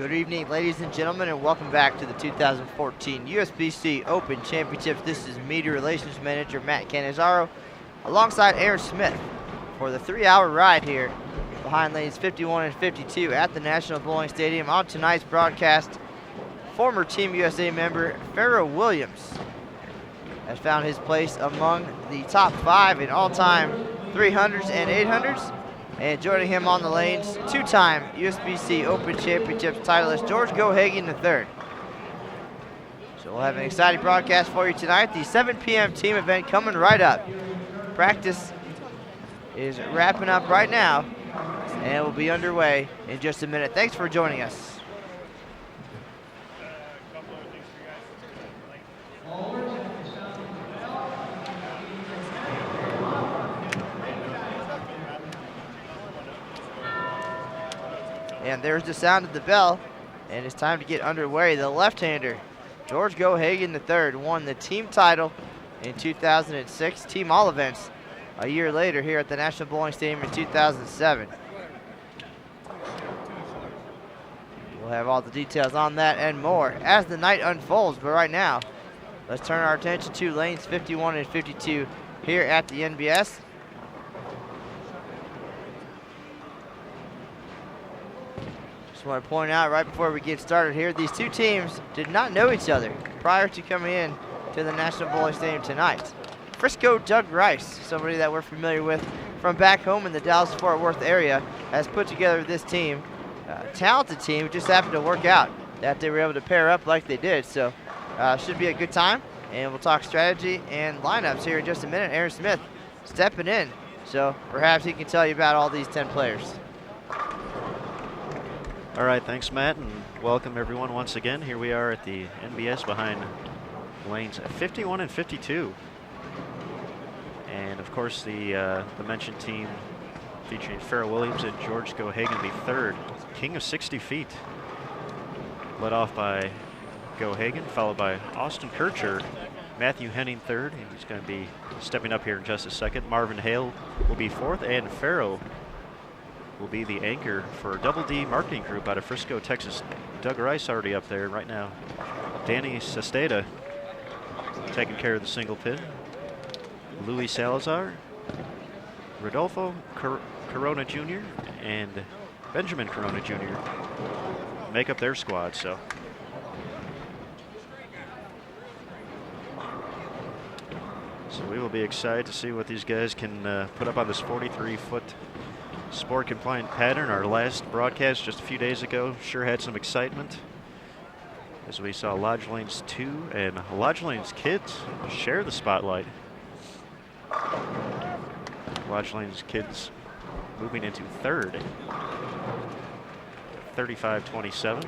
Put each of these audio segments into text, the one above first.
Good evening, ladies and gentlemen, and welcome back to the 2014 USBC Open Championships. This is Media Relations Manager Matt Canizaro alongside Aaron Smith for the 3-hour ride here behind lanes 51 and 52 at the National Bowling Stadium. On tonight's broadcast, former Team USA member Fero Williams has found his place among the top 5 in all-time 300s and 800s. And joining him on the lanes, two-time USBC Open Championships titleist George Gohagan III. So we'll have an exciting broadcast for you tonight. The 7 p.m. team event coming right up. Practice is wrapping up right now, and it will be underway in just a minute. Thanks for joining us. And there's the sound of the bell, and it's time to get underway. The left-hander, George Gohagan III, won the team title in 2006, team all events a year later here at the National Bowling Stadium in 2007. We'll have all the details on that and more as the night unfolds, but right now, let's turn our attention to lanes 51 and 52 here at the NBS. Just want to point out right before we get started here, these two teams did not know each other prior to coming in to the National Bowling Stadium tonight. Frisco Doug Rice, somebody that we're familiar with from back home in the Dallas-Fort Worth area, has put together this team, talented team. It just happened to work out that they were able to pair up like they did. So should be a good time, and we'll talk strategy and lineups here in just a minute. Aaron Smith stepping in, so perhaps he can tell you about all these 10 players. All right, thanks, Matt, and welcome everyone once again. Here we are at the NBS behind lanes 51 and 52. And of course, the mentioned team featuring Fero Williams and George Gohagan III, king of 60 feet. Led off by Gohagan, followed by Austin Kircher, Matthew Henning third, and he's going to be stepping up here in just a second. Marvin Hale will be fourth, and Fero will be the anchor for Double D Marketing Group out of Frisco, Texas. Doug Rice already up there right now. Danny Sesteda taking care of the single pin. Louis Salazar, Rodolfo Corona Jr., and Benjamin Corona Jr. make up their squad. So we will be excited to see what these guys can put up on this 43-foot sport compliant pattern. Our last broadcast just a few days ago sure had some excitement as we saw Lodge Lanes 2 and Lodge Lanes Kids share the spotlight. Lodge Lanes Kids moving into third, 35-27,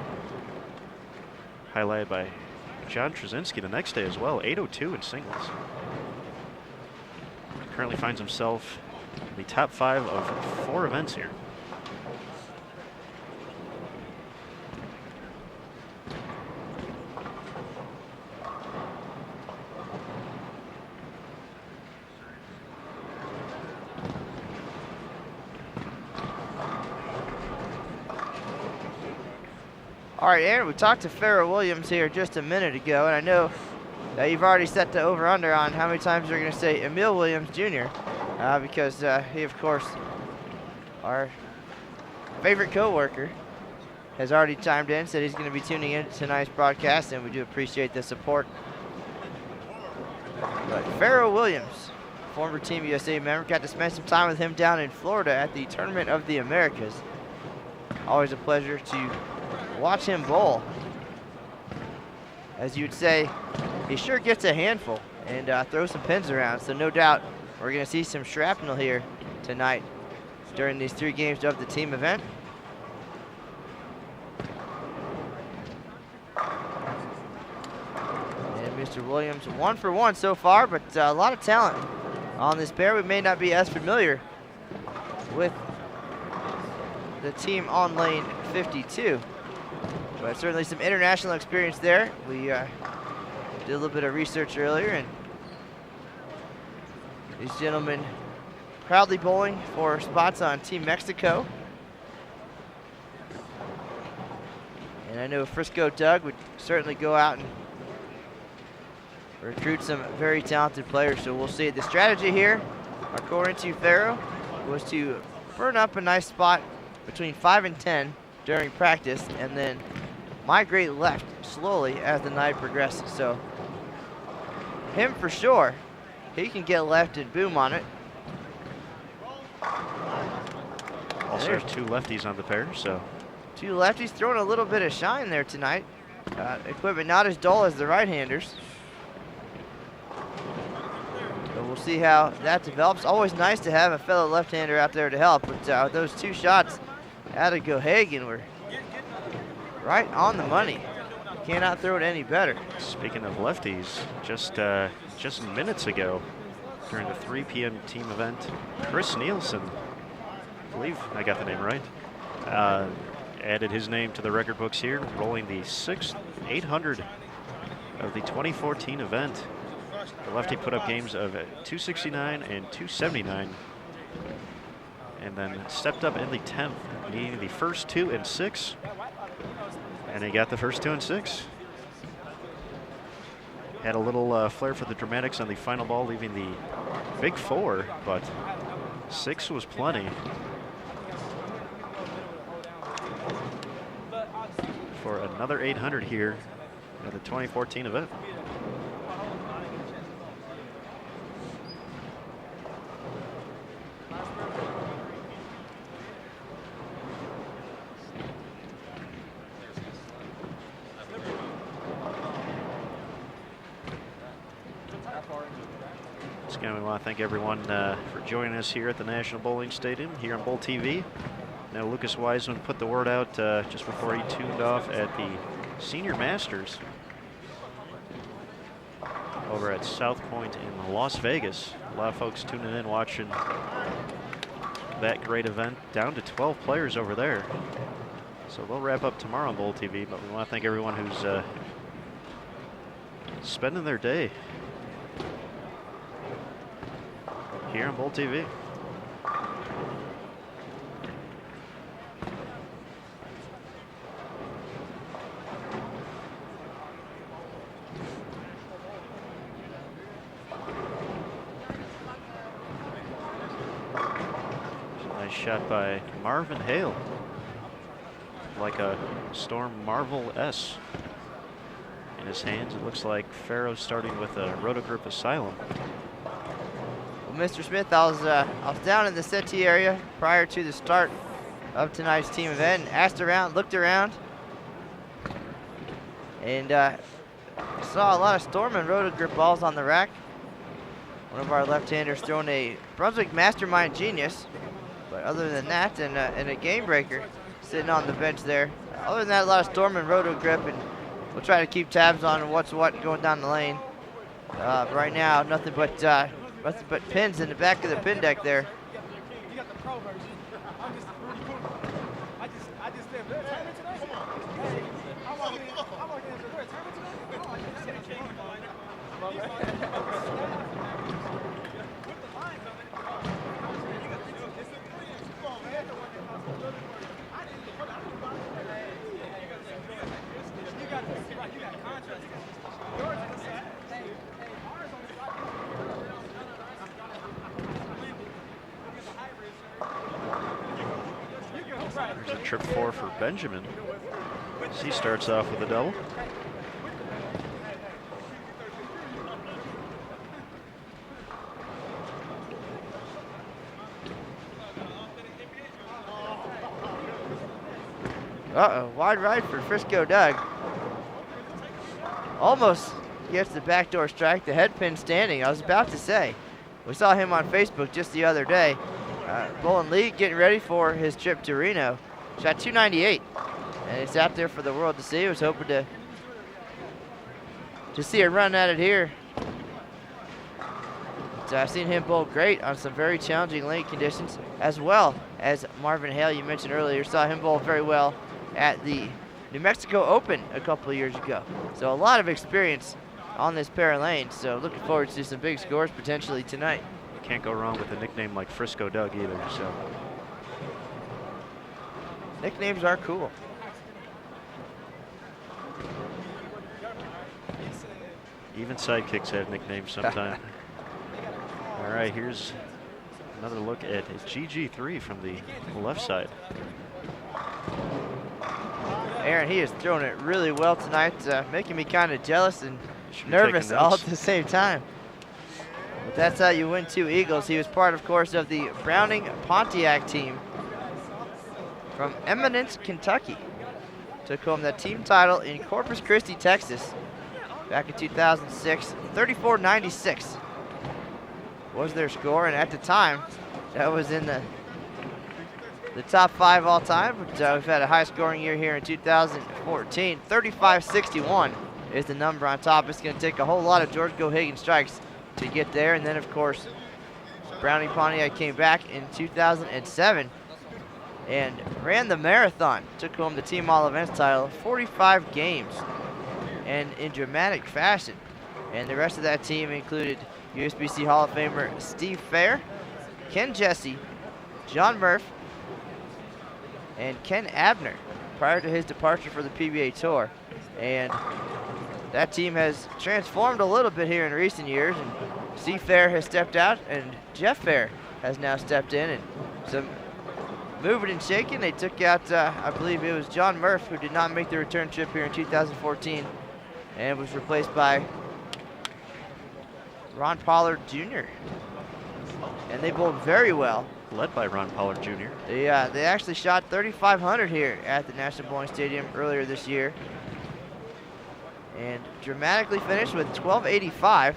highlighted by John Trzynski the next day as well, 8:02 in singles. Currently finds himself the top 5 of 4 events here. All right, Aaron, we talked to Fero Williams here just a minute ago, and I know that you've already set the over-under on how many times you're going to say Emil Williams Jr., because he, of course, our favorite co-worker, has already chimed in, said he's going to be tuning in to tonight's broadcast, and we do appreciate the support. But Fero Williams, former Team USA member, got to spend some time with him down in Florida at the Tournament of the Americas. Always a pleasure to watch him bowl. As you'd say, he sure gets a handful and throws some pins around, so no doubt we're going to see some shrapnel here tonight during these 3 games of the team event. And Mr. Williams 1 for 1 so far, but a lot of talent on this pair. We may not be as familiar with the team on lane 52, but certainly some international experience there. We did a little bit of research earlier, and these gentlemen proudly bowling for spots on Team Mexico. And I know Frisco Doug would certainly go out and recruit some very talented players, so we'll see. The strategy here, according to Fero, was to burn up a nice spot between 5 and 10 during practice and then migrate left slowly as the night progresses. So him for sure, he can get left and boom on it. Also there's 2 lefties on the pair, so. 2 lefties throwing a little bit of shine there tonight. Equipment not as dull as the right-handers. So we'll see how that develops. Always nice to have a fellow left-hander out there to help, but those 2 shots out of Gohagan were right on the money. Cannot throw it any better. Speaking of lefties, just minutes ago during the 3 p.m. team event, Chris Nielsen, I believe I got the name right, added his name to the record books here, rolling the 6th 800 of the 2014 event. The lefty put up games of 269 and 279, and then stepped up in the 10th, needing the first 2 and 6, and he got the first 2 and 6. Had a little flair for the dramatics on the final ball, leaving the big 4, but 6 was plenty for another 800 here at the 2014 event. Again, we want to thank everyone for joining us here at the National Bowling Stadium here on Bowl TV. Now, Lucas Wiseman put the word out just before he tuned off at the Senior Masters over at South Point in Las Vegas. A lot of folks tuning in, watching that great event. Down to 12 players over there. So they'll wrap up tomorrow on Bowl TV, but we want to thank everyone who's spending their day here on Bowl TV. Nice shot by Marvin Hale. Like a Storm Marvel S in his hands. It looks like Fero's starting with a Rotogroup Asylum. Well, Mr. Smith, I was down in the settee area prior to the start of tonight's team event, and asked around, looked around, and saw a lot of Storm and Rotogrip balls on the rack. One of our left-handers throwing a Brunswick Mastermind Genius, but other than that, and a Game Breaker sitting on the bench there. Other than that, a lot of Storm and Rotogrip, and we'll try to keep tabs on what's what going down the lane. Right now, nothing but pins in the back of the pin deck there. You got the pro version. I'm just I just said, "We're tournament tonight?" Hey, I walked in and said, "We're a tournament tonight?" No, I just said, "Change the line." With the lines on it. You got the it's the brilliance. Come on, man. I didn't even put out the line. You got right. You got contrast. Yours is the same. Hey, ours on the side. There's a trip 4 for Benjamin. He starts off with a double. Uh-oh, wide right for Frisco Doug. Almost gets the backdoor strike, the head pin standing. I was about to say, we saw him on Facebook just the other day. Bowling League getting ready for his trip to Reno. Shot 298, and it's out there for the world to see. I was hoping to see a run at it here. But I've seen him bowl great on some very challenging lane conditions, as well as Marvin Hale, you mentioned earlier. Saw him bowl very well at the New Mexico Open a couple of years ago. So a lot of experience on this pair of lanes. So looking forward to some big scores potentially tonight. Can't go wrong with a nickname like Frisco Doug either. So nicknames are cool. Even sidekicks have nicknames sometime. All right, here's another look at GG3 from the left side. Aaron, he is throwing it really well tonight, making me kind of jealous and Should be nervous taking all at notes. the same time. But that's how you win 2 Eagles. He was part, of course, of the Browning Pontiac team from Eminence, Kentucky. Took home that team title in Corpus Christi, Texas, back in 2006. 34-96 was their score, and at the time, that was in the top 5 all time. But we've had a high-scoring year here in 2014. 35-61 is the number on top. It's going to take a whole lot of George Gohagan strikes to get there, and then, of course, Browning Pontiac came back in 2007 and ran the marathon. Took home the team all events title, 45 games, and in dramatic fashion. And the rest of that team included USBC Hall of Famer Steve Fair, Ken Jesse, John Murph, and Ken Abner prior to his departure for the PBA Tour. And that team has transformed a little bit here in recent years, and Steve Fair has stepped out, and Jeff Fair has now stepped in, and some moving and shaking. They took out, I believe it was John Murph, who did not make the return trip here in 2014, and was replaced by Ron Pollard Jr. And they bowled very well. Led by Ron Pollard Jr. They actually shot 3,500 here at the National Bowling Stadium earlier this year, and dramatically finished with 1285.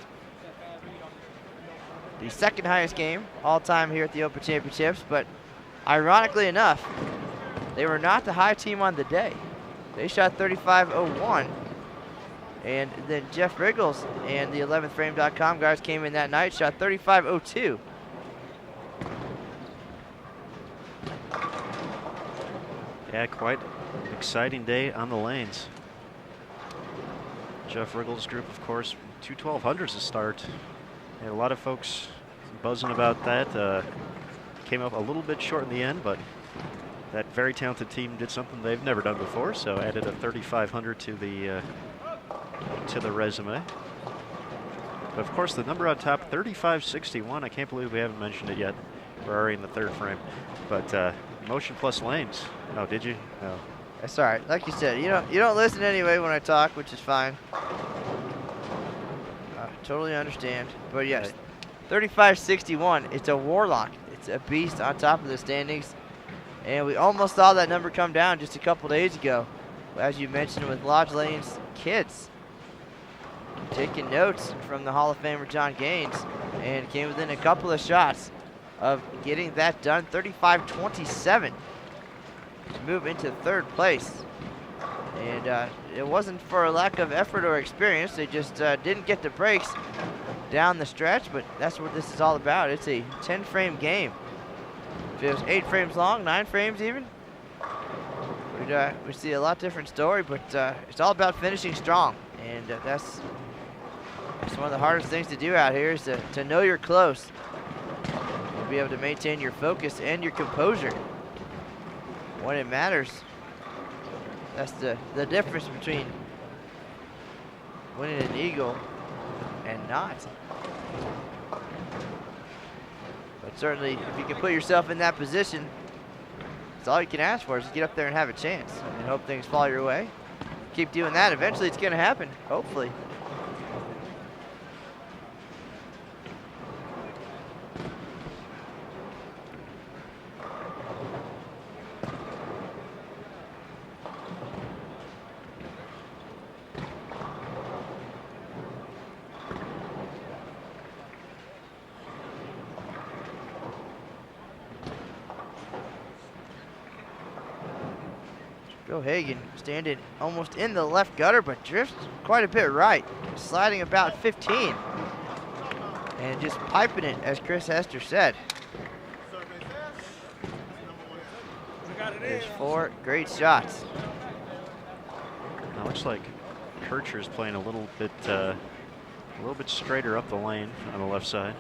The second highest game all time here at the Open Championships, but ironically enough, they were not the high team on the day. They shot 3501, and then Jeff Riggles and the 11thframe.com guys came in that night, shot 3502. Yeah, quite an exciting day on the lanes. Jeff Riggles' group, of course, 2 1200s to start. And a lot of folks buzzing about that. Came up a little bit short in the end, but that very talented team did something they've never done before, so added a 3,500 to the resume. But of course, the number on top, 3561. I can't believe we haven't mentioned it yet. We're already in the third frame. But motion plus lanes. Oh, did you? No. That's all right. Like you said, you don't listen anyway when I talk, which is fine. Totally understand. But yes, 3561. It's a warlock. It's a beast on top of the standings. And we almost saw that number come down just a couple days ago, as you mentioned, with Lodge Lane's kids taking notes from the Hall of Famer John Gaines, and came within a couple of shots of getting that done. 35-27 to move into third place. And it wasn't for a lack of effort or experience. They just didn't get the breaks down the stretch, but that's what this is all about. It's a 10-frame game. If it was 8 frames long, 9 frames even, we'd see a lot different story, but it's all about finishing strong. And that's one of the hardest things to do out here, is to know you're close and be able to maintain your focus and your composure when it matters. That's the difference between winning an eagle and not. But certainly, if you can put yourself in that position, that's all you can ask for, is to get up there and have a chance and hope things fall your way. Keep doing that. Eventually, it's going to happen, hopefully. Gohagan standing almost in the left gutter, but drifts quite a bit right, sliding about 15, and just piping it, as Chris Hester said. There's 4 great shots. Now looks like Kircher's playing a little bit straighter up the lane on the left side.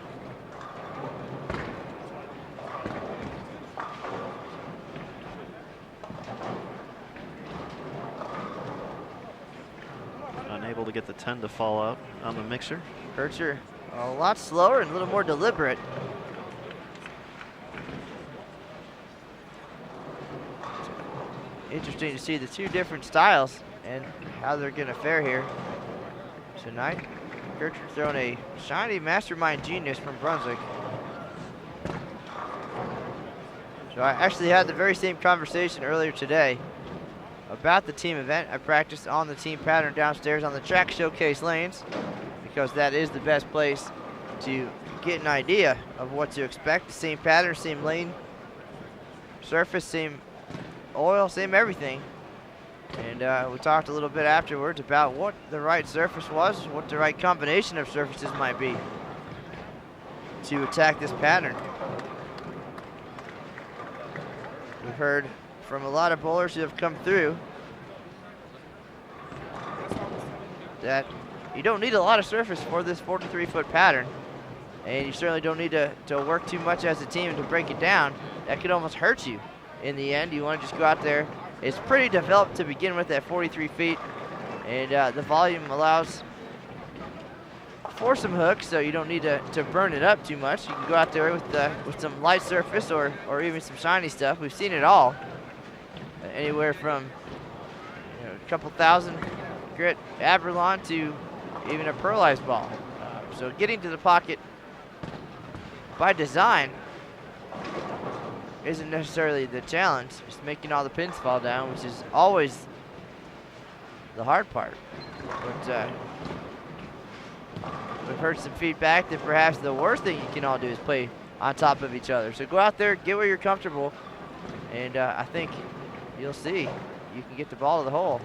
Unable to get the 10 to fall out on the mixer. Kircher a lot slower and a little more deliberate. Interesting to see the two different styles and how they're going to fare here tonight. Kircher throwing a shiny Mastermind Genius from Brunswick. So I actually had the very same conversation earlier today about the team event. I practiced on the team pattern downstairs on the track showcase lanes because that is the best place to get an idea of what to expect. The same pattern, same lane, surface, same oil, same everything. And we talked a little bit afterwards about what the right surface was, what the right combination of surfaces might be to attack this pattern. We've heard from a lot of bowlers who have come through that you don't need a lot of surface for this 43-foot pattern, and you certainly don't need to work too much as a team to break it down. That could almost hurt you in the end. You want to just go out there. It's pretty developed to begin with at 43 feet, and the volume allows for some hooks, so you don't need to burn it up too much. You can go out there with some light surface or even some shiny stuff. We've seen it all, anywhere from a couple thousand grit Abralon to even a pearlized ball. So getting to the pocket by design isn't necessarily the challenge. Just making all the pins fall down, which is always the hard part. But we've heard some feedback that perhaps the worst thing you can all do is play on top of each other. So go out there, get where you're comfortable, and I think you'll see you can get the ball to the hole.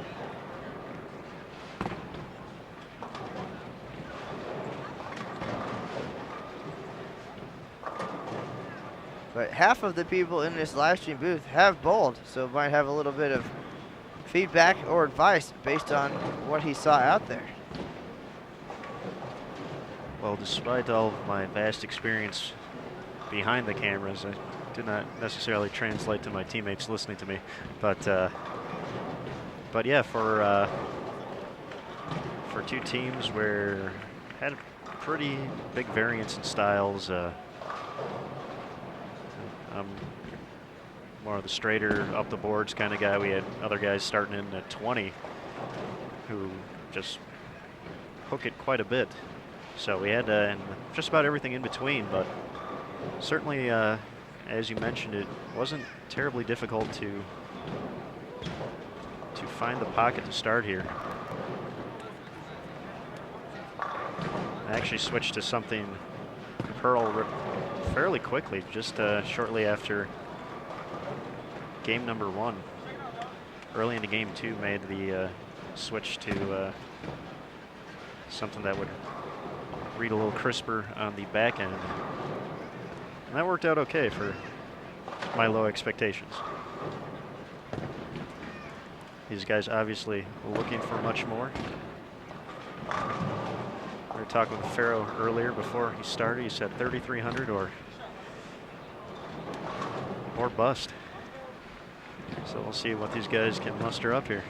But half of the people in this live stream booth have bowled, so might have a little bit of feedback or advice based on what he saw out there. Well, despite all of my vast experience behind the cameras, I did not necessarily translate to my teammates listening to me. But yeah, for two teams where had a pretty big variance in styles. I'm more of the straighter, up the boards kind of guy. We had other guys starting in at 20 who just hook it quite a bit. So we had and just about everything in between, but certainly, as you mentioned, it wasn't terribly difficult to find the pocket to start here. I actually switched to something Pearl fairly quickly, just shortly after game number 1. Early into game 2, made the switch to something that would read a little crisper on the back end. And that worked out okay for my low expectations. These guys obviously looking for much more. We were talking with Fero earlier before he started. He said 3,300 or bust. So we'll see what these guys can muster up here.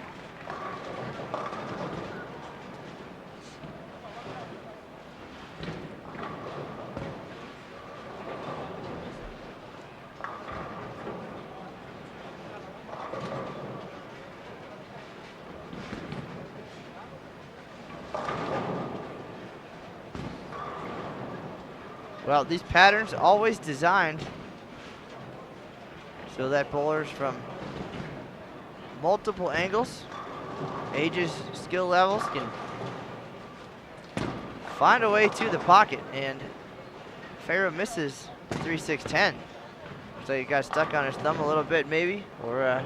Well, these patterns always designed so that bowlers from multiple angles, ages, skill levels can find a way to the pocket. And Fero misses 3-6-10. So he got stuck on his thumb a little bit maybe, or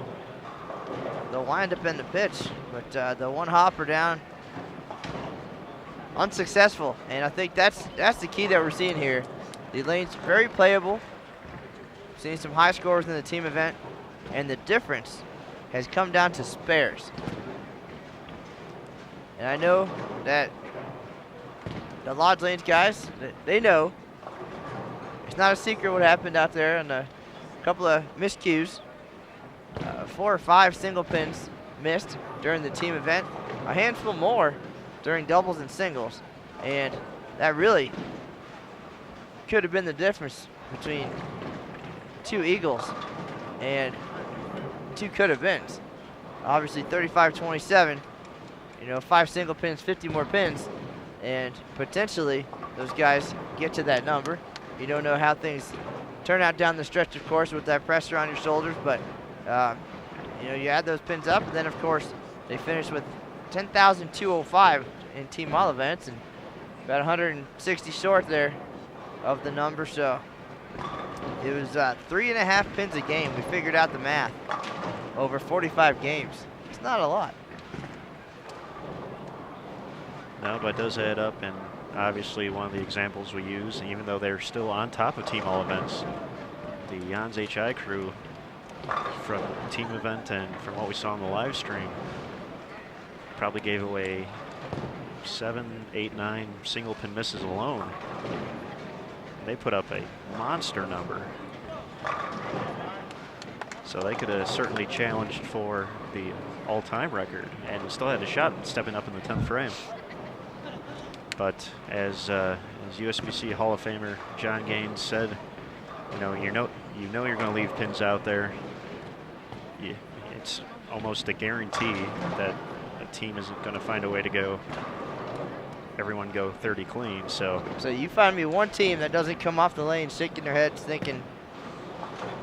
they'll wind up in the pitch. But the one hopper down, unsuccessful. And I think that's the key that we're seeing here. The lane's very playable. Seeing some high scores in the team event, and the difference has come down to spares. And I know that the Lodge Lanes guys, they know it's not a secret what happened out there, and a couple of miscues. 4 or 5 single pins missed during the team event. A handful more during doubles and singles. And that really could have been the difference between two eagles and two could have beens. Obviously 35-27, you know, 5 single pins, 50 more pins, and potentially those guys get to that number. You don't know how things turn out down the stretch, of course, with that pressure on your shoulders, but you know, you add those pins up, and then of course they finish with 10,205 in team all events, and about 160 short there of the number. So it was 3.5 pins a game. We figured out the math over 45 games. It's not a lot. No, but it does add up, and obviously one of the examples we use, even though they're still on top of team all events, the Jans HI crew from team event and from what we saw on the live stream probably gave away 7, 8, 9 single pin misses alone. They put up a monster number. So they could have certainly challenged for the all-time record and still had a shot at stepping up in the 10th frame. But as USBC Hall of Famer John Gaines said, you know you're going to leave pins out there. It's almost a guarantee that a team isn't going to find a way to go. Everyone go 30 clean. So you find me one team that doesn't come off the lane shaking their heads thinking,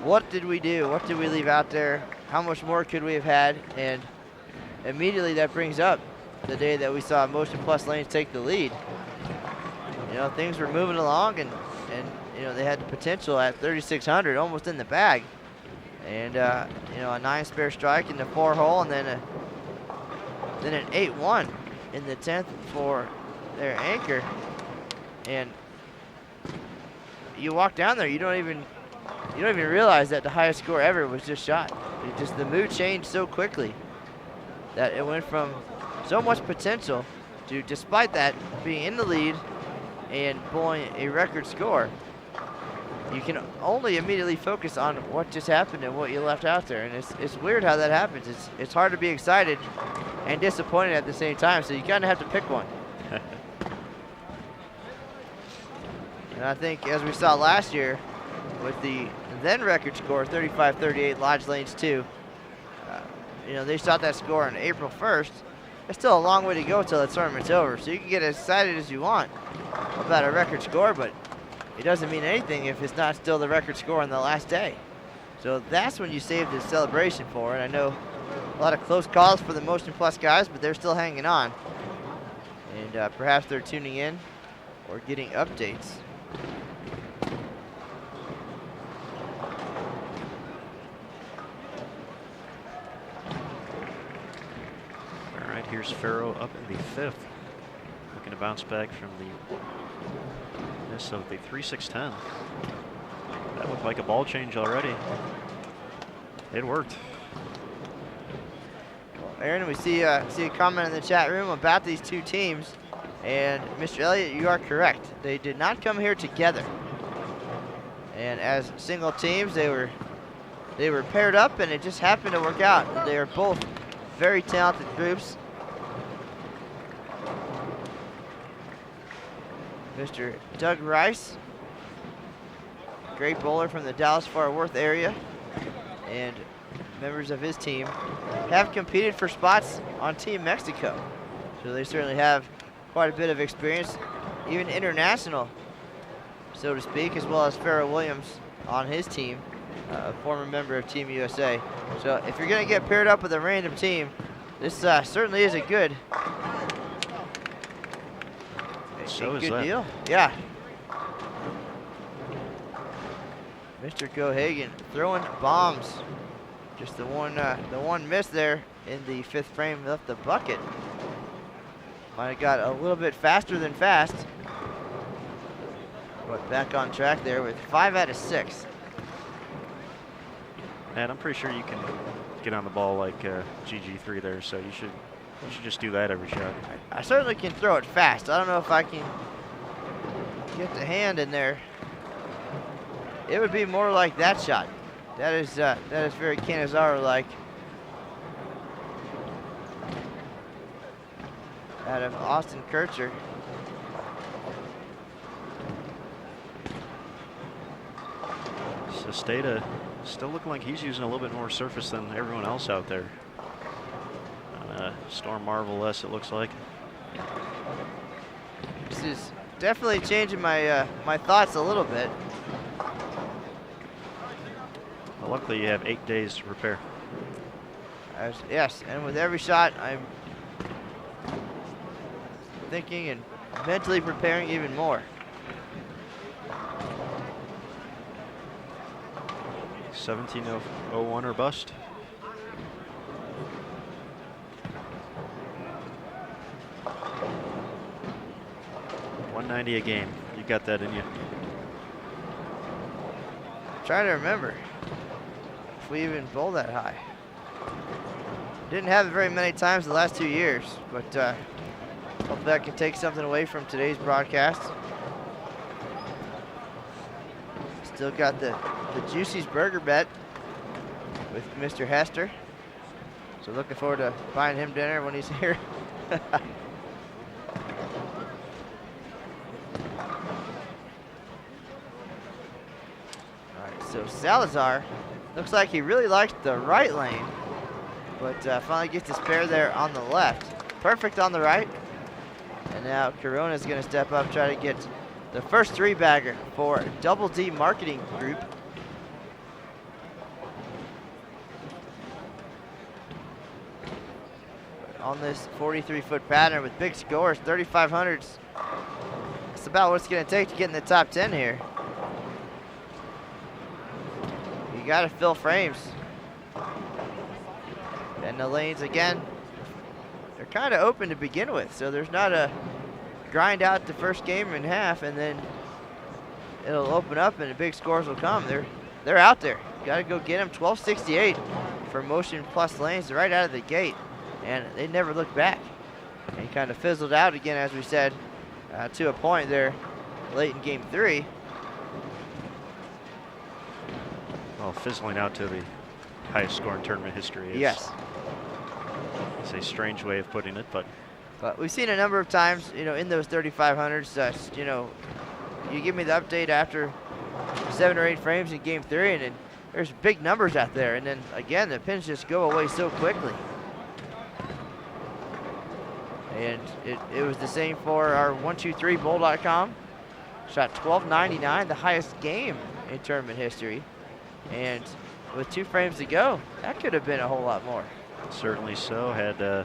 what did we do? What did we leave out there? How much more could we have had? And immediately that brings up the day that we saw Motion Plus Lanes take the lead. You know, things were moving along, and you know, they had the potential at 3,600, almost in the bag. And you know, a 9 spare strike in the 4 hole, and then an 8-1 in the 10th for their anchor. And you walk down there, you don't even realize that the highest score ever was just shot. The mood changed so quickly that it went from so much potential to, despite that, being in the lead and pulling a record score. You can only immediately focus on what just happened and what you left out there, and it's weird how that happens. It's hard to be excited and disappointed at the same time, so you kind of have to pick one. And I think, as we saw last year with the then record score 35-38 Lodge Lanes 2, you know, they shot that score on April 1st. It's still a long way to go till the tournament's over, so you can get as excited as you want about a record score, but it doesn't mean anything if it's not still the record score on the last day. So that's when you save the celebration for it. I know a lot of close calls for the Motion Plus guys, but they're still hanging on. And perhaps they're tuning in or getting updates. all right, here's Fero up in the 5th, looking to bounce back from the miss of the 3-6-10. That looked like a ball change already. It worked. Aaron, we see a comment in the chat room about these two teams, and Mr. Elliott, you are correct. They did not come here together, and as single teams, they were paired up, and it just happened to work out. They are both very talented groups. Mr. Doug Rice, great bowler from the Dallas-Fort Worth area, and members of his team have competed for spots on Team Mexico. So they certainly have quite a bit of experience, even international, so to speak, as well as Fero Williams on his team, a former member of Team USA. So if you're going to get paired up with a random team, this certainly is a good deal. Yeah. Mr. Gohagan throwing bombs. Just the one miss there in the 5th frame left the bucket. Might have got a little bit faster than fast, but back on track there with 5 out of 6. And I'm pretty sure you can get on the ball like GG3 there, so you should just do that every shot. I certainly can throw it fast. I don't know if I can get the hand in there. It would be more like that shot. That is very Canizaro-like. out of Austin Kircher. So Stata still looking like he's using a little bit more surface than everyone else out there. Storm Marvel S, it looks like. This is definitely changing my my thoughts a little bit. Well, luckily you have 8 days to prepare. Yes, and with every shot, I'm thinking and mentally preparing even more. 1701 or bust. $190 a game. You got that in you. Trying to remember if we even bowled that high. Didn't have it very many times the last 2 years, but hopefully I can take something away from today's broadcast. Still got the Juicy's Burger bet with Mr. Hester. So looking forward to buying him dinner when he's here. So Salazar looks like he really likes the right lane, but finally gets his pair there on the left. Perfect on the right. And now Corona's going to step up, try to get the first 3-bagger for Double D Marketing Group. On this 43-foot pattern with big scores, 3,500s. That's about what it's going to take to get in the top 10 here. You got to fill frames. And the lanes, again, they're kind of open to begin with, so there's not a grind out the first game in half and then it'll open up and the big scores will come. They're out there. Got to go get them. 1268 for motion plus lanes right out of the gate, and they never looked back. And kind of fizzled out again, as we said, to a point there late in game 3. Well, fizzling out to the highest score in tournament history. Yes. It's a strange way of putting it, but we've seen a number of times, in those 3,500s, you give me the update after 7 or 8 frames in game 3, and then there's big numbers out there, and then again the pins just go away so quickly. And it was the same for our 123bowl.com. Shot 1299, the highest game in tournament history. And with 2 frames to go, that could have been a whole lot more. certainly so. Had I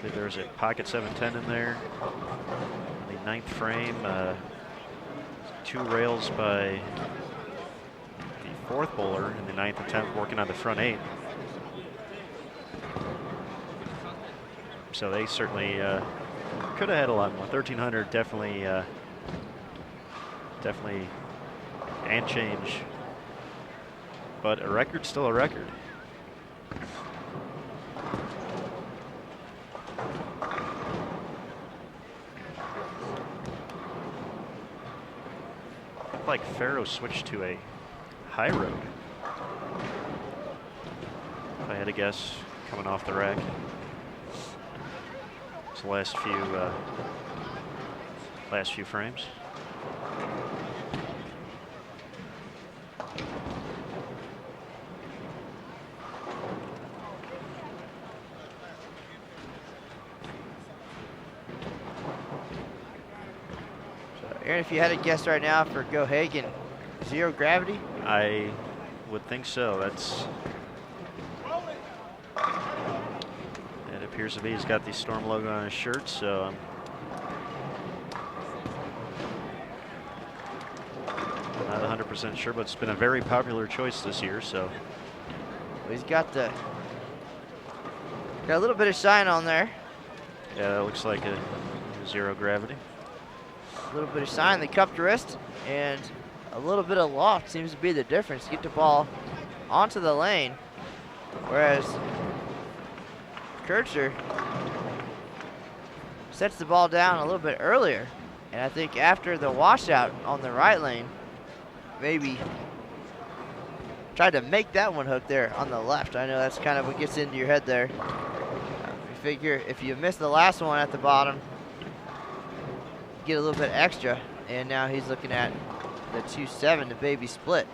think there was a pocket 710 in there. The 9th frame, 2 rails by the 4th bowler in the 9th and 10th, working on the front 8. So they certainly could have had a lot more. 1,300 definitely, definitely, and change. But a record's still a record. Looked like Fero switched to a high road. If I had to guess, coming off the rack. It's the last few frames. Aaron, if you had a guess right now for Gohagan, 0 gravity? I would think so. It appears to be. He's got the Storm logo on his shirt, so I'm not 100% sure, but it's been a very popular choice this year. So He's got a little bit of shine on there. yeah, it looks like a 0 gravity. A little bit of shine, the cupped wrist, and a little bit of loft seems to be the difference. Get the ball onto the lane, whereas Kircher sets the ball down a little bit earlier. And I think after the washout on the right lane, maybe tried to make that one hook there on the left. I know that's kind of what gets into your head there. figure if you missed the last one at the bottom, get a little bit extra. And now he's looking at the 2-7, the baby split.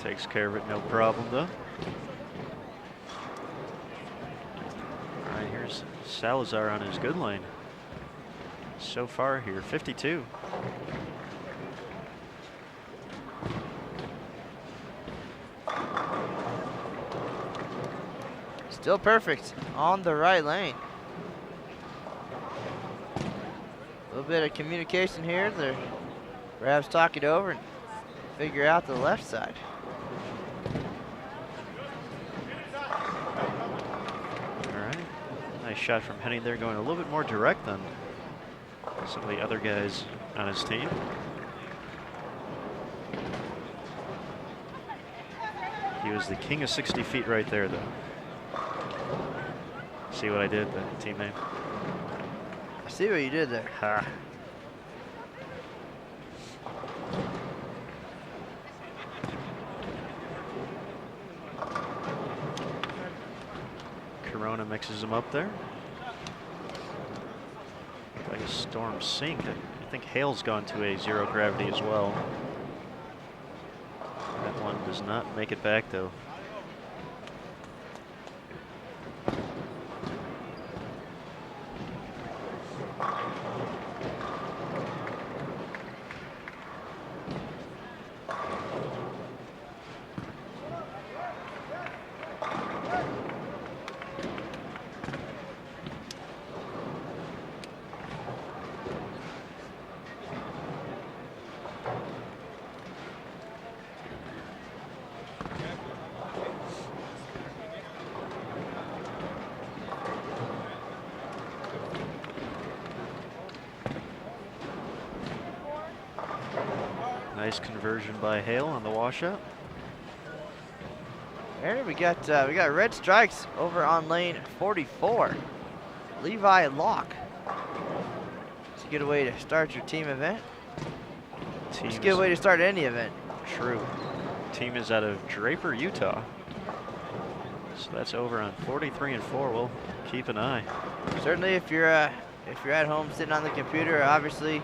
Takes care of it, no problem though. All right, here's Salazar on his good lane. So far here, 52. Still perfect on the right lane. A little bit of communication here. They're perhaps talk it over and figure out the left side. All right, nice shot from Henning there, going a little bit more direct than some of the other guys on his team. He was the king of 60 feet right there, though. See what I did, the team name? I see what you did there. Ha. Corona mixes them up there. Like a storm sink. I think Hale's gone to a zero gravity as well. That one does not make it back though. Nice conversion by Hale on the washout. There we got red strikes over on lane 44. Levi Locke. It's a good way to start your team event. It's a good way to start any event. True. Team is out of Draper, Utah. So that's over on 43 and 4. We'll keep an eye. Certainly, if you're at home sitting on the computer, obviously.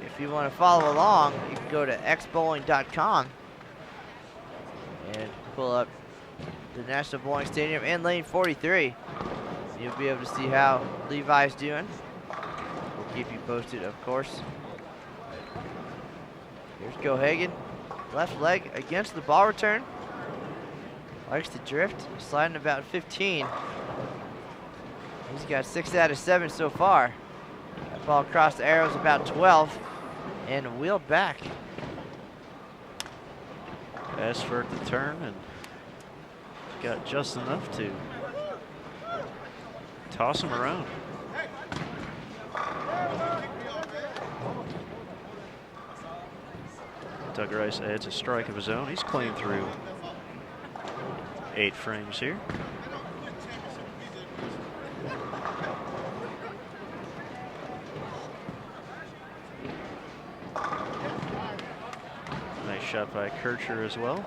If you want to follow along, you can go to xbowling.com and pull up the National Bowling Stadium and lane 43. You'll be able to see how Levi's doing. We'll keep you posted, of course. Here's Gohagan, left leg against the ball return. Likes to drift, sliding about 15. He's got 6 out of 7 so far. That ball across the arrows about 12. And wheeled back. Asked for it to turn and got just enough to toss him around. Doug Rice adds a strike of his own. He's clean through 8 frames here. Shot by Kircher as well.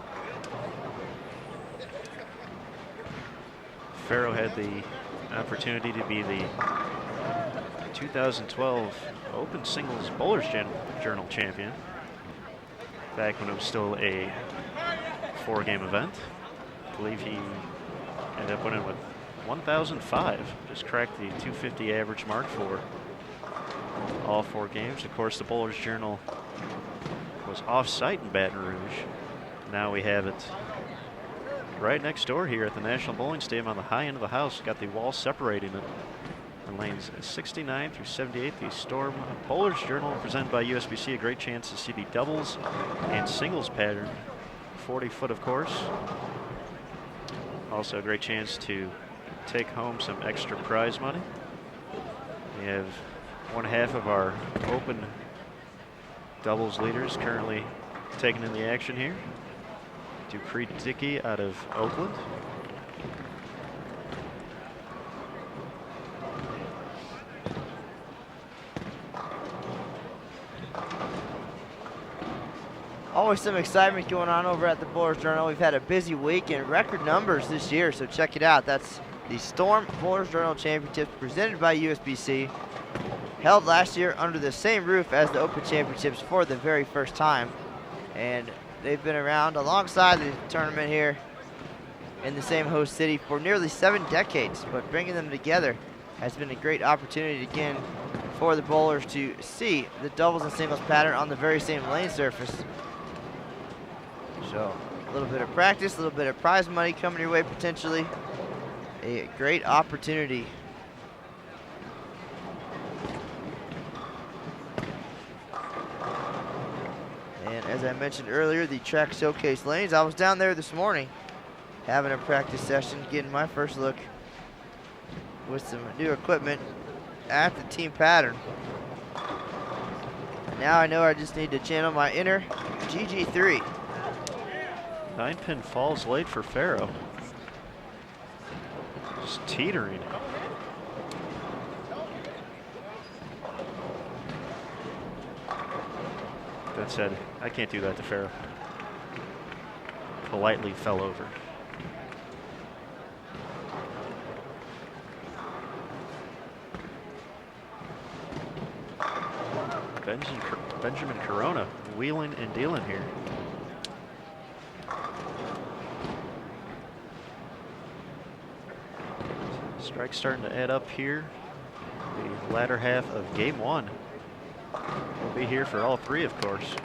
Fero had the opportunity to be the 2012 Open Singles Bowlers Journal champion back when it was still a 4-game event. I believe he ended up winning with 1,005. Just cracked the 250 average mark for all 4 games. Of course, the Bowlers Journal was off-site in Baton Rouge. Now we have it right next door here at the National Bowling Stadium on the high end of the house. Got the wall separating it. In lanes 69 through 78, the Storm Bowlers Journal presented by USBC. A great chance to see the doubles and singles pattern. 40 foot, of course. Also a great chance to take home some extra prize money. We have one half of our open doubles leaders currently taking in the action here. Dupree Dickey out of Oakland. Always some excitement going on over at the Bowlers Journal. We've had a busy week and record numbers this year, so check it out. That's the Storm Bowlers Journal Championships presented by USBC, held last year under the same roof as the Open Championships for the very first time. And they've been around alongside the tournament here in the same host city for nearly 7 decades, but bringing them together has been a great opportunity again for the bowlers to see the doubles and singles pattern on the very same lane surface. So a little bit of practice, a little bit of prize money coming your way potentially. A great opportunity. And as I mentioned earlier, the track showcase lanes, I was down there this morning having a practice session, getting my first look with some new equipment at the team pattern. And now I know I just need to channel my inner GG3. 9-pin falls late for Fero. Just teetering. That said, I can't do that to Fero. Politely fell over. Benjamin Corona wheeling and dealing here. Strikes starting to add up here. The latter half of game 1. We'll be here for all 3, of course.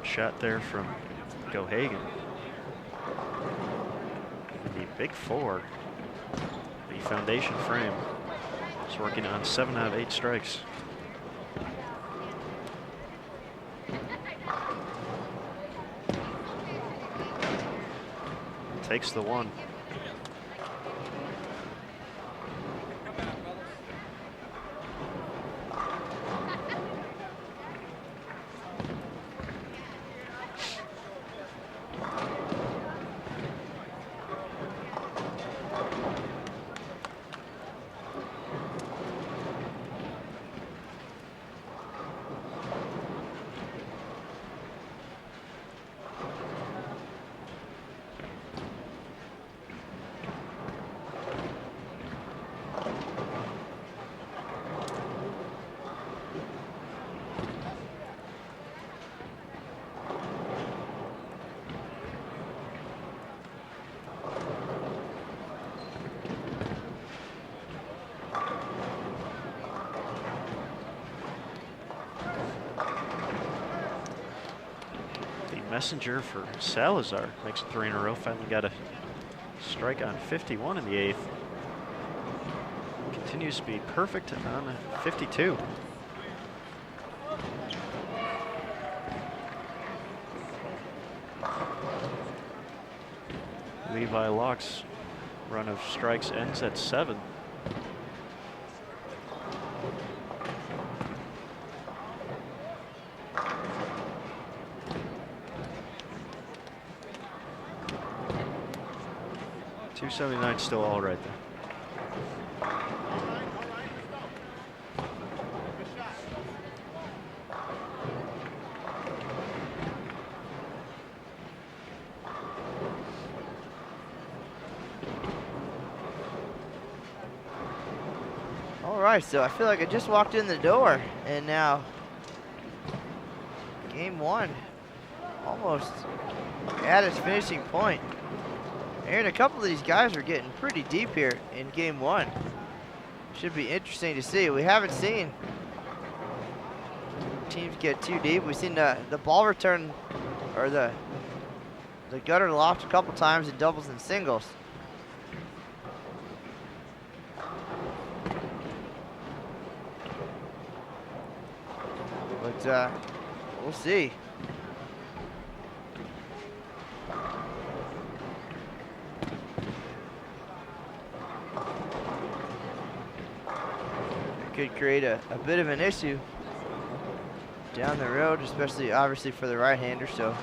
Shot there from Gohagan. The big 4, the foundation frame, is working on 7 out of 8 strikes. Takes the 1. Messenger for Salazar makes 3 in a row. Finally got a strike on 51 in the 8th. Continues to be perfect on 52. Levi Locke's run of strikes ends at 7. .279 still all right there. All right, so I feel like I just walked in the door, and now game 1 almost at its finishing point. And a couple of these guys are getting pretty deep here in game 1. Should be interesting to see. We haven't seen teams get too deep. We've seen the ball return or the gutter loft a couple times in doubles and singles. But we'll see. could create a bit of an issue down the road, especially obviously for the right-hander. So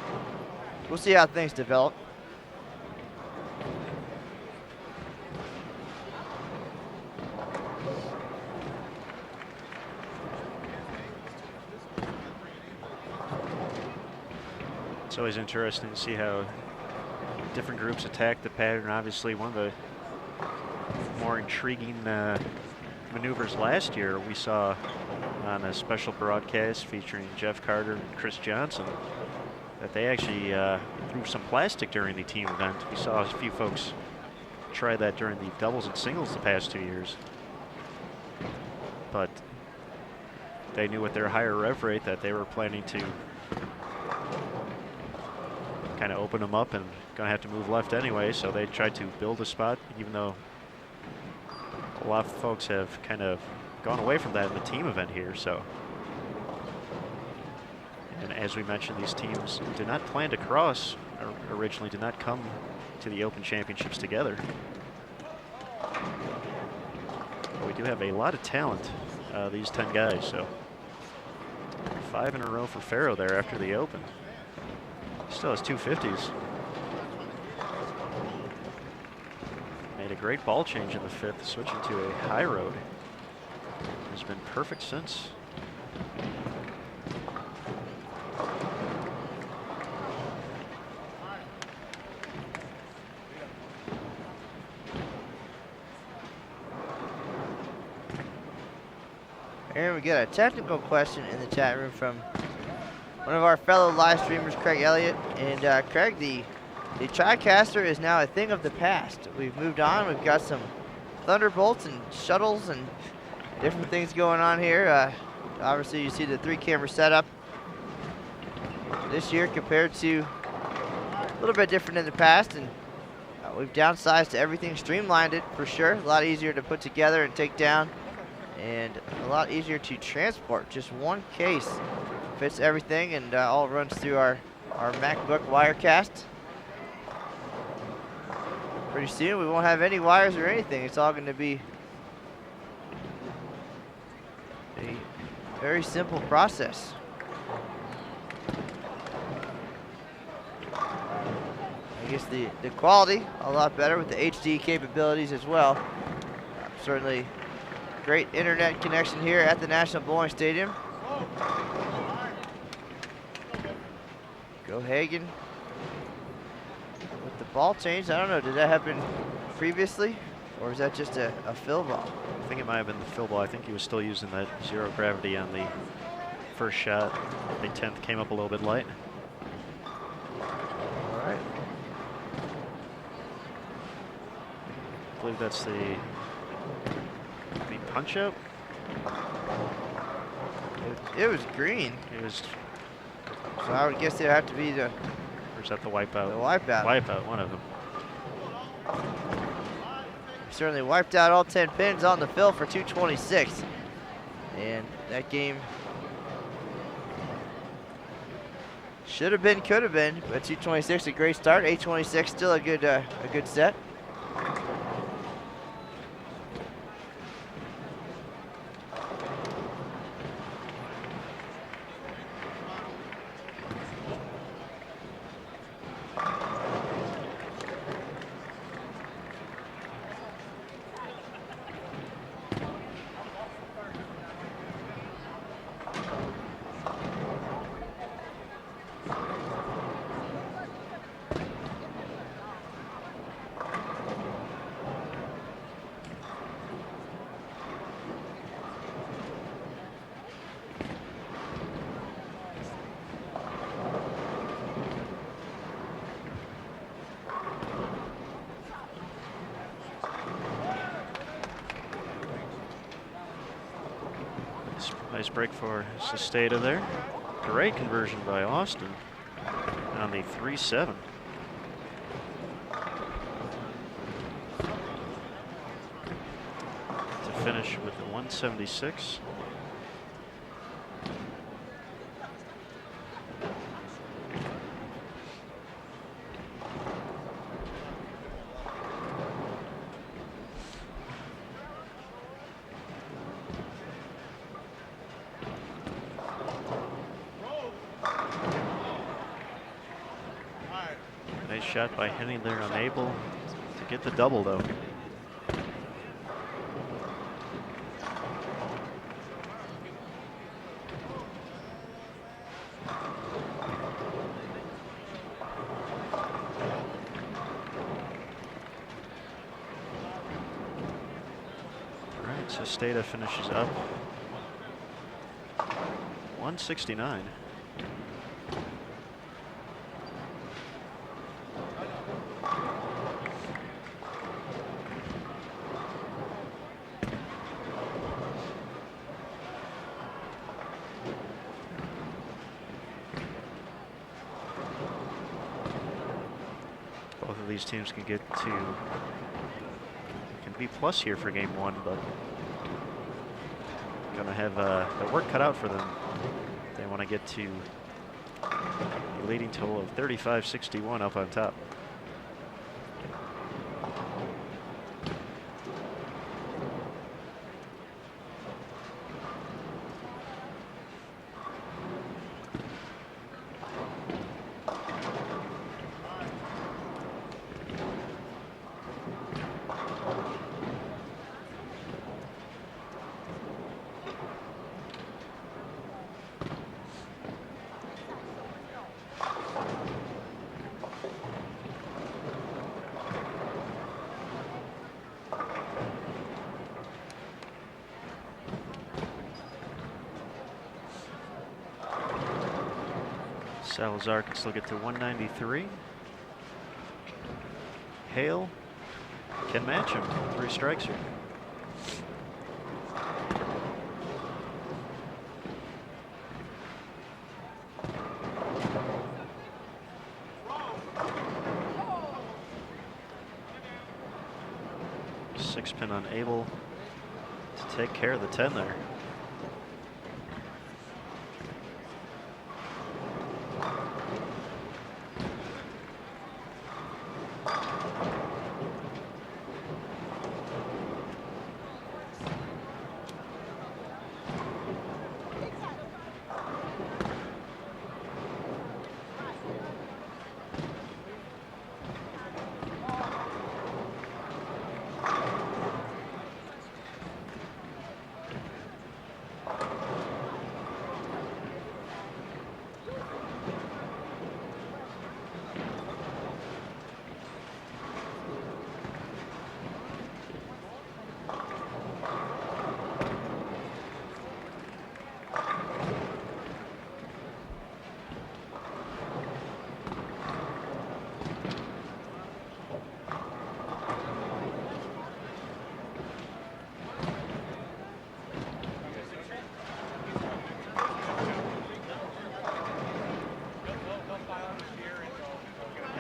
we'll see how things develop. It's always interesting to see how different groups attack the pattern. Obviously, one of the more intriguing maneuvers last year we saw on a special broadcast featuring Jeff Carter and Chris Johnson, that they actually threw some plastic during the team event. We saw a few folks try that during the doubles and singles the past 2 years. But they knew with their higher rev rate that they were planning to kind of open them up and gonna have to move left anyway, so they tried to build a spot, even though a lot of folks have kind of gone away from that in the team event here. So, and as we mentioned, these teams did not plan to cross, or originally did not come to the Open Championships together. But we do have a lot of talent, these 10 guys, so 5 in a row for Fero there after the Open. Still has 250s. Made a great ball change in the 5th, switching to a high road. Has been perfect since. Aaron, we got a technical question in the chat room from one of our fellow live streamers, Craig Elliott. And Craig, the TriCaster is now a thing of the past. We've moved on. We've got some Thunderbolts and shuttles and different things going on here. Obviously, you see the 3-camera setup this year compared to a little bit different in the past. And we've downsized everything, streamlined it for sure. A lot easier to put together and take down, and a lot easier to transport. Just one case fits everything, and all runs through our MacBook Wirecast. Pretty soon we won't have any wires or anything. It's all going to be a very simple process. I guess the quality a lot better with the HD capabilities as well. Certainly great internet connection here at the National Bowling Stadium. Gohagan with the ball change. I don't know, did that happen previously, or is that just a fill ball? I think it might have been the fill ball. I think he was still using that zero gravity on the first shot. The 10th came up a little bit light. All right. I believe that's the punch out. It was green. It was. So I would guess it would have to be the. Or is that the wipeout? The wipeout. Wipeout, one of them. Certainly wiped out all 10 pins on the fill for 226. And that game should have been, could have been, but 226 a great start. 826 still a good set. Nice break for Sesteta there. Great conversion by Austin on the 3-7. To finish with the 176. Nice shot by Henning there, unable to get the double though. So Stata finishes up 169. Both of these teams can get to B plus here for game one, but gonna have their work cut out for them. They want to get to the leading total of 35-61 up on top. Salazar can still get to 193. Hale can match him. 3 strikes here. Six pin unable to take care of the 10 there.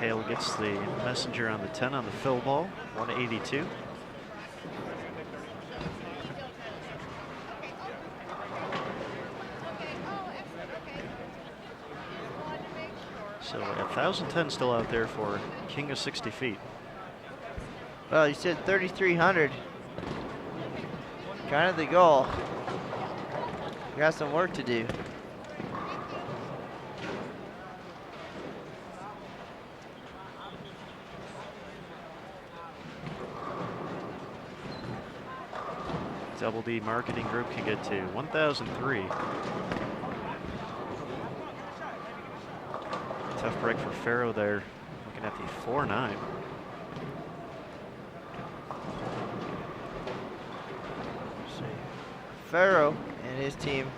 Hale gets the messenger on the 10 on the fill ball, 182. So 1,010 still out there for King of 60 feet. Well, you said 3,300. Kind of the goal. Got some work to do. Double D Marketing Group can get to 1,003. Tough break for Fero there, looking at the 4-9. Fero and his team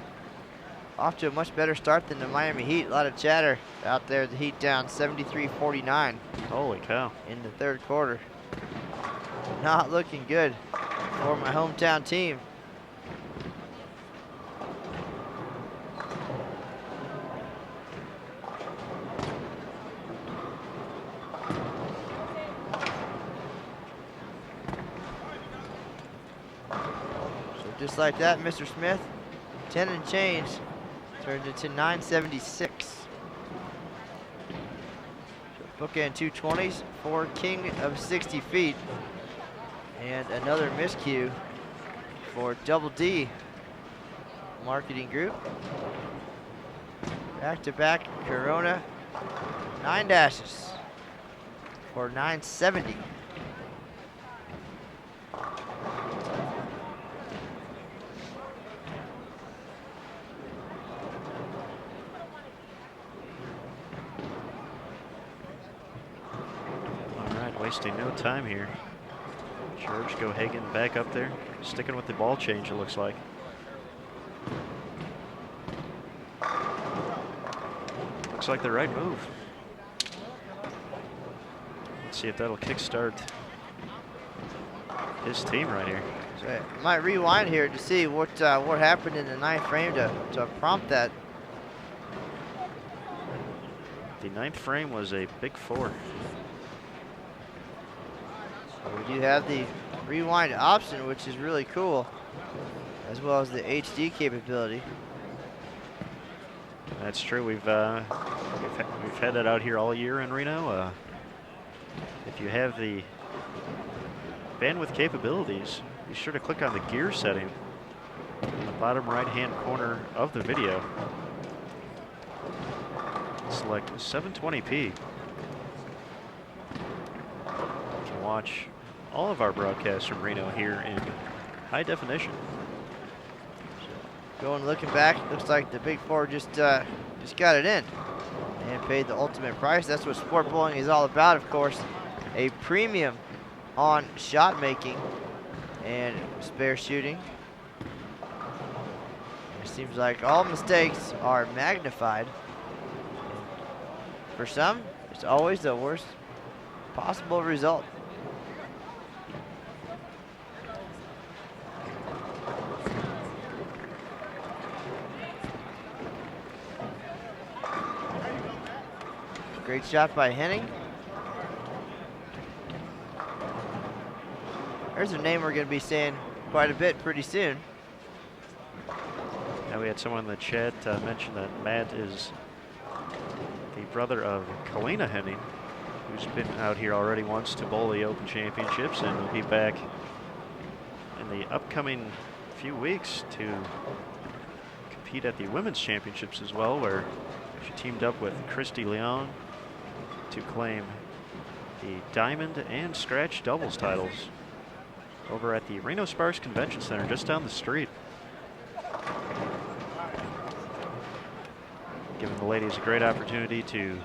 off to a much better start than the Miami Heat. A lot of chatter out there. The Heat down 73-49. Holy cow. In the third quarter. Not looking good for my hometown team. So just like that, Mr. Smith, 10 and change turned into 976. So bookend 220s for King of 60 feet. And another miscue for Double D Marketing Group. Back-to-back Corona 9 dashes. for 970. Wasting no time here. George Gohagan back up there, sticking with the ball change, it looks like. Looks like the right move. Let's see if that'll kickstart his team right here. So I might rewind here to see what happened in the 9th frame to prompt that. The 9th frame was a big 4. We do have the rewind option, which is really cool, as well as the HD capability. That's true. We've had that out here all year in Reno. If you have the bandwidth capabilities, be sure to click on the gear setting in the bottom right-hand corner of the video. Select 720p. You can watch all of our broadcasts from Reno here in high definition. Going looking back, looks like the Big 4 just got it in and paid the ultimate price. That's what sport bowling is all about, of course. A premium on shot making and spare shooting. It seems like all mistakes are magnified. For some, it's always the worst possible result. Great shot by Henning. There's a name we're going to be saying quite a bit pretty soon. Now we had someone in the chat mention that Matt is the brother of Kalina Henning, who's been out here already once to bowl the Open Championships and will be back in the upcoming few weeks to compete at the Women's Championships as well, where she teamed up with Christy Leon to claim the Diamond and Scratch doubles titles over at the Reno Sparks Convention Center just down the street. Giving the ladies a great opportunity to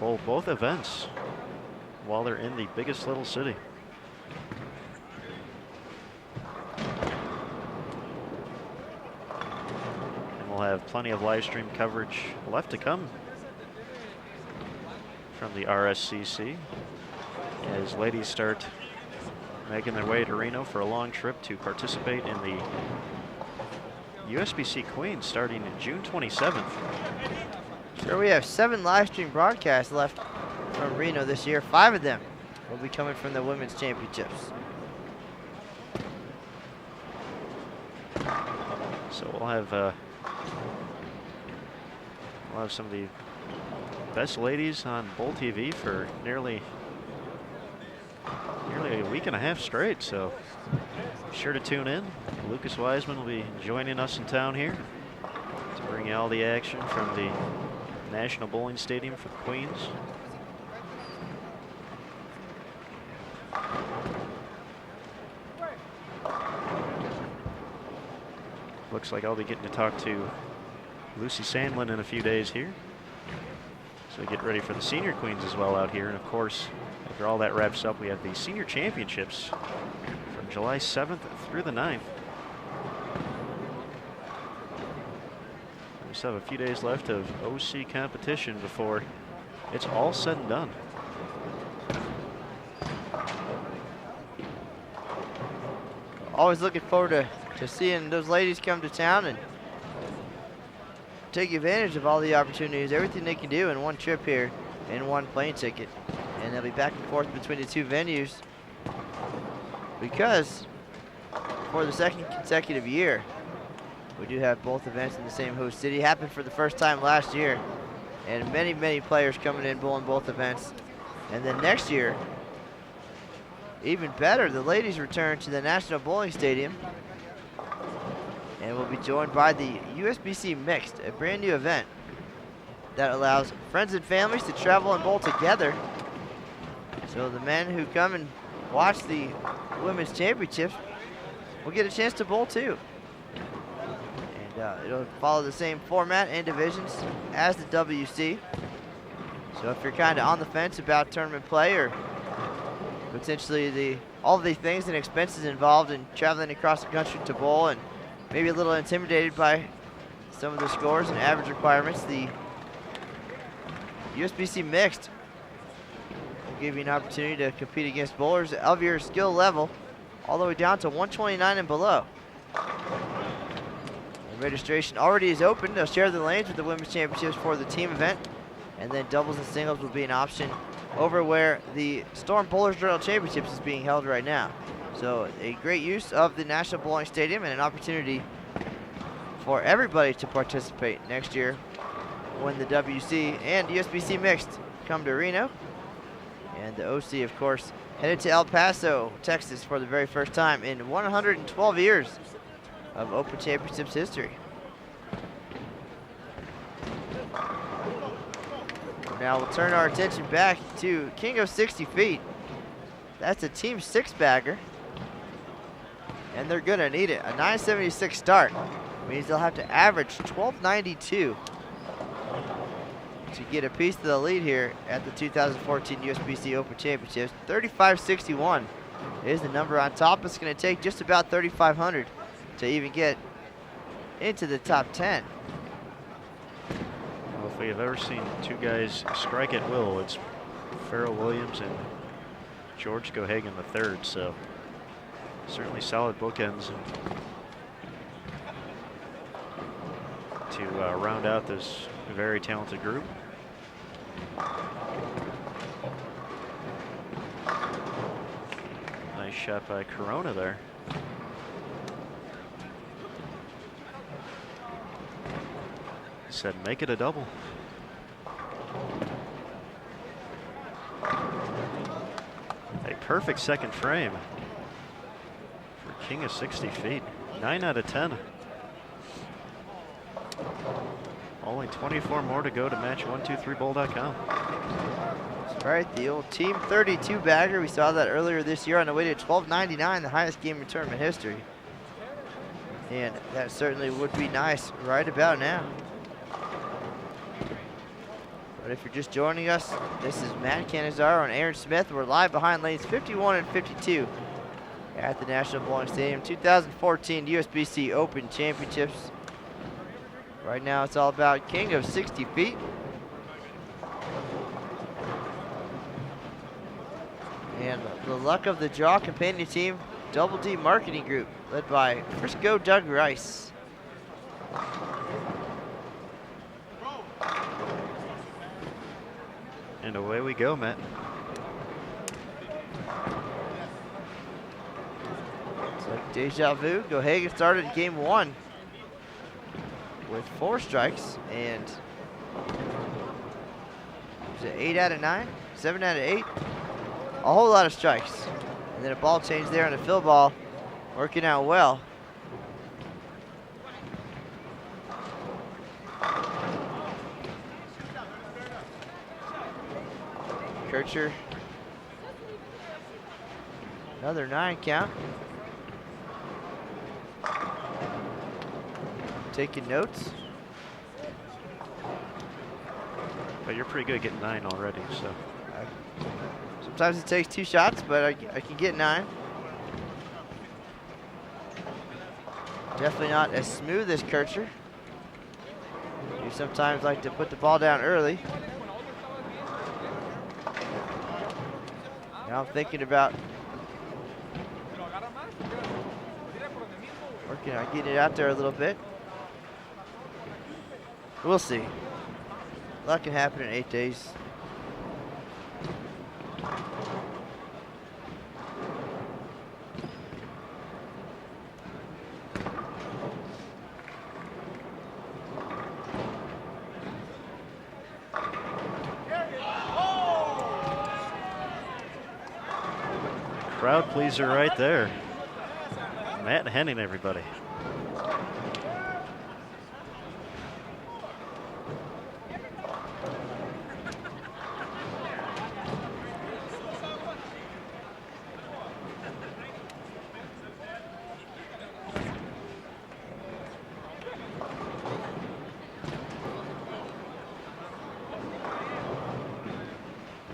bowl both events while they're in the biggest little city. And we'll have plenty of live stream coverage left to come from the RSCC as ladies start making their way to Reno for a long trip to participate in the USBC Queens starting June 27th. Sure, we have 7 live stream broadcasts left from Reno this year. 5 of them will be coming from the Women's Championships. So we'll have some of the best ladies on Bowl TV for nearly a week and a half straight, so be sure to tune in. Lucas Wiseman will be joining us in town here to bring you all the action from the National Bowling Stadium for the Queens. Looks like I'll be getting to talk to Lucy Sandlin in a few days here. So get ready for the Senior Queens as well out here. And of course, after all that wraps up, we have the Senior Championships from July 7th through the 9th. We just have a few days left of OC competition before it's all said and done. Always looking forward to seeing those ladies come to town and take advantage of all the opportunities, everything they can do in one trip here in one plane ticket. And they'll be back and forth between the 2 venues because for the 2nd consecutive year, we do have both events in the same host city. Happened for the first time last year, and many players coming in bowling both events. And then next year, even better, the ladies return to the National Bowling Stadium and will be joined by the USBC Mixed, a brand new event that allows friends and families to travel and bowl together So the men who come and watch the women's championships will get a chance to bowl too. And it'll follow the same format and divisions as the WC. So if you're kind of on the fence about tournament play or potentially all the things and expenses involved in traveling across the country to bowl and maybe a little intimidated by some of the scores and average requirements, the USBC Mixed will give you an opportunity to compete against bowlers of your skill level all the way down to 129 and below. And registration already is open. They'll share the lanes with the Women's Championships for the team event, and then doubles and singles will be an option over where the Storm Bowlers Journal Championships is being held right now. So a great use of the National Bowling Stadium and an opportunity for everybody to participate next year when the WC and USBC Mixed come to Reno. And the OC, of course, headed to El Paso, Texas for the very first time in 112 years of Open Championships history. Now we'll turn our attention back to King of 60 Feet. That's a Team 6-bagger, and they're gonna need it. A 976 start means they'll have to average 1292 to get a piece of the lead here at the 2014 USBC Open Championships. 3561 is the number on top. It's gonna take just about 3,500 to even get into the top 10. Well, if we have ever seen two guys strike at will, it's Fero Williams and George Gohagan III. So certainly solid bookends to round out this very talented group. Nice shot by Corona there. Said make it a double. A perfect second frame for King of 60 Feet. 9 out of 10. Only 24 more to go to match 123bowl.com. That's right, the old Team 32 bagger. We saw that earlier this year on the way to 1299, the highest game in tournament history. And that certainly would be nice right about now. But if you're just joining us, this is Matt Canizaro and Aaron Smith. We're live behind lanes 51 and 52 at the National Bowling Stadium 2014 USBC Open Championships. Right now it's all about King of 60 Feet. And the luck of the draw companion team, Double D Marketing Group, led by Frisco Doug Rice. And away we go, Matt. It's like deja vu. Gohagan started game 1 with 4 strikes, and was it 8 out of 9? 7 out of 8? A whole lot of strikes. And then a ball change there on a fill ball, working out well. Kircher, another 9 count. Taking notes. But you're pretty good at getting 9 already, so. Sometimes it takes 2 shots, but I can get 9. Definitely not as smooth as Kircher. You sometimes like to put the ball down early. Now I'm thinking about working on getting it out there a little bit. We'll see. A lot can happen in 8 days. Crowd pleaser right there. Matt Henning, everybody.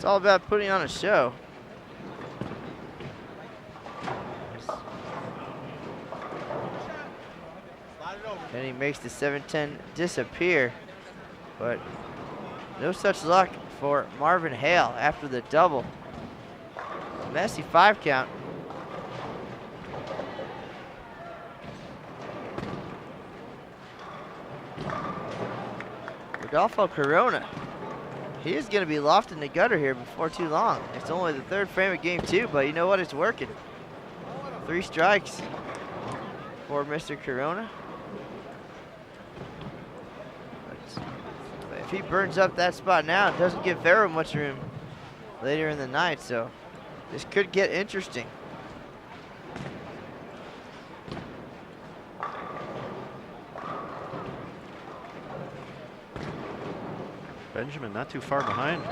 It's all about putting on a show. And he makes the 7-10 disappear. But no such luck for Marvin Hale after the double. Messy 5 count. Rodolfo Corona. He is going to be loft in the gutter here before too long. It's only the 3rd frame of game 2, but you know what? It's working. 3 strikes for Mr. Corona. But if he burns up that spot now, it doesn't give Fero much room later in the night, so this could get interesting. Benjamin not too far behind.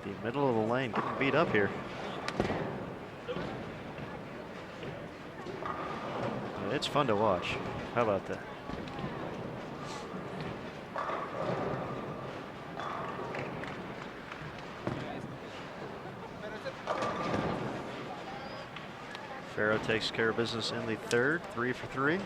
The middle of the lane getting beat up here. It's fun to watch. How about that? Fero takes care of business in the 3rd, 3 for 3.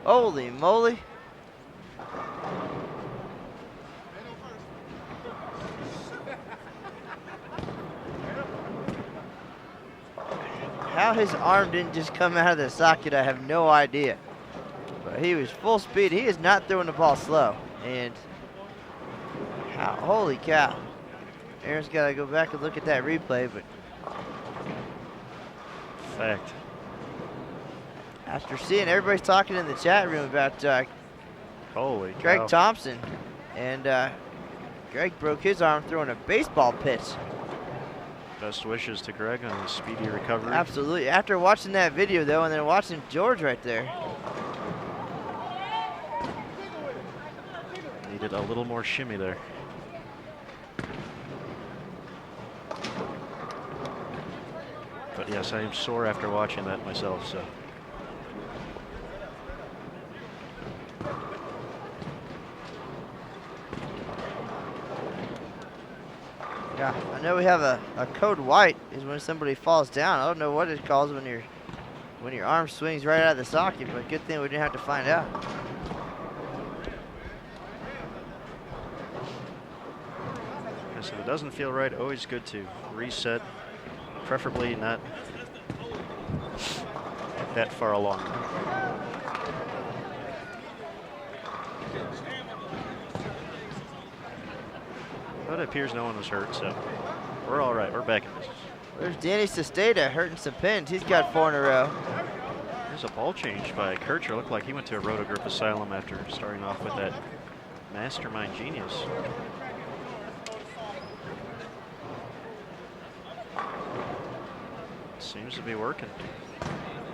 Holy moly. How his arm didn't just come out of the socket, I have no idea. But he was full speed. He is not throwing the ball slow. And holy cow. Aaron's got to go back and look at that replay, but fact. After seeing everybody's talking in the chat room about Holy Greg cow. Thompson, and Greg broke his arm throwing a baseball pitch. Best wishes to Greg on his speedy recovery. Absolutely. After watching that video, though, and then watching George right there. Needed a little more shimmy there. But yes, I am sore after watching that myself, so. Yeah, I know we have a code white is when somebody falls down. I don't know what it calls when your arm swings right out of the socket, but good thing we didn't have to find out. Yes, if it doesn't feel right, always good to reset, preferably not that far along. But it appears no one was hurt, so we're all right. We're back in business. There's Danny Sesteda hurting some pins. He's got 4 in a row. There's a ball change by Kircher. Looked like he went to a Roto Group Asylum after starting off with that mastermind genius. Seems to be working.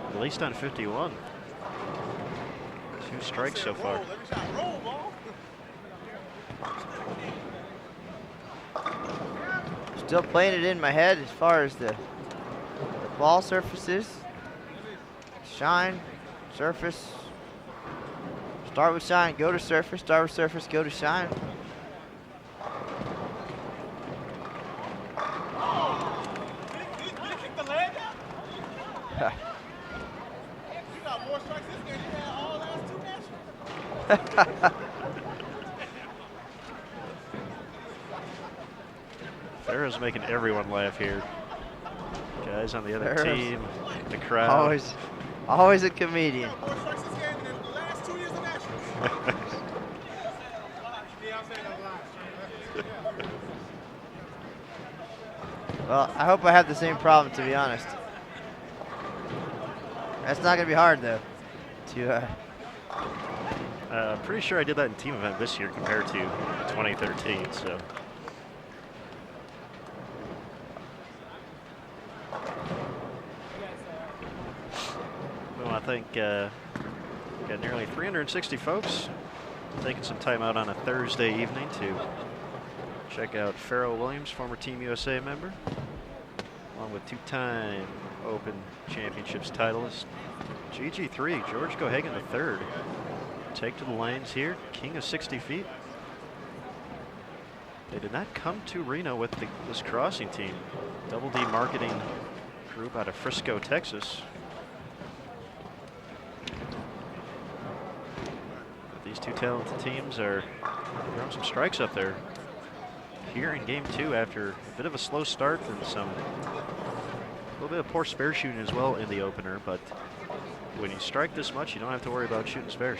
At least on 51. 2 strikes so far. Still playing it in my head as far as the ball surfaces. Shine, surface. Start with shine, go to surface, start with surface, go to shine. Fero's making everyone laugh here. Guys on the other team, the crowd. Always a comedian. Well, I hope I have the same problem, to be honest. That's not going to be hard, though. Pretty sure I did that in team event this year compared to 2013, so. think got nearly 360 folks taking some time out on a Thursday evening to check out Fero Williams, former Team USA member, along with two-time Open Championships titleist GG3 George Gohagan III. Take to the lanes here, king of 60 feet. They did not come to Reno with this crossing team. Double D Marketing Group out of Frisco, Texas. But these two talented teams are throwing some strikes up there here in game 2 after a bit of a slow start and a little bit of poor spare shooting as well in the opener. But when you strike this much, you don't have to worry about shooting spares.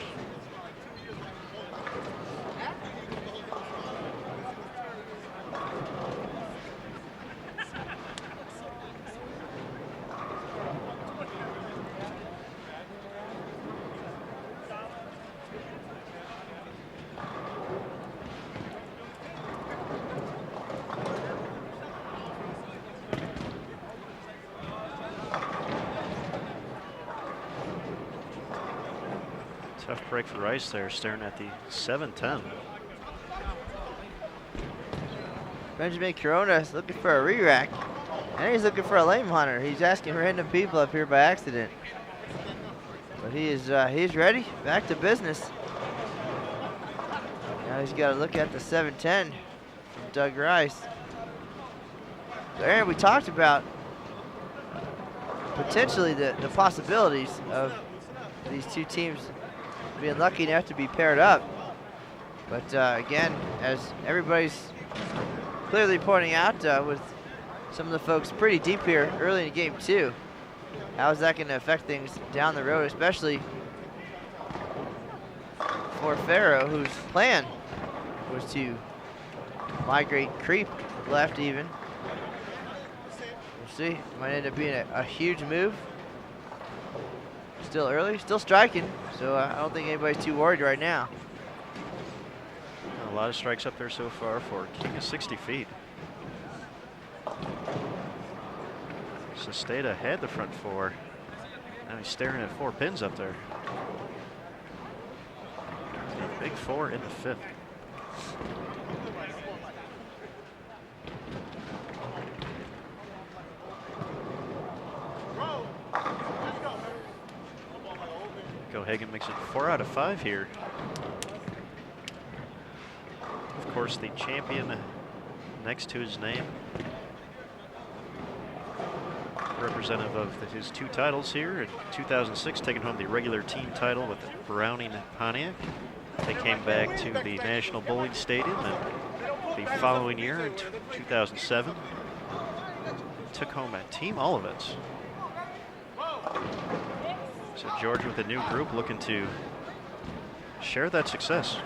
Tough break for Rice there, staring at the 7-10. Benjamin Corona is looking for a re-rack, and he's looking for a lane hunter. He's asking random people up here by accident. But he's ready, back to business. Now he's got to look at the 7-10 from Doug Rice. So Aaron, we talked about potentially the possibilities of these two teams being lucky enough to be paired up. But again, as everybody's clearly pointing out with some of the folks pretty deep here early in game 2, how is that going to affect things down the road, especially for Fero, whose plan was to migrate creep left even. We'll see. It might end up being a huge move. Still early, still striking, so I don't think anybody's too worried right now. A lot of strikes up there so far for king of 60 feet. Sesteda had the front 4. Now he's staring at 4 pins up there. A big 4 in the 5th. Gohagan makes it 4 out of 5 here. Of course, the champion next to his name. Representative of his 2 titles here. In 2006, taking home the regular team title with Browning Pontiac. They came back to the National Bowling Stadium, and the following year, in 2007, took home a team all events. So George with a new group looking to share that success.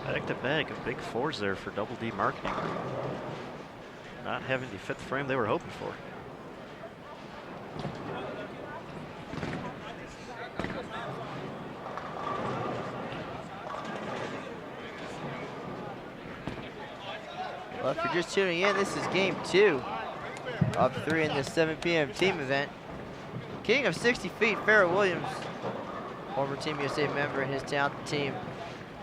Back-to-back of big 4s there for Double D Marketing. Not having the 5th frame they were hoping for. Well, if you're just tuning in, this is game 2 of 3 in this 7 p.m. team event. King of 60 feet, Fero Williams, former Team USA member and his talented team,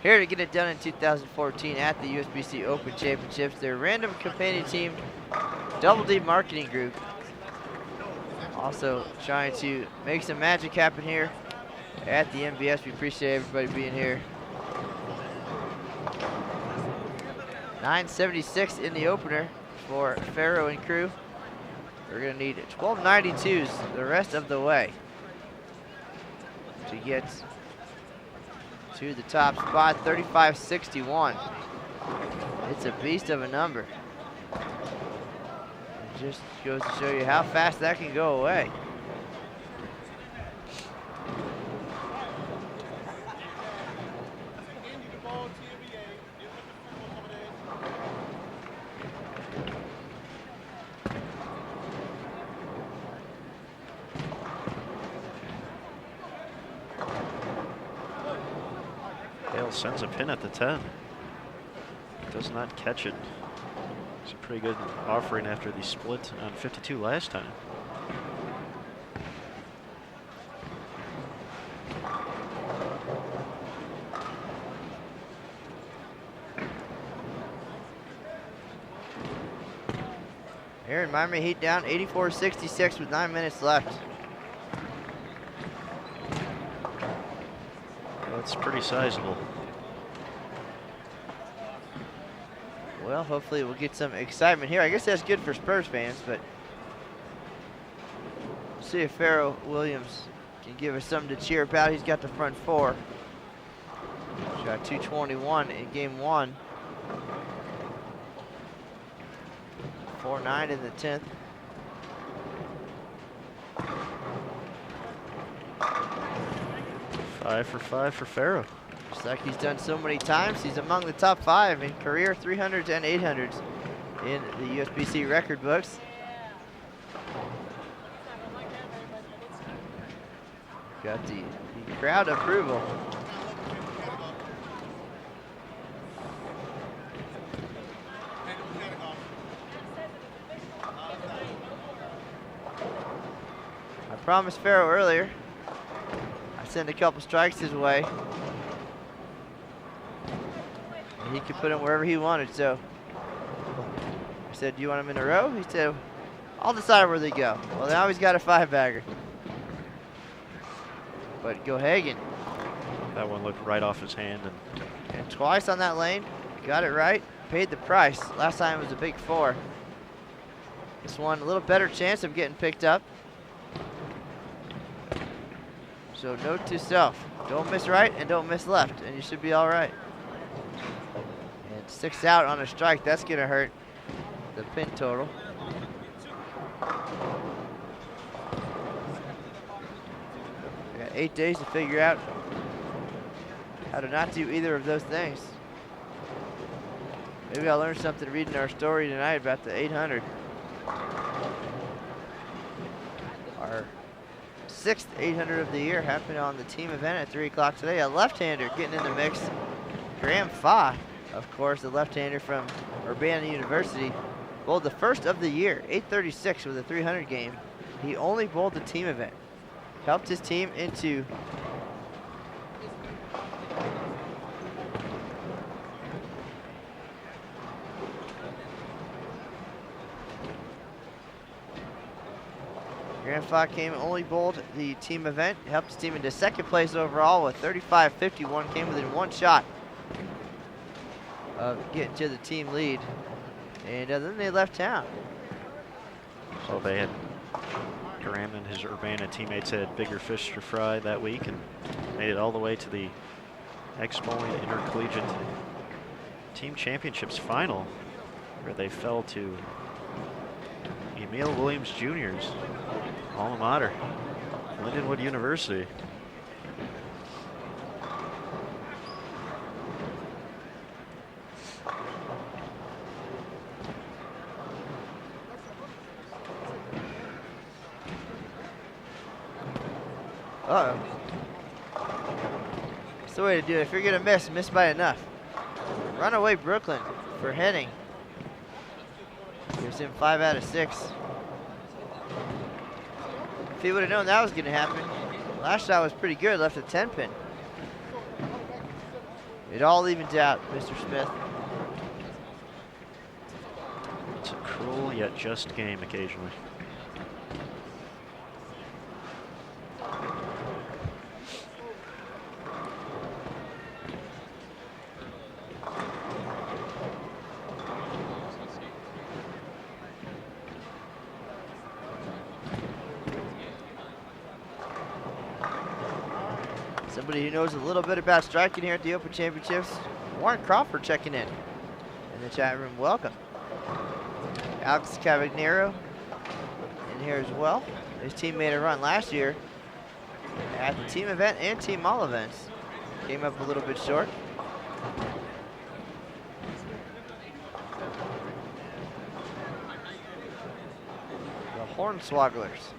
here to get it done in 2014 at the USBC Open Championships. Their random companion team, Double D Marketing Group, also trying to make some magic happen here at the MBS. We appreciate everybody being here. 976 in the opener for Fero and crew. We're going to need 1292s the rest of the way to get to the top spot. 3561. It's a beast of a number. It just goes to show you how fast that can go away. Hale sends a pin at the 10. Does not catch it. It's a pretty good offering after the split on 52 last time. Aaron Miami Heat down 84-66 with 9 minutes left. That's pretty sizable. Well, hopefully we'll get some excitement here. I guess that's good for Spurs fans, but we'll see if Fero Williams can give us something to cheer about. He's got the front four. Shot 221 in game 1. 4-9 in the 10th. Five for Fero. Just like he's done so many times, he's among the top 5 in career 300s and 800s in the USBC record books. Got the crowd approval. I promised Fero earlier I'd send a couple strikes his way. And he could put them wherever he wanted, so I said, do you want them in a row? He said, I'll decide where they go. Well, now he's got a 5-bagger. But Gohagan. That one looked right off his hand. And twice on that lane, got it right, paid the price. Last time it was a big 4. This one, a little better chance of getting picked up. So note to self, don't miss right and don't miss left, and you should be all right. And 6 out on a strike, that's gonna hurt the pin total. We got 8 days to figure out how to not do either of those things. Maybe I'll learn something reading our story tonight about the 800. Our 6th 800 of the year happened on the team event at 3 o'clock today. A left-hander getting in the mix. Graham Fa, of course, the left-hander from Urbana University, bowled the first of the year, 836 with a 300 game. He only bowled the team event. Helped his team into Graham Fa came only bowled the team event, helped his team into 2nd place overall with 35-51, came within 1 shot of getting to the team lead. And then they left town. So they had, Graham and his Urbana teammates had bigger fish to fry that week and made it all the way to the Ex-Bowling Intercollegiate Team Championships final, where they fell to Emil Williams Jr.'s alma mater, Lindenwood University. Uh-oh. That's the way to do it. If you're gonna miss by enough. Runaway Brooklyn for Henning. Gives him 5 out of 6. If he would have known that was gonna happen, last shot was pretty good, left a 10 pin. It all evens out, Mr. Smith. It's a cruel yet just game occasionally. somebody who knows a little bit about striking here at the Open Championships. Warren Crawford checking in the chat room. Welcome. Alex Cavagnero in here as well. His team made a run last year at the team event and team all events. Came up a little bit short. The Hornswogglers.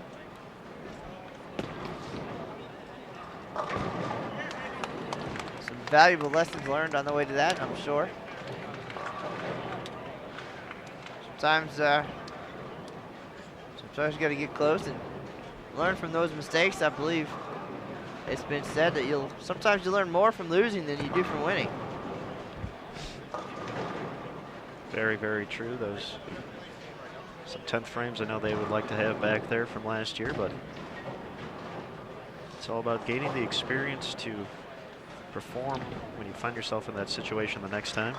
Some valuable lessons learned on the way to that, I'm sure. Sometimes you got to get close and learn from those mistakes. I believe it's been said that sometimes you learn more from losing than you do from winning. Very, very true. Some 10th frames I know they would like to have back there from last year, but it's all about gaining the experience to perform when you find yourself in that situation the next time.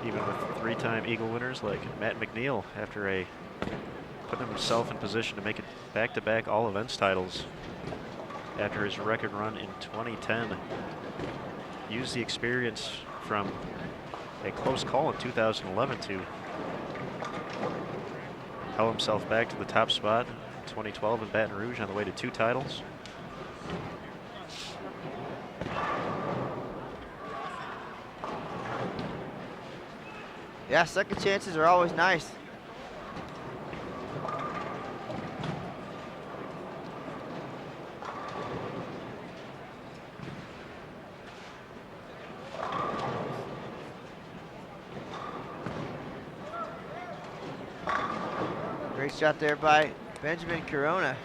Even with 3-time Eagle winners like Matt McNeil, after putting himself in position to make it back-to-back all events titles after his record run in 2010. Used the experience from a close call in 2011 to propel himself back to the top spot in 2012 in Baton Rouge on the way to 2 titles. Yeah, second chances are always nice. Great shot there by Benjamin Corona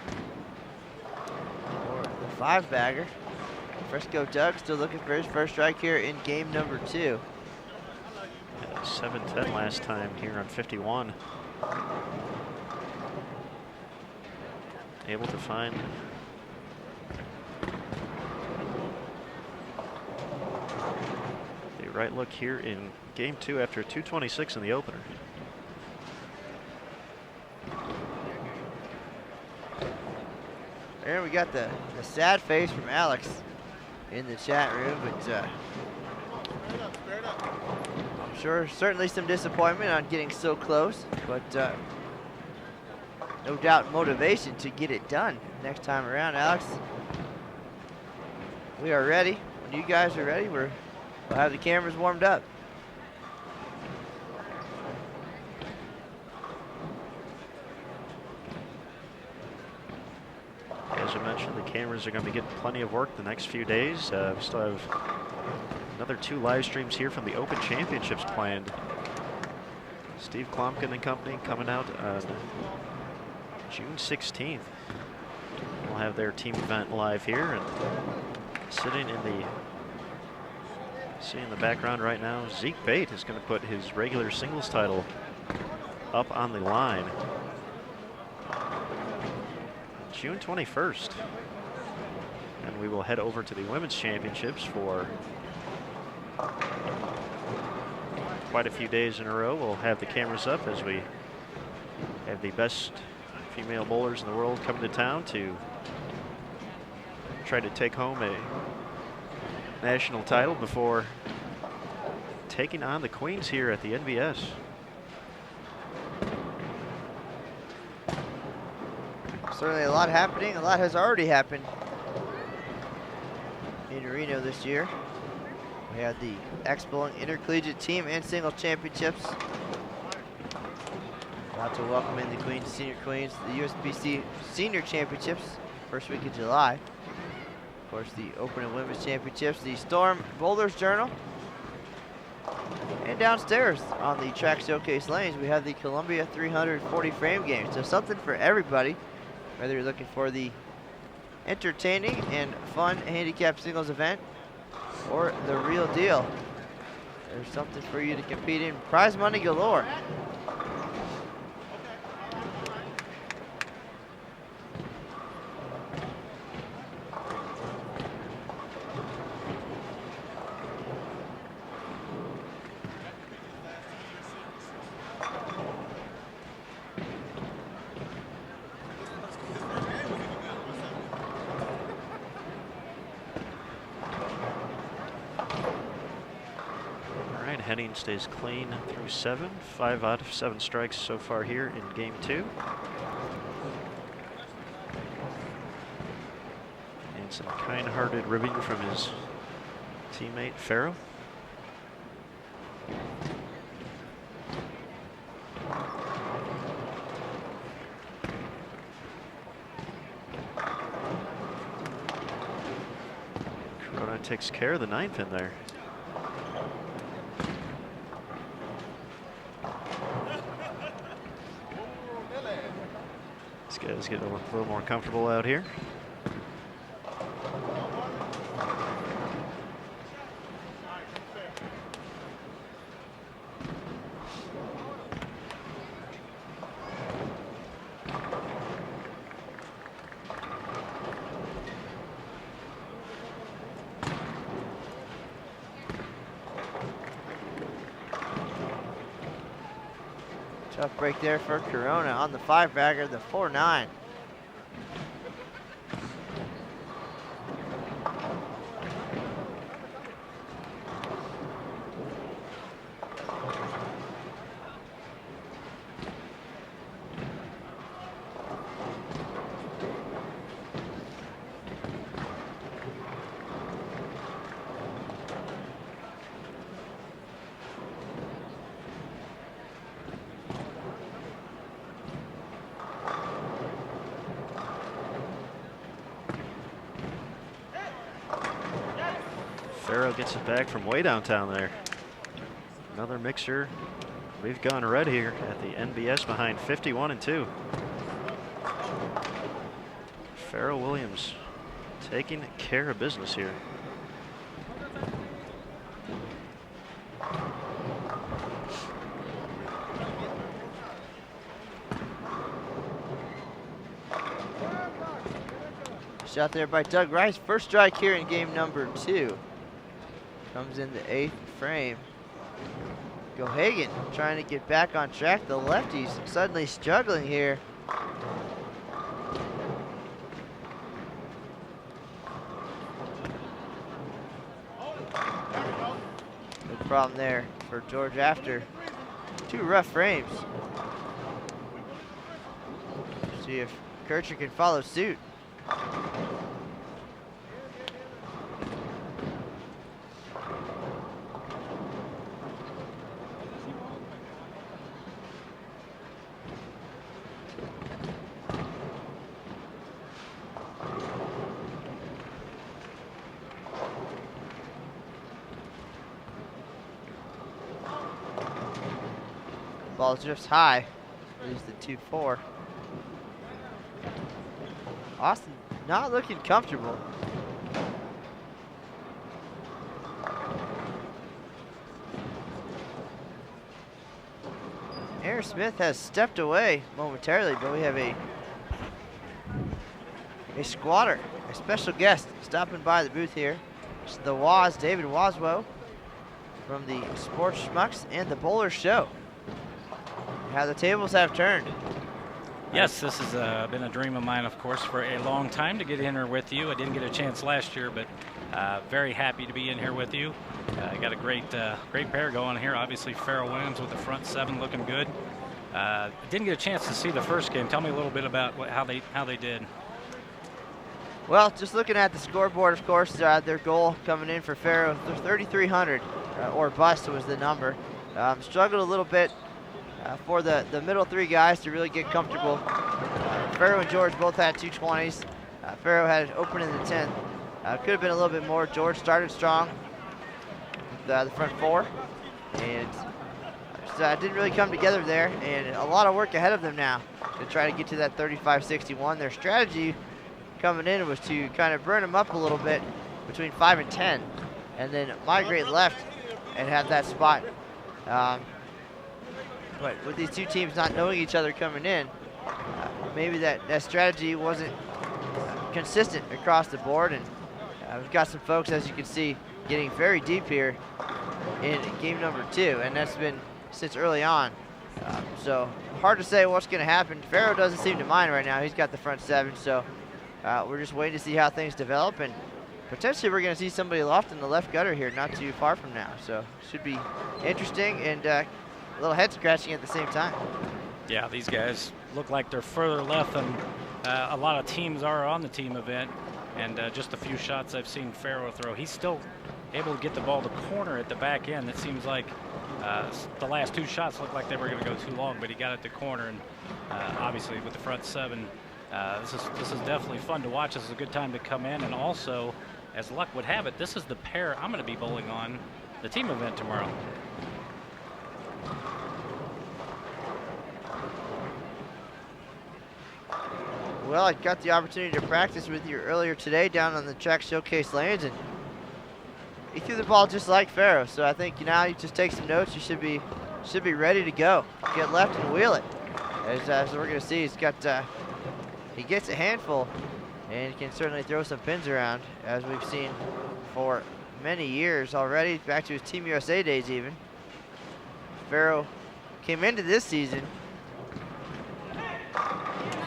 for the 5-bagger. Frisco Doug still looking for his first strike here in game number 2. 7-10 last time here on 51. Able to find the right look here in game 2 after 226 in the opener. There we got the sad face from Alex in the chat room, but I'm sure certainly some disappointment on getting so close, but no doubt motivation to get it done next time around. Alex, we are ready. When you guys are ready, we'll have the cameras warmed up. As I mentioned, the cameras are going to be getting plenty of work the next few days. We still have another 2 live streams here from the Open Championships planned. Steve Klomkin and company coming out on June 16th. We'll have their team event live here, and sitting in the background right now, Zeke Bate is going to put his regular singles title up on the line. June 21st. And we will head over to the Women's Championships for quite a few days in a row. We'll have the cameras up as we have the best female bowlers in the world coming to town to try to take home a national title before taking on the Queens here at the NBS. Certainly a lot happening. A lot has already happened in Reno this year. We had the Expo Intercollegiate Team and Single Championships. About to welcome in the Queens, Senior Queens, the USBC Senior Championships, first week of July. Of course, the Open and Women's Championships, the Storm Bowlers Journal. And downstairs on the track showcase lanes, we have the Columbia 340 frame game. So something for everybody, whether you're looking for the entertaining and fun handicap singles event or the real deal. There's something for you to compete in. Prize money galore. Henning stays clean through 7. 5 out of 7 strikes so far here in game 2. And some kind-hearted ribbing from his teammate Fero. Corona takes care of the 9th in there. These guys get a little more comfortable out here. Tough break there for Corona on the 5-bagger, the 4-9. Fero gets it back from way downtown there. Another mixer. We've gone red here at the NBS behind 51-2. Fero Williams taking care of business here. Shot there by Doug Rice. First strike here in game number 2. Comes in the 8th frame. Gohagan trying to get back on track. The lefties suddenly struggling here. Good problem there for George after 2 rough frames. See if Kircher can follow suit. Ball drifts high. Leaves the 2-4. Austin not looking comfortable. Aaron Smith has stepped away momentarily, but we have a squatter, a special guest stopping by the booth here. It's the Waz, David Waswo from the Sports Schmucks and the Bowler Show. How the tables have turned. Yes, this has been a dream of mine, of course, for a long time to get in here with you. I didn't get a chance last year, but very happy to be in here with you. Got a great pair going here. Obviously, Fero Williams with the front 7 looking good. Didn't get a chance to see the first game. Tell me a little bit about how they did. Well, just looking at the scoreboard, of course, their goal coming in for Fero, 3,300 or bust was the number. Struggled a little bit for the middle 3 guys to really get comfortable. Fero and George both had 220s. Fero had it open in the 10th. Could have been a little bit more. George started strong with the front 4, and didn't really come together there, and a lot of work ahead of them now to try to get to that 35-61. Their strategy coming in was to kind of burn them up a little bit between 5 and 10, and then migrate left and have that spot. But with these 2 teams not knowing each other coming in, maybe that strategy wasn't consistent across the board. And we've got some folks, as you can see, getting very deep here in game number 2, and that's been since early on. So hard to say what's going to happen. Fero doesn't seem to mind right now. He's got the front 7, so we're just waiting to see how things develop. And potentially we're going to see somebody loft in the left gutter here not too far from now. So should be interesting and a little head scratching at the same time. Yeah, these guys look like they're further left than a lot of teams are on the team event. And just a few shots I've seen Fero throw. He's still able to get the ball to corner at the back end. It seems like the last 2 shots looked like they were going to go too long, but he got it to corner. And obviously with the front 7, this is definitely fun to watch. This is a good time to come in. And also, as luck would have it, this is the pair I'm going to be bowling on the team event tomorrow. Well, I got the opportunity to practice with you earlier today down on the track showcase lanes, and he threw the ball just like Fero. So I think now you just take some notes. You should be ready to go. Get left and wheel it. As we're going to see, he gets a handful, and he can certainly throw some pins around, as we've seen for many years already, back to his Team USA days even. Fero came into this season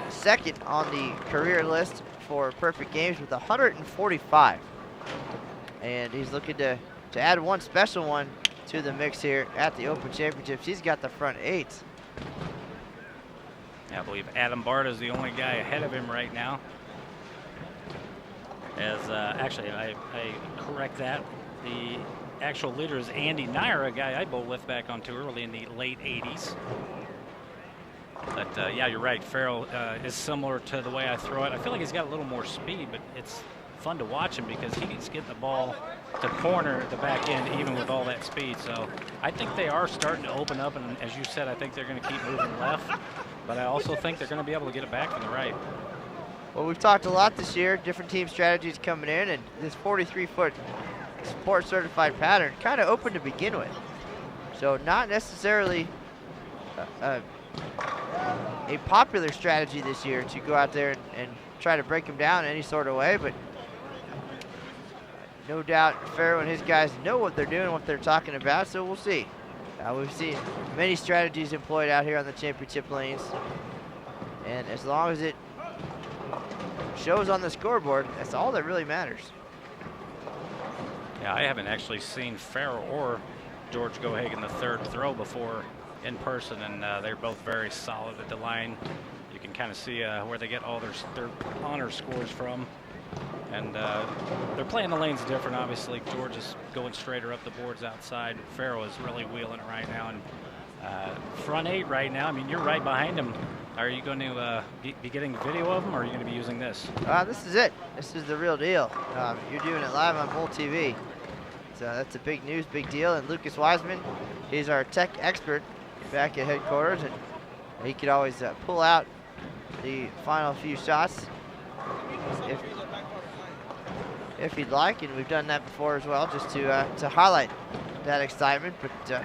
second on the career list for perfect games with 145. And he's looking to add one special one to the mix here at the Open Championships. He's got the front 8. Yeah, I believe Adam Barta is the only guy ahead of him right now. As actually, I correct that. The actual leader is Andy Nair, a guy I bowled with back on tour early in the late 80s. But yeah, you're right. Fero is similar to the way I throw it. I feel like he's got a little more speed, but it's fun to watch him because he's getting the ball to corner at the back end, even with all that speed. So I think they are starting to open up, and as you said, I think they're going to keep moving left. But I also think they're going to be able to get it back from the right. Well, we've talked a lot this year, different team strategies coming in, and this 43-foot sport certified pattern kind of open to begin with. So not necessarily a popular strategy this year to go out there and try to break him down any sort of way, but no doubt Fero and his guys know what they're doing, what they're talking about, so we'll see. We've seen many strategies employed out here on the championship lanes, and as long as it shows on the scoreboard, that's all that really matters. Yeah, I haven't actually seen Fero or George Gohagan III throw before in person, and they're both very solid at the line. You can kind of see where they get all their honor scores from. And they're playing the lanes different, obviously. George is going straighter up the boards outside. Fero is really wheeling it right now. And front 8 right now, I mean, you're right behind him. Are you going to be getting video of him, or are you going to be using this? This is it. This is the real deal. You're doing it live on Bull TV. So that's a big news, big deal. And Lucas Wiseman, he's our tech expert back at headquarters, and he could always pull out the final few shots if he'd like, and we've done that before as well, just to highlight that excitement. But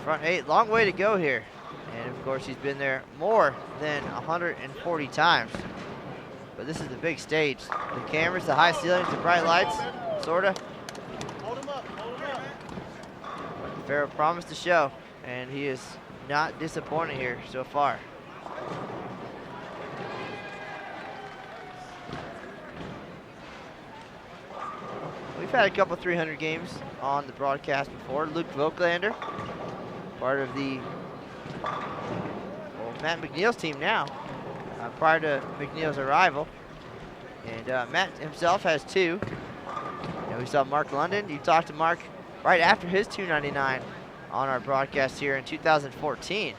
front 8, long way to go here, and of course he's been there more than 140 times. But this is the big stage. The cameras, the high ceilings, the bright lights, sorta. Fero promised to show, and he is not disappointing here so far. We've had a couple 300 games on the broadcast before. Luke Voklander, part of the Matt McNeil's team now, prior to McNeil's arrival. And Matt himself has 2. And we saw Mark London. You talked to Mark right after his 299 on our broadcast here in 2014.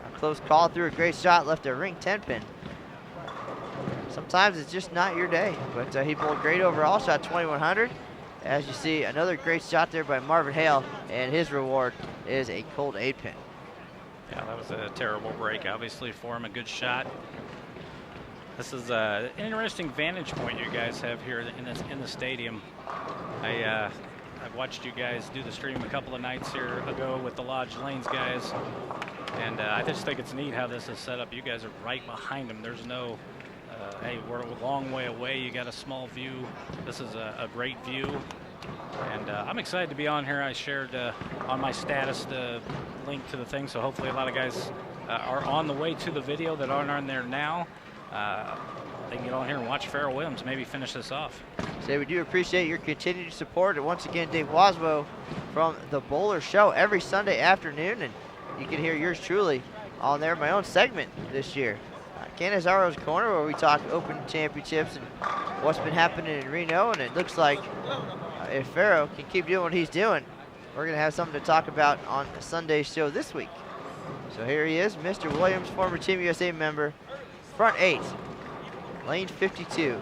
A close call, threw a great shot, left a ring 10 pin. Sometimes it's just not your day, but he bowled great overall, shot 2100. As you see, another great shot there by Marvin Hale, and his reward is a cold 8 pin. Yeah, that was a terrible break, obviously, for him. A good shot. This is an interesting vantage point you guys have here in the stadium. I've watched you guys do the stream a couple of nights here ago with the Lodge Lanes guys, and I just think it's neat how this is set up. You guys are right behind them. There's no, hey, we're a long way away. You got a small view. This is a great view, and I'm excited to be on here. I shared on my status the link to the thing, so hopefully a lot of guys are on the way to the video that aren't on there now. they can get on here and watch Fero Williams maybe finish this off. Say we do appreciate your continued support. And once again, Dave Wasbo from the Bowler Show every Sunday afternoon, and you can hear yours truly on there, my own segment this year. Canizaro's Corner, where we talk Open Championships and what's been happening in Reno, and it looks like if Fero can keep doing what he's doing, we're going to have something to talk about on Sunday's show this week. So here he is, Mr. Williams, former Team USA member, front 8, lane 52.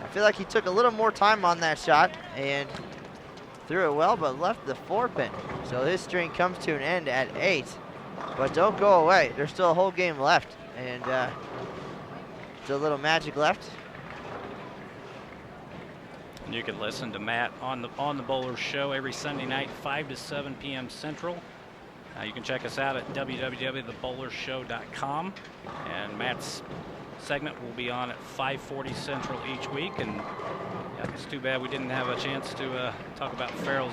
I feel like he took a little more time on that shot and threw it well, but left the 4-pin. So his string comes to an end at 8. But don't go away. There's still a whole game left, and still a little magic left. You can listen to Matt on the Bowler Show every Sunday night, 5 to 7 p.m. Central. You can check us out at www.thebowlershow.com, and Matt's segment will be on at 5:40 Central each week. And yeah, it's too bad we didn't have a chance to talk about Fero's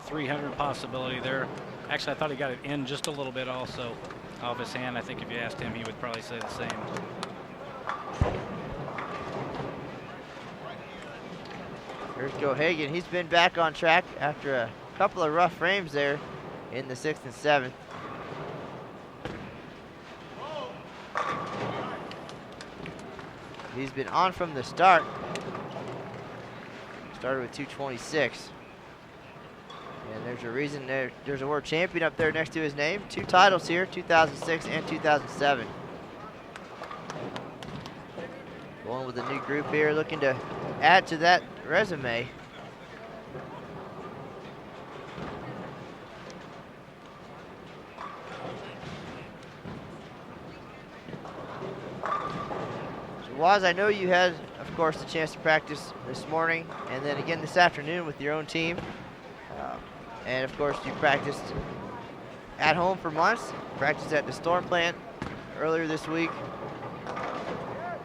300 possibility there. Actually, I thought he got it in just a little bit also off his hand. I think if you asked him, he would probably say the same. Here's Gohagan. He's been back on track after a couple of rough frames there in the 6th and 7th. He's been on from the start. Started with 226. And there's a reason there's a word champion up there next to his name. 2 titles here, 2006 and 2007. Going with a new group here, looking to add to that resume. Waz, I know you had, of course, the chance to practice this morning and then again this afternoon with your own team. And, of course, you practiced at home for months, practiced at the storm plant earlier this week.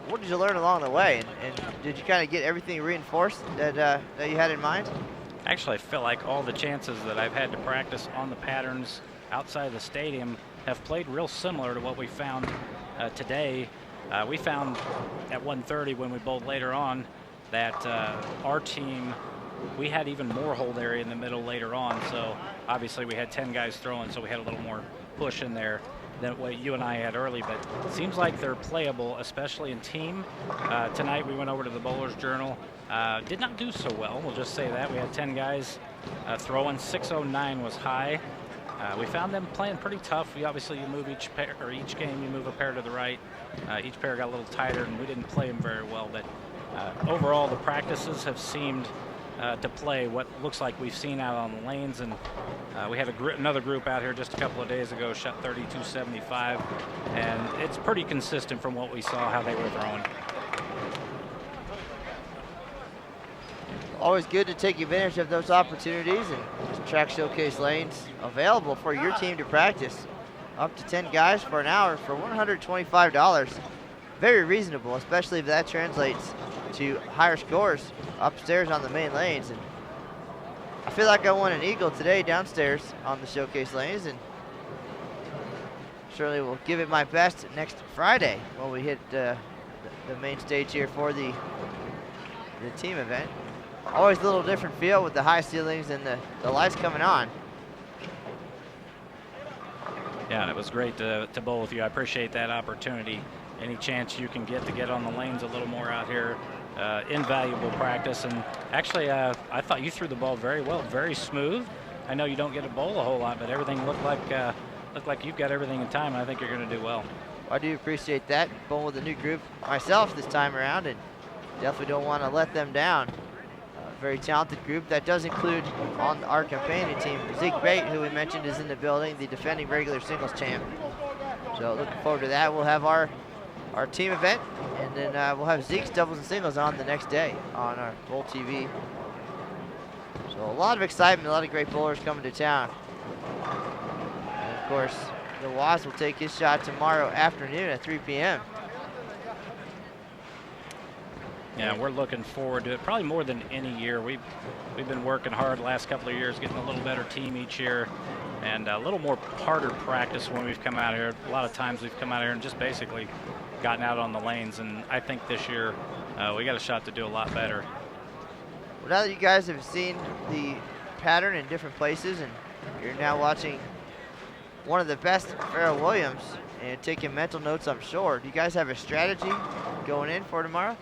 What did you learn along the way? And did you kind of get everything reinforced that you had in mind? Actually, I feel like all the chances that I've had to practice on the patterns outside the stadium have played real similar to what we found today. We found at 1:30 when we bowled later on that our team, we had even more hold area in the middle later on. So obviously we had 10 guys throwing, so we had a little more push in there than what you and I had early. But it seems like they're playable, especially in team. Tonight we went over to the Bowler's Journal. Did not do so well, we'll just say that. We had 10 guys throwing. 609 was high. We found them playing pretty tough. You move each pair, or each game you move a pair to the right. Each pair got a little tighter, and we didn't play them very well. But overall, the practices have seemed to play what looks like we've seen out on the lanes. And we had another group out here just a couple of days ago, shot 32.75, and it's pretty consistent from what we saw how they were throwing. Always good to take advantage of those opportunities, and track showcase lanes available for your team to practice. Up to 10 guys for an hour for $125. Very reasonable, especially if that translates to higher scores upstairs on the main lanes. And I feel like I won an eagle today downstairs on the showcase lanes, and certainly will give it my best next Friday when we hit the main stage here for the team event. Always a little different feel with the high ceilings and the lights coming on. Yeah, and it was great to bowl with you. I appreciate that opportunity. Any chance you can get on the lanes a little more out here, invaluable practice. And actually, I thought you threw the ball very well, very smooth. I know you don't get to bowl a whole lot, but everything looked like you've got everything in time, and I think you're going to do well. I do appreciate that. Bowling with a new group myself this time around, and definitely don't want to let them down. Very talented group. That does include on our companion team, Zeke Bate, who we mentioned is in the building, the defending regular singles champ. So looking forward to that. We'll have our team event, and then we'll have Zeke's doubles and singles on the next day on our Bowl TV. So a lot of excitement, a lot of great bowlers coming to town. And of course, the Waz will take his shot tomorrow afternoon at 3 p.m. Yeah, we're looking forward to it probably more than any year. We've been working hard the last couple of years, getting a little better team each year, and a little more harder practice when we've come out here. A lot of times we've come out here and just basically gotten out on the lanes, and I think this year we got a shot to do a lot better. Well, now that you guys have seen the pattern in different places, and you're now watching one of the best, Fero Williams, and taking mental notes, I'm sure. Do you guys have a strategy going in for tomorrow?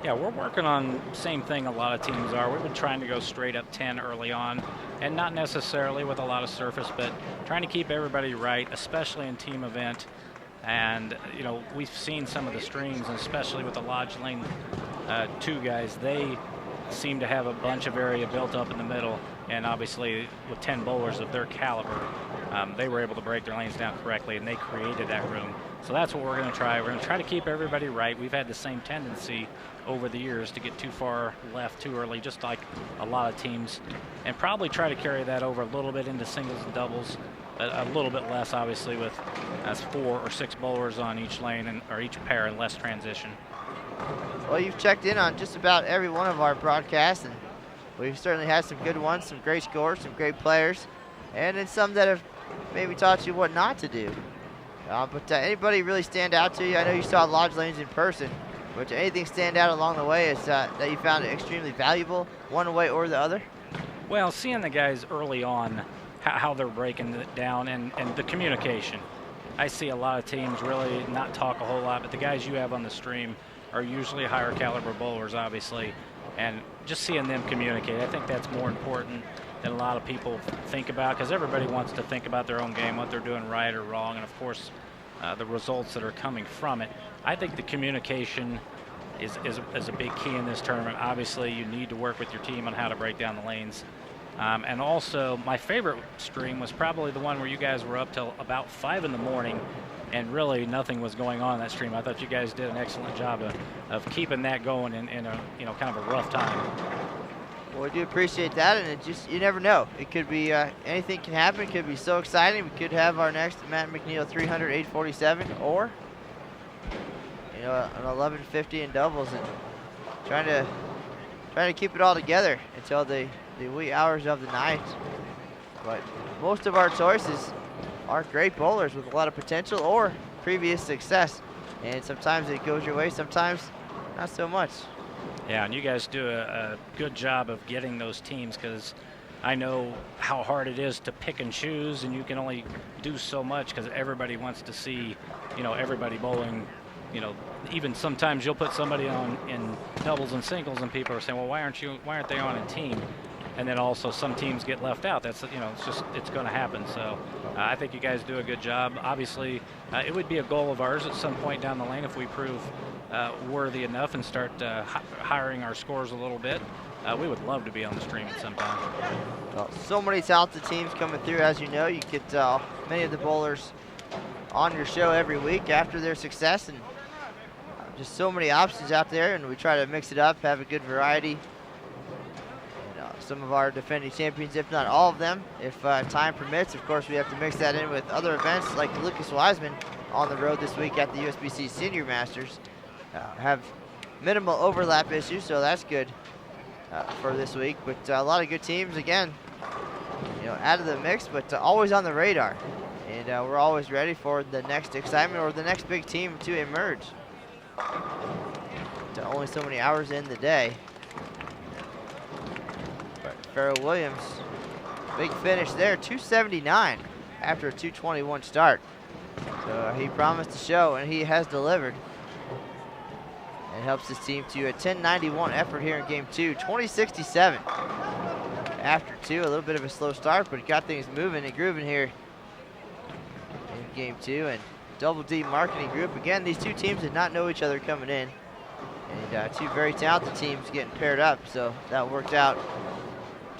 Yeah, we're working on same thing a lot of teams are. We've been trying to go straight up 10 early on, and not necessarily with a lot of surface, but trying to keep everybody right, especially in team event. And, you know, we've seen some of the streams, and especially with the Lodge Lane 2 guys, they seem to have a bunch of area built up in the middle, and obviously with 10 bowlers of their caliber, they were able to break their lanes down correctly, and they created that room. So that's what we're going to try. We're going to try to keep everybody right. We've had the same tendency over the years to get too far left too early, just like a lot of teams, and probably try to carry that over a little bit into singles and doubles, a little bit less obviously with 4 or 6 bowlers on each lane or each pair, and less transition. Well, you've checked in on just about every one of our broadcasts, and we've certainly had some good ones, some great scores, some great players, and then some that have maybe taught you what not to do. But anybody really stand out to you? I know you saw Lodge Lanes in person, but anything stand out along the way is that you found it extremely valuable, one way or the other? Well, seeing the guys early on, how they're breaking it down, and the communication. I see a lot of teams really not talk a whole lot, but the guys you have on the stream are usually higher caliber bowlers, obviously, and just seeing them communicate, I think that's more important than a lot of people think about, because everybody wants to think about their own game, what they're doing right or wrong, and of course the results that are coming from it. I think the communication is a big key in this tournament. Obviously you need to work with your team on how to break down the lanes, and also my favorite stream was probably the one where you guys were up till about 5 in the morning and really nothing was going on in that stream. I thought you guys did an excellent job of keeping that going in a kind of a rough time. Well, we do appreciate that, and it just, you never know. It could be, anything can happen. It could be so exciting. We could have our next Matt McNeil 300 847, or, an 1150 in doubles, and trying to keep it all together until the wee hours of the night. But most of our choices are great bowlers with a lot of potential or previous success, and sometimes it goes your way, sometimes not so much. Yeah, and you guys do a good job of getting those teams, because I know how hard it is to pick and choose, and you can only do so much because everybody wants to see, everybody bowling. Even sometimes you'll put somebody on in doubles and singles, and people are saying, well, why aren't they on a team? And then also some teams get left out. That's, it's going to happen. So I think you guys do a good job. Obviously, it would be a goal of ours at some point down the lane if we prove worthy enough and start hiring our scores a little bit. We would love to be on the stream at some time. Well, so many talented teams coming through, as you know. You get many of the bowlers on your show every week after their success, and just so many options out there, and we try to mix it up, have a good variety. Some of our defending champions, if not all of them, if time permits. Of course, we have to mix that in with other events like the Lucas Wiseman on the road this week at the USBC Senior Masters. Have minimal overlap issues, so that's good for this week. But a lot of good teams, again, out of the mix, but always on the radar. And we're always ready for the next excitement or the next big team to emerge. Only so many hours in the day. Fero Williams, big finish there, 279 after a 221 start. So he promised to show, and he has delivered. And helps his team to a 1091 effort here in game 2, 2067 after 2. A little bit of a slow start, but got things moving and grooving here in game 2. And Double D Marketing Group, again, these two teams did not know each other coming in. And two very talented teams getting paired up, so that worked out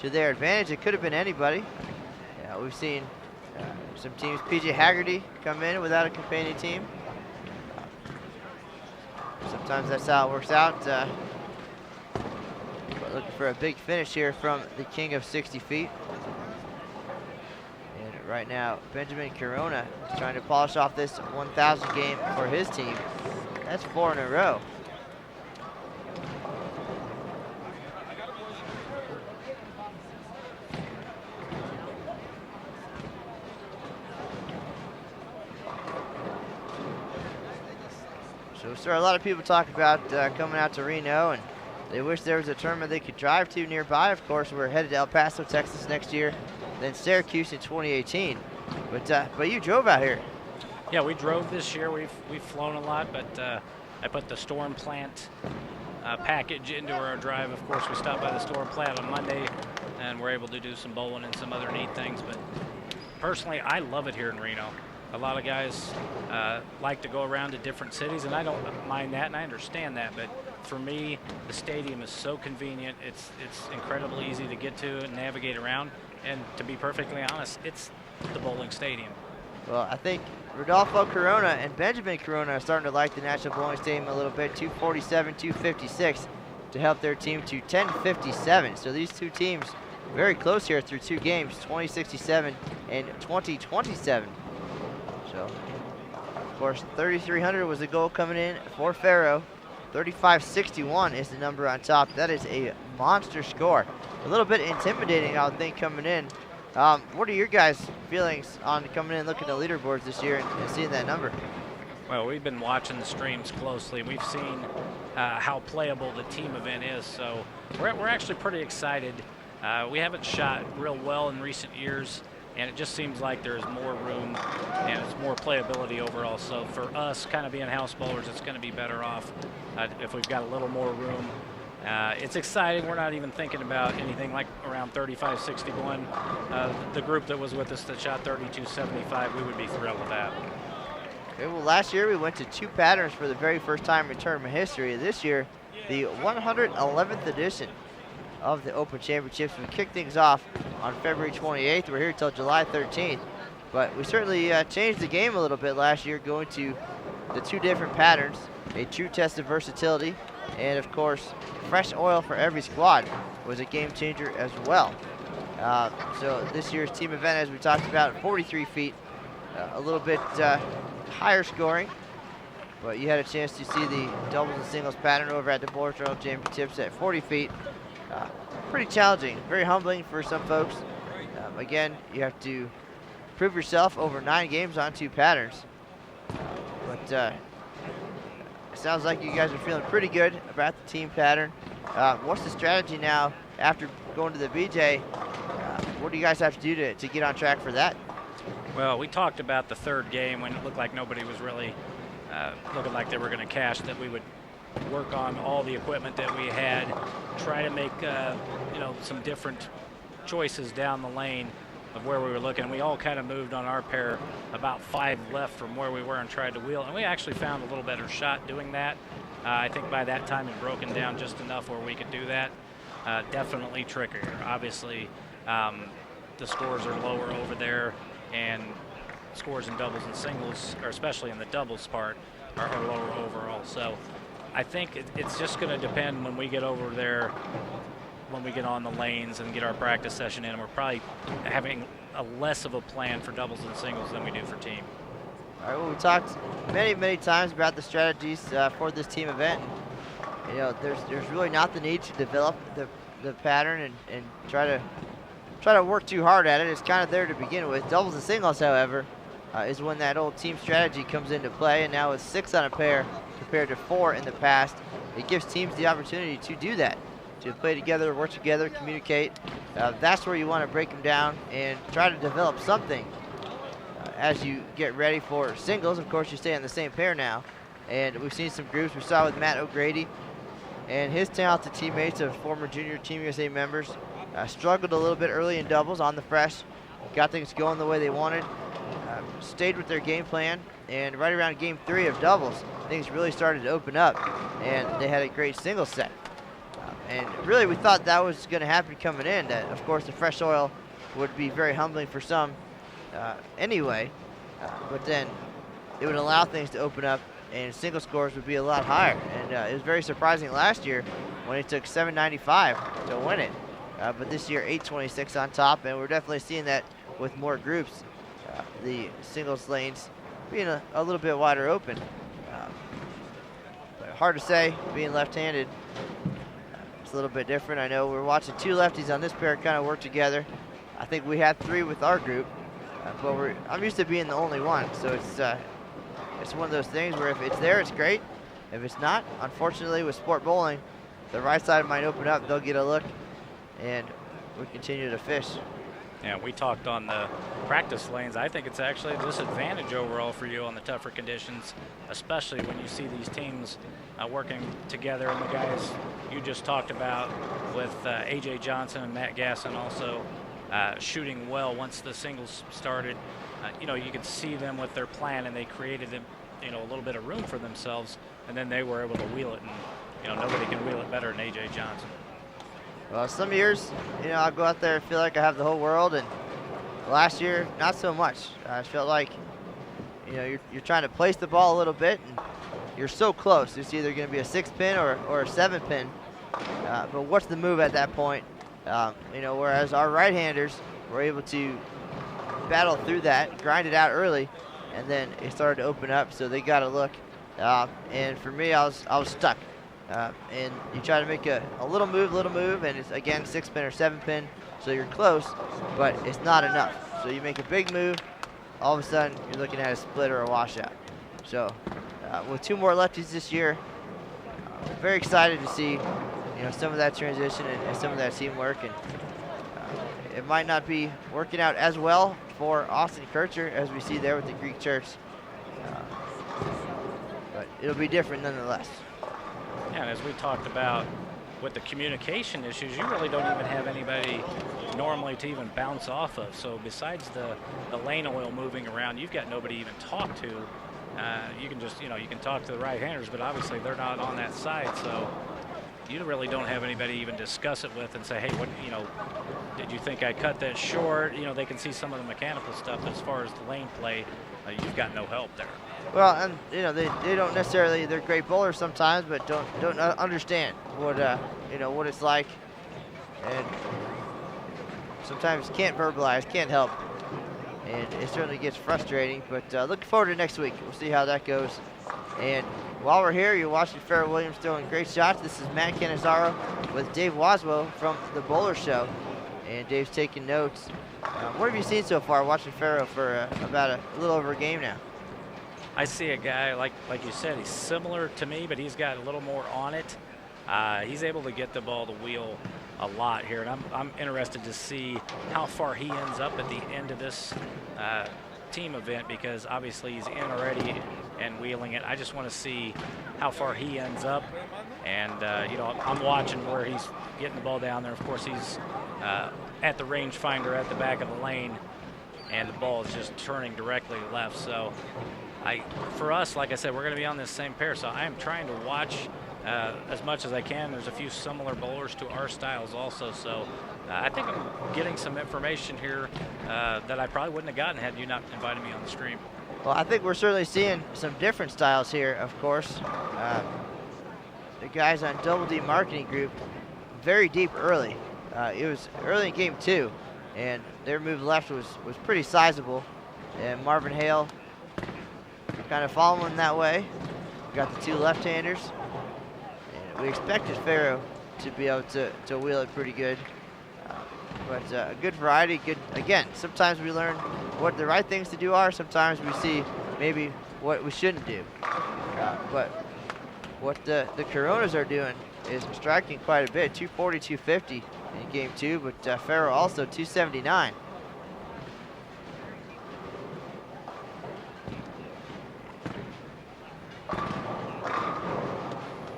to their advantage. It could have been anybody. We've seen some teams, PJ Haggerty, come in without a companion team. Sometimes that's how it works out. But looking for a big finish here from the king of 60 feet. And right now, Benjamin Corona is trying to polish off this 1,000 game for his team. That's 4 in a row. So, sir, a lot of people talk about coming out to Reno, and they wish there was a tournament they could drive to nearby. Of course, we're headed to El Paso, Texas next year, then Syracuse in 2018. But you drove out here. Yeah, we drove this year. We've flown a lot, but I put the Storm Plant package into our drive. Of course, we stopped by the Storm Plant on Monday, and we're able to do some bowling and some other neat things. But personally, I love it here in Reno. A lot of guys like to go around to different cities, and I don't mind that, and I understand that. But for me, the stadium is so convenient. It's incredibly easy to get to and navigate around. And to be perfectly honest, it's the bowling stadium. Well, I think Rodolfo Corona and Benjamin Corona are starting to like the National Bowling Stadium a little bit. 247, 256 to help their team to 1057. So these two teams very close here through two games, 2067 and 2027. So, of course, 3,300 was the goal coming in for Fero. 3561 is the number on top. That is a monster score. A little bit intimidating, I would think, coming in. What are your guys' feelings on coming in, looking at the leaderboards this year and seeing that number? Well, we've been watching the streams closely. We've seen how playable the team event is, so we're actually pretty excited. We haven't shot real well in recent years, and it just seems like there's more room and it's more playability overall. So for us, kind of being house bowlers, it's going to be better off if we've got a little more room. It's exciting. We're not even thinking about anything like around 35-61. The group that was with us that shot 32-75, we would be thrilled with that. Okay, well, last year we went to two patterns for the very first time in tournament history. This year, the 111th edition of the Open Championships. We kicked things off on February 28th. We're here until July 13th. But we certainly changed the game a little bit last year, going to the two different patterns, a true test of versatility, and of course, fresh oil for every squad was a game changer as well. So this year's team event, as we talked about, 43 feet, a little bit higher scoring, but you had a chance to see the doubles and singles pattern over at the Bowlers Journal Championships at 40 feet. Pretty challenging, very humbling for some folks. Again, you have to prove yourself over 9 games on 2 patterns. But it sounds like you guys are feeling pretty good about the team pattern. What's the strategy now after going to the BJ? What do you guys have to do to get on track for that? Well, we talked about the third game when it looked like nobody was really looking like they were going to cash, that we would work on all the equipment that we had, try to make some different choices down the lane of where we were looking. We all kind of moved on our pair about 5 left from where we were and tried to wheel, and we actually found a little better shot doing that. I think by that time it broken down just enough where we could do that. Definitely trickier. Obviously, the scores are lower over there, and scores in doubles and singles, or especially in the doubles part, are lower overall. So I think it's just going to depend when we get over there, when we get on the lanes and get our practice session in. We're probably having a less of a plan for doubles and singles than we do for team. All right, well, we talked many times about the strategies for this team event. You know, there's really not the need to develop the pattern and try to work too hard at it. It's kind of there to begin with. Doubles and singles, however, is when that old team strategy comes into play, and now with 6 on a pair compared to 4 in the past, it gives teams the opportunity to do that, to play together, work together, communicate. That's where you want to break them down and try to develop something as you get ready for singles. Of course, you stay on the same pair now, and we've seen some groups. We saw with Matt O'Grady and his talented teammates of former junior Team USA members struggled a little bit early in doubles on the fresh, got things going the way they wanted, stayed with their game plan, and right around game 3 of doubles, things really started to open up, and they had a great single set. And really, we thought that was going to happen coming in, that, of course, the fresh oil would be very humbling for some anyway, but then it would allow things to open up, and single scores would be a lot higher. And it was very surprising last year when it took 795 to win it. But this year, 826 on top, and we're definitely seeing that with more groups. The singles lanes being a little bit wider open. But hard to say, being left-handed. It's a little bit different. I know we're watching 2 lefties on this pair kind of work together. I think we had 3 with our group, but I'm used to being the only one. So it's one of those things where if it's there, it's great. If it's not, unfortunately with sport bowling, the right side might open up, they'll get a look, and we continue to fish. Yeah, we talked on the practice lanes. I think it's actually a disadvantage overall for you on the tougher conditions, especially when you see these teams working together, and the guys you just talked about with A.J. Johnson and Matt Gasson also shooting well once the singles started. You know, you could see them with their plan, and they created a little bit of room for themselves, and then they were able to wheel it, and nobody can wheel it better than A.J. Johnson. Well, some years, I'll go out there and feel like I have the whole world, and last year, not so much. I felt like, you're trying to place the ball a little bit, and you're so close. It's either going to be a 6-pin or a 7-pin, but what's the move at that point? Whereas our right-handers were able to battle through that, grind it out early, and then it started to open up, so they got a look. And for me, I was stuck. And you try to make a little move, and it's, again, 6-pin or 7-pin, so you're close, but it's not enough. So you make a big move, all of a sudden, you're looking at a split or a washout. So with 2 more lefties this year, very excited to see, some of that transition and some of that teamwork. And it might not be working out as well for Austin Kircher as we see there with the Greek Church, but it'll be different nonetheless. Yeah, and as we talked about with the communication issues, you really don't even have anybody normally to even bounce off of. So besides the lane oil moving around, you've got nobody to even talk to. You can just, you can talk to the right-handers, but obviously they're not on that side. So you really don't have anybody to even discuss it with and say, hey, what, did you think I cut that short? They can see some of the mechanical stuff, but as far as the lane play, you've got no help there. Well, and they don't necessarily, they're great bowlers sometimes, but don't understand what what it's like, and sometimes can't verbalize, can't help, and it certainly gets frustrating. But looking forward to next week. We'll see how that goes. And while we're here, you're watching Fero Williams throwing great shots. This is Matt Cannizzaro with Dave Waswell from the Bowler Show, and Dave's taking notes. What have you seen so far watching Fero for about a little over a game now? I see a guy, like you said, he's similar to me, but he's got a little more on it. He's able to get the ball to wheel a lot here, and I'm interested to see how far he ends up at the end of this team event, because obviously he's in already and wheeling it. I just want to see how far he ends up, and I'm watching where he's getting the ball down there. Of course, he's at the rangefinder at the back of the lane, and the ball is just turning directly left. So for us, like I said, we're going to be on this same pair, so I am trying to watch as much as I can. There's a few similar bowlers to our styles also, so I think I'm getting some information here that I probably wouldn't have gotten had you not invited me on the stream. Well, I think we're certainly seeing some different styles here, of course. The guys on Double D Marketing Group, very deep early. It was early in game 2, and their move left was pretty sizable, and Marvin Hale kind of following that way. We got the 2 left-handers, and we expected Fero to be able to wheel it pretty good. But a good variety, good. Again, sometimes we learn what the right things to do are. Sometimes we see maybe what we shouldn't do. But what the Coronas are doing is striking quite a bit, 240, 250 in game 2, but Fero also 279.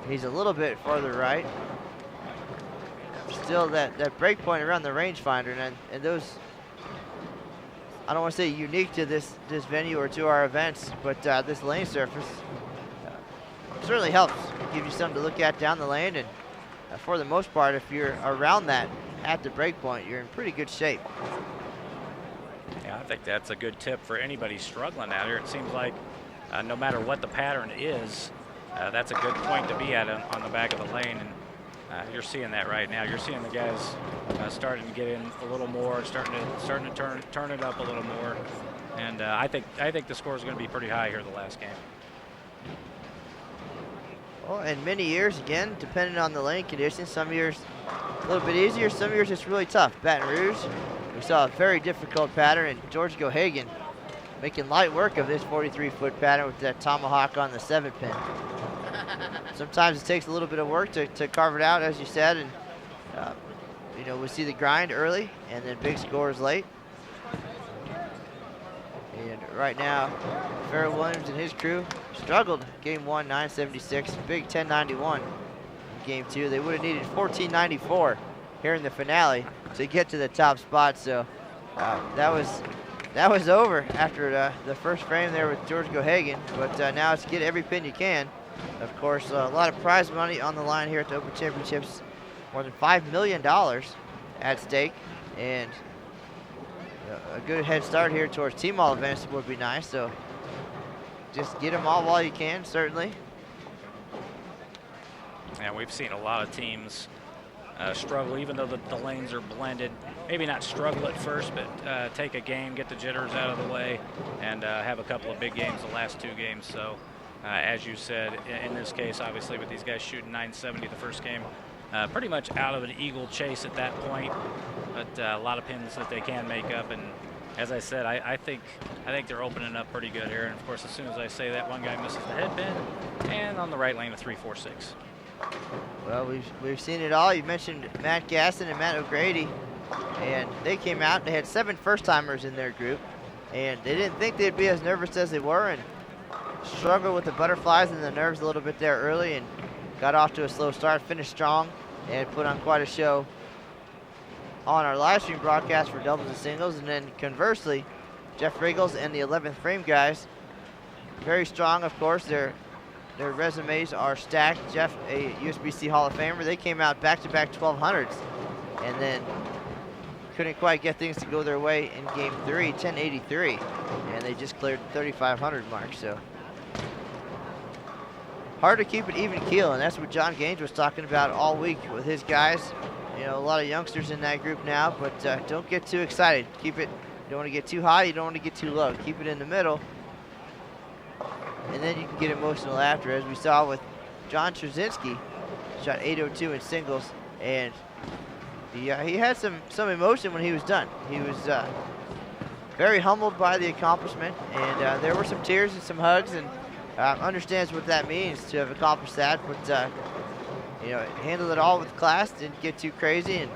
He's a little bit farther right. Still that break point around the rangefinder, and those, I don't want to say unique to this venue or to our events, but this lane surface certainly helps give you something to look at down the lane, and for the most part, if you're around that at the break point, you're in pretty good shape. Yeah, I think that's a good tip for anybody struggling out here. It seems like no matter what the pattern is, that's a good point to be at on the back of the lane, and you're seeing that right now. You're seeing the guys starting to get in a little more, starting to turn it up a little more, and I think the score is going to be pretty high here the last game. Well, in many years, again, depending on the lane conditions, some years a little bit easier, some years it's really tough. Baton Rouge, we saw a very difficult pattern, and George Gohagan making light work of this 43-foot pattern with that tomahawk on the 7-pin. sometimes it takes a little bit of work to carve it out, as you said, and you know, we see the grind early and then big scores late. And right now, Fero Williams and his crew struggled. Game 1, 976, big 1091 in game 2. They would have needed 1494 here in the finale to get to the top spot. So that was over after the first frame there with George Gohagan. But now it's get every pin you can. Of course, a lot of prize money on the line here at the Open Championships. More than $5 million at stake, and a good head start here towards team all events would be nice. So just get them all while you can, certainly. And we've seen a lot of teams struggle, even though the lanes are blended. Maybe not struggle at first, but take a game, get the jitters out of the way, and have a couple of big games the last 2 games. So as you said, in this case, obviously with these guys shooting 970 the first game, pretty much out of an eagle chase at that point, but a lot of pins that they can make up. And as I said, I think they're opening up pretty good here. And of course, as soon as I say that, one guy misses the head pin, and on the right lane a 3-4-6. Well, we've seen it all. You mentioned Matt Gaston and Matt O'Grady, and they came out. They had 7 first-timers in their group, and they didn't think they'd be as nervous as they were, and struggled with the butterflies and the nerves a little bit there early, and got off to a slow start, finished strong, and put on quite a show on our live stream broadcast for doubles and singles. And then conversely, Jeff Riggles and the 11th frame guys, very strong, of course. Their resumes are stacked. Jeff, a USBC Hall of Famer, they came out back-to-back 1200s, and then couldn't quite get things to go their way in game 3, 1083, and they just cleared the 3500 mark. So hard to keep it even keel, and that's what John Gaines was talking about all week with his guys. You know, a lot of youngsters in that group now, but don't get too excited. Keep it, you don't want to get too high, you don't want to get too low. Keep it in the middle, and then you can get emotional after, as we saw with John Trzynski. Shot 802 in singles, and he had some emotion when he was done. He was very humbled by the accomplishment, and there were some tears and some hugs, and understands what that means to have accomplished that, but you know, handled it all with class, didn't get too crazy, and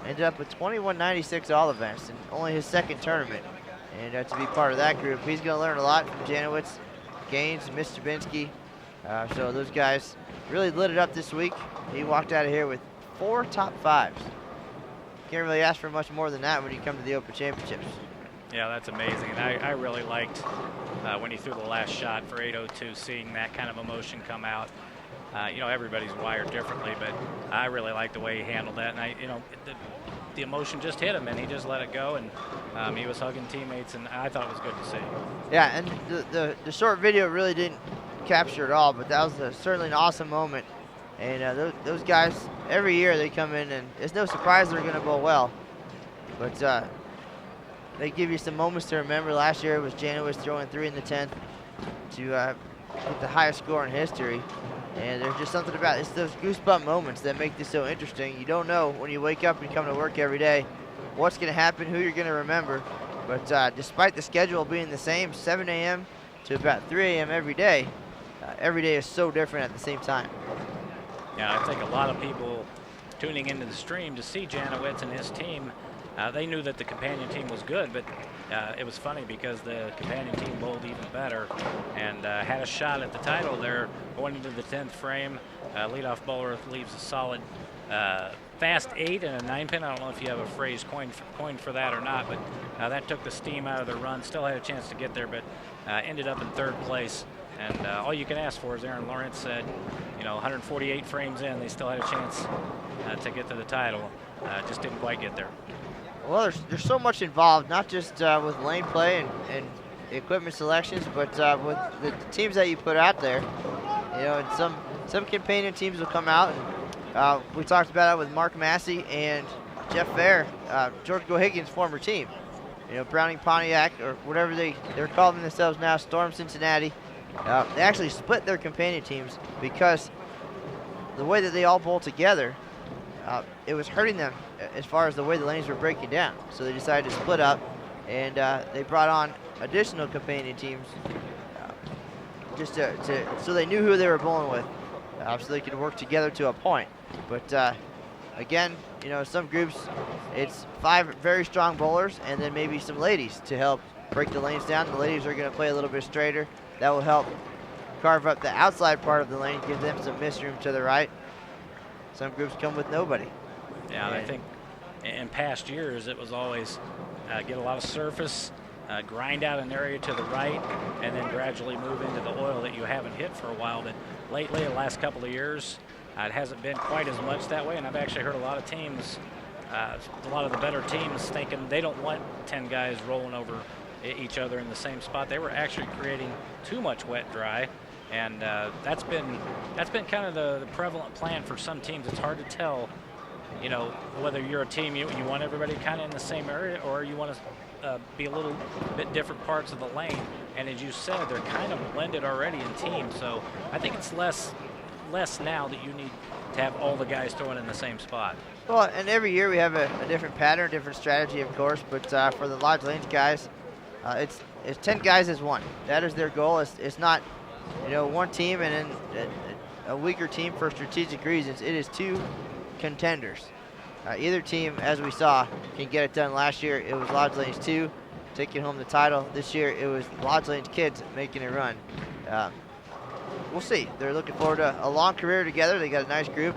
ended up with 2196 all events, and only his 2nd tournament. And to be part of that group, he's going to learn a lot from Janowitz, Gaines, and Mr. Binsky. So those guys really lit it up this week. He walked out of here with 4 top 5s. Can't really ask for much more than that when you come to the Open Championships. Yeah, that's amazing. And I really liked when he threw the last shot for 802, seeing that kind of emotion come out. You know, everybody's wired differently, but I really liked the way he handled that. And you know, the emotion just hit him, and he just let it go. And he was hugging teammates, and I thought it was good to see. Yeah, and the short video really didn't capture it all, but that was certainly an awesome moment. And those guys, every year they come in, and it's no surprise they're going to bowl well. But they give you some moments to remember. Last year it was Janowitz throwing 3 in the 10th to get the highest score in history. And there's just something about it. It's those goosebump moments that make this so interesting. You don't know when you wake up and come to work every day what's going to happen, who you're going to remember. But despite the schedule being the same, 7 a.m. to about 3 a.m. every day is so different at the same time. Yeah, I think a lot of people tuning into the stream to see Janowitz and his team, they knew that the companion team was good, but it was funny because the companion team bowled even better and had a shot at the title there going into the 10th frame. Leadoff bowler leaves a solid fast 8 and a 9 pin. I don't know if you have a phrase coined for that or not, but that took the steam out of the run. Still had a chance to get there, but ended up in 3rd place. And all you can ask for, as Aaron Lawrence said, you know, 148 frames in, they still had a chance to get to the title. Just didn't quite get there. Well, there's so much involved, not just with lane play and equipment selections, but with the teams that you put out there. You know, and some companion teams will come out, and we talked about it with Mark Massey and Jeff Fair, George Gohagan's former team. You know, Browning Pontiac, or whatever they're calling themselves now, Storm Cincinnati. They actually split their companion teams because the way that they all bowl together, it was hurting them as far as the way the lanes were breaking down. So they decided to split up, and they brought on additional companion teams just so they knew who they were bowling with. obviously can work together to a point. But again, you know, some groups, it's 5 very strong bowlers and then maybe some ladies to help break the lanes down. The ladies are going to play a little bit straighter. That will help carve up the outside part of the lane, give them some miss room to the right. Some groups come with nobody. Yeah, and I think in past years it was always get a lot of surface, grind out an area to the right, and then gradually move into the oil that you haven't hit for a while. But lately, the last couple of years, it hasn't been quite as much that way, and I've actually heard a lot of teams, a lot of the better teams thinking they don't want 10 guys rolling over each other in the same spot. They were actually creating too much wet dry, and that's been kind of the prevalent plan for some teams. It's hard to tell, you know, whether you're a team you want everybody kind of in the same area, or you want to be a little bit different parts of the lane. And as you said, they're kind of blended already in teams, so I think it's less now that you need to have all the guys throwing in the same spot. Well, and every year we have a different pattern, different strategy, of course, but for the Lodge Lanes guys, it's 10 guys as one. That is their goal. It's not, you know, one team and then a weaker team for strategic reasons. It is 2 contenders. Either team, as we saw, can get it done. Last year it was Lodge Lanes 2 taking home the title. This year it was Lodge Lanes kids making a run. We'll see. They're looking forward to a long career together. They got a nice group.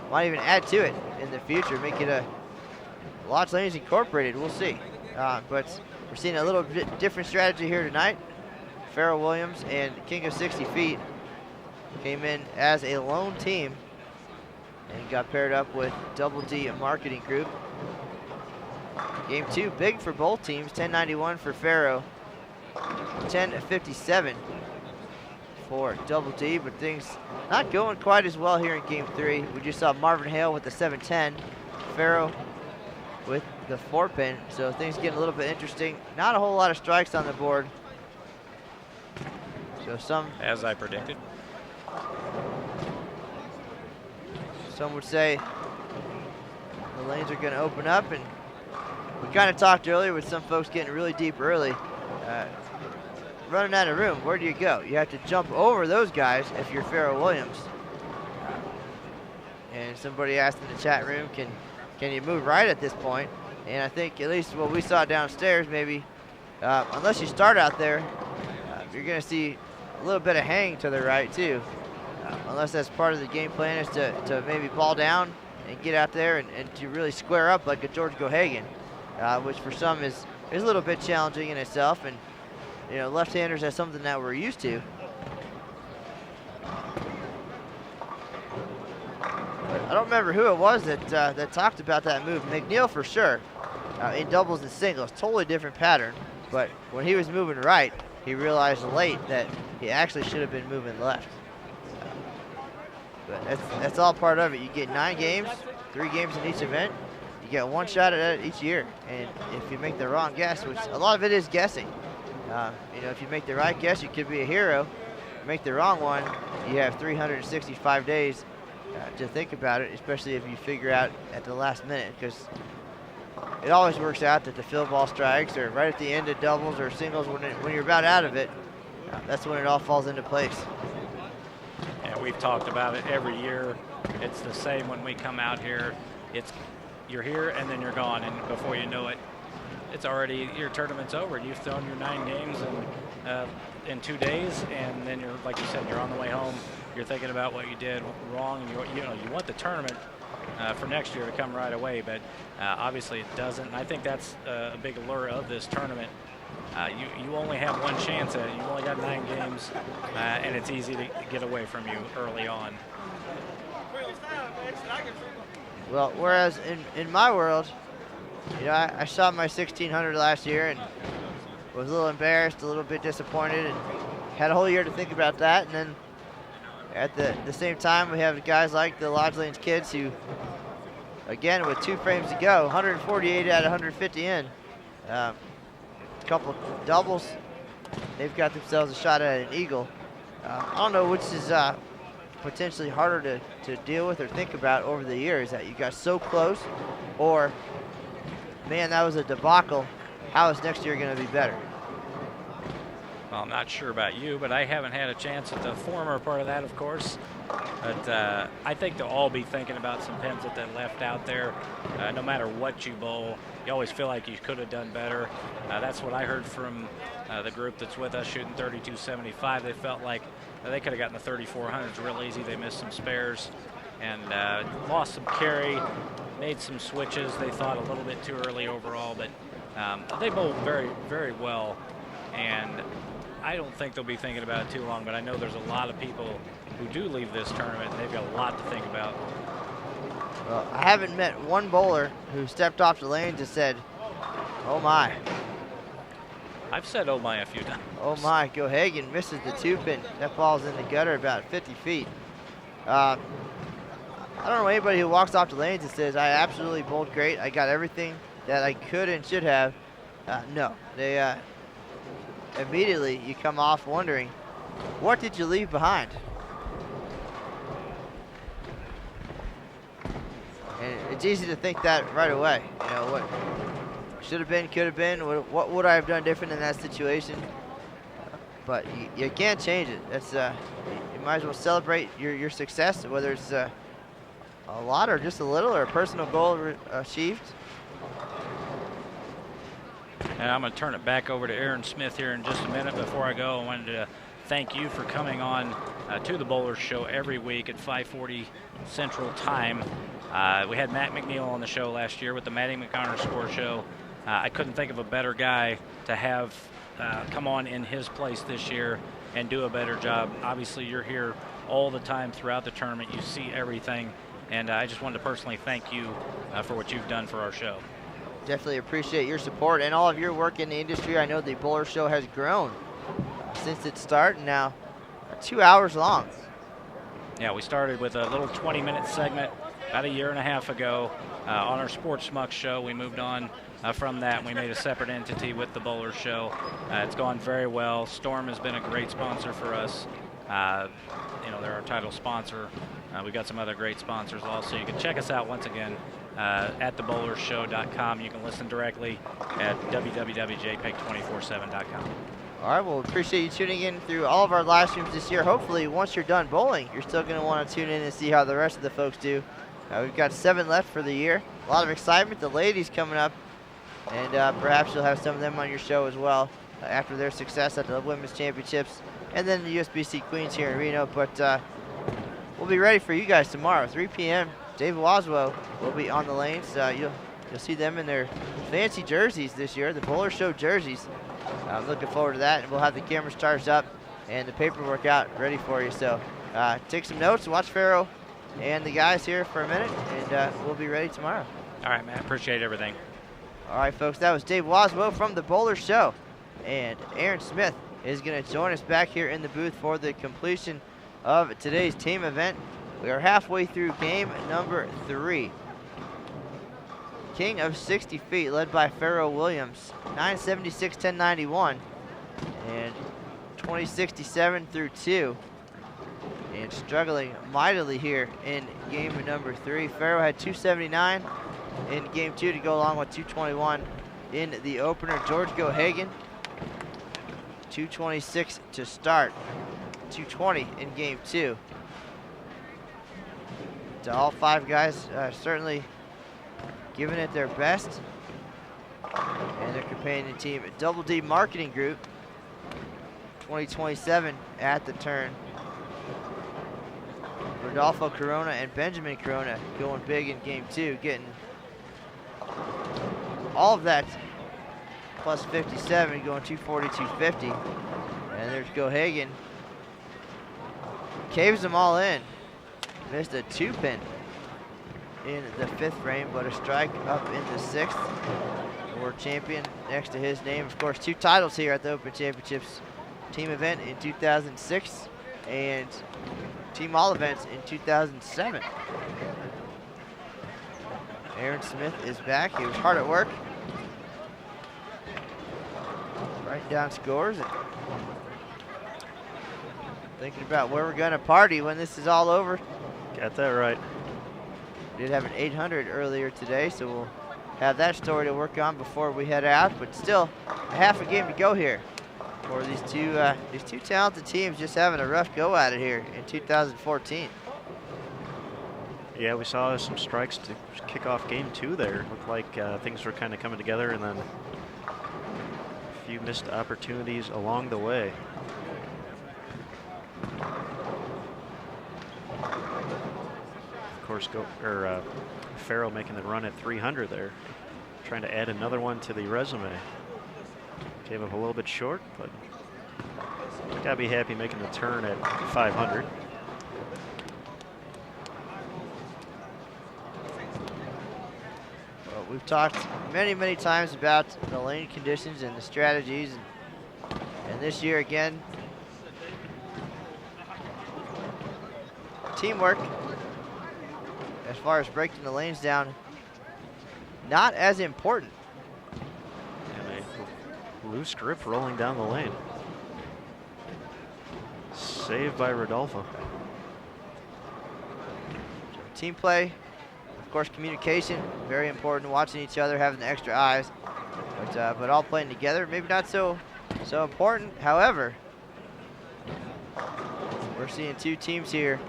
Might even add to it in the future, make it a Lodge Lanes Incorporated. We'll see. But we're seeing a little bit different strategy here tonight. Fero Williams and King of 60 Feet came in as a lone team and got paired up with Double D Marketing Group. Game 2, big for both teams. 1091 for Fero, 1057 for Double D, but things not going quite as well here in Game 3. We just saw Marvin Hale with the 710, Fero with the 4-pin, so things getting a little bit interesting. Not a whole lot of strikes on the board. So some, as I predicted. Some would say the lanes are going to open up, and we kind of talked earlier with some folks getting really deep early. Running out of room, where do you go? You have to jump over those guys if you're Fero Williams. And somebody asked in the chat room, can you move right at this point? And I think at least what we saw downstairs, maybe, unless you start out there, you're going to see a little bit of hang to the right too. Unless that's part of the game plan, is to maybe ball down and get out there and to really square up like a George Gohagan, which for some is a little bit challenging in itself. And you know, left-handers, that's something that we're used to. But I don't remember who it was that talked about that move. McNeil for sure. In doubles and singles, totally different pattern. But when he was moving right, he realized late that he actually should have been moving left. But that's all part of it. You get 9 games, 3 games in each event. You get 1 shot at it each year. And if you make the wrong guess, which a lot of it is guessing. You know, if you make the right guess, you could be a hero. Make the wrong one, you have 365 days to think about it, especially if you figure out at the last minute, because it always works out that the field ball strikes or right at the end of doubles or singles when you're about out of it, that's when it all falls into place. And we've talked about it every year. It's the same when we come out here. You're here and then you're gone, and before you know it, it's already, your tournament's over. You've thrown your 9 games in 2 days, and then you're, like you said, you're on the way home. You're thinking about what you did wrong, and you want the tournament for next year to come right away, but obviously it doesn't. And I think that's a big allure of this tournament. You only have 1 chance at it. You've only got 9 games, and it's easy to get away from you early on. Well, whereas in my world, you know, I shot my 1600 last year and was a little embarrassed, a little bit disappointed, and had a whole year to think about that. And then at the same time, we have guys like the Lodge Lanes kids who, again, with 2 frames to go, 148 out of 150 in, a couple doubles, they've got themselves a shot at an eagle. I don't know which is potentially harder to deal with or think about over the years, that you got so close, or man, that was a debacle. How is next year going to be better? Well, I'm not sure about you, but I haven't had a chance at the former part of that, of course. But I think they'll all be thinking about some pins that they left out there. No matter what you bowl, you always feel like you could have done better. That's what I heard from the group that's with us shooting 32.75. They felt like they could have gotten the 3400s real easy. They missed some spares and lost some carry, made some switches. They thought a little bit too early overall, but they bowled very, very well. And I don't think they'll be thinking about it too long, but I know there's a lot of people who do leave this tournament, and they've got a lot to think about. Well, I haven't met one bowler who stepped off the lanes and said, "Oh my." I've said "oh my" a few times. Oh my, Gohagan misses the 2-pin. That ball's in the gutter about 50 feet. I don't know anybody who walks off the lanes and says, "I absolutely bowled great. I got everything that I could and should have." No, they immediately you come off wondering, what did you leave behind? And it's easy to think that right away. You know, what should have been, could have been, what would I have done different in that situation? But you can't change it. That's you might as well celebrate your success, whether it's a lot or just a little, or a personal goal achieved. And I'm going to turn it back over to Aaron Smith here in just a minute. Before I go, I wanted to thank you for coming on to the Bowlers Show every week at 5:40 Central Time. We had Matt McNeil on the show last year with the Matty McConnor Score Show. I couldn't think of a better guy to have come on in his place this year and do a better job. Obviously, you're here all the time throughout the tournament. You see everything, and I just wanted to personally thank you for what you've done for our show. Definitely appreciate your support and all of your work in the industry. I know the Bowler Show has grown since its start, and now 2 hours long. Yeah, we started with a little 20-minute segment about a year and a half ago on our Sports Schmuck show. We moved on from that, and we made a separate entity with the Bowler Show. It's gone very well. Storm has been a great sponsor for us. You know, they're our title sponsor. We've got some other great sponsors also. You can check us out once again at thebowlershow.com. You can listen directly at www.jpeg247.com. All right, well, appreciate you tuning in through all of our live streams this year. Hopefully, once you're done bowling, you're still going to want to tune in and see how the rest of the folks do. We've got 7 left for the year. A lot of excitement. The ladies coming up, and perhaps you'll have some of them on your show as well after their success at the Women's Championships, and then the USBC Queens here in Reno. But we'll be ready for you guys tomorrow, 3 p.m. Dave Waswo will be on the lanes. You'll see them in their fancy jerseys this year, the Bowler Show jerseys. I'm looking forward to that, and we'll have the cameras charged up and the paperwork out ready for you. So take some notes, watch Fero and the guys here for a minute, and we'll be ready tomorrow. All right, man. Appreciate everything. All right, folks, that was Dave Waswo from the Bowler Show, and Aaron Smith is going to join us back here in the booth for the completion of today's team event. We are halfway through game number 3. King of 60 feet, led by Fero Williams, 976, 1091, and 2067 through 2. And struggling mightily here in game number 3. Fero had 279 in game 2 to go along with 221 in the opener. George Gohagan, 226 to start, 220 in game 2. To all 5 guys, certainly giving it their best. And their companion team, Double D Marketing Group, 2027 at the turn. Rodolfo Corona and Benjamin Corona going big in game 2, getting all of that plus 57, going 240, 250. And there's Gohagan. Caves them all in. Missed a 2-pin in the 5th frame, but a strike up in the 6th. World champion next to his name. Of course, 2 titles here at the Open Championships team event in 2006 and team all events in 2007. Aaron Smith is back. He was hard at work, writing down scores and thinking about where we're going to party when this is all over. Got that right. Did have an 800 earlier today, so we'll have that story to work on before we head out, but still a half a game to go here. for these two talented teams just having a rough go at it here in 2014. Yeah, we saw some strikes to kick off game 2 there. Looked like things were kind of coming together, and then a few missed opportunities along the way. Of course, Fero making the run at 300 there, trying to add another one to the resume. Came up a little bit short, but gotta be happy making the turn at 500. Well, we've talked many times about the lane conditions and the strategies, and this year again, teamwork as far as breaking the lanes down, not as important. And a loose grip rolling down the lane. Saved by Rodolfo. Team play, of course, communication, very important. Watching each other, having the extra eyes, but all playing together, maybe not so important. However, we're seeing two teams here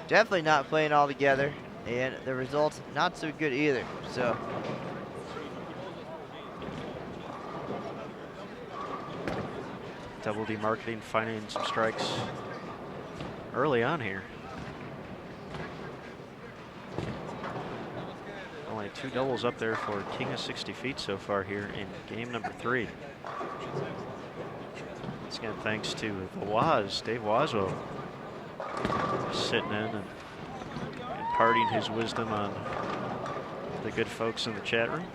definitely not playing all together, and the results not so good either. So Double D Marketing finding some strikes early on here. Only 2 doubles up there for King of 60 Feet so far here in game number 3. Once again, thanks to the Waz, Dave Wazwo, sitting in and imparting his wisdom on the good folks in the chat room.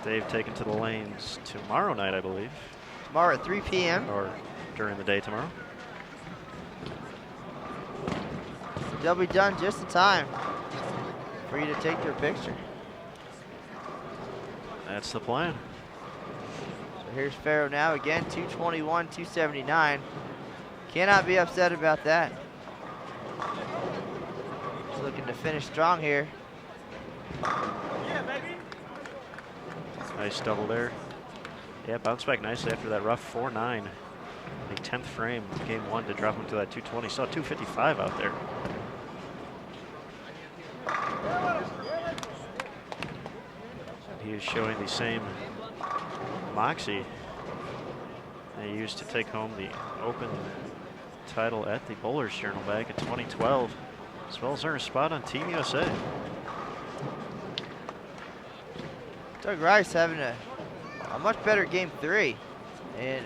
Dave taken to the lanes tomorrow night, I believe. Tomorrow at 3 p.m. Or during the day tomorrow. They'll be done just in time for you to take their picture. That's the plan. So here's Fero now again, 221, 279. Cannot be upset about that. He's looking to finish strong here. Nice double there. Yeah, bounced back nicely after that rough 4-9. The 10th frame, game 1, to drop him to that 220. Saw 255 out there. He is showing the same moxie they used to take home the Open title at the Bowlers Journal back in 2012, as well as earn a spot on Team USA. Doug Rice having a much better game 3, and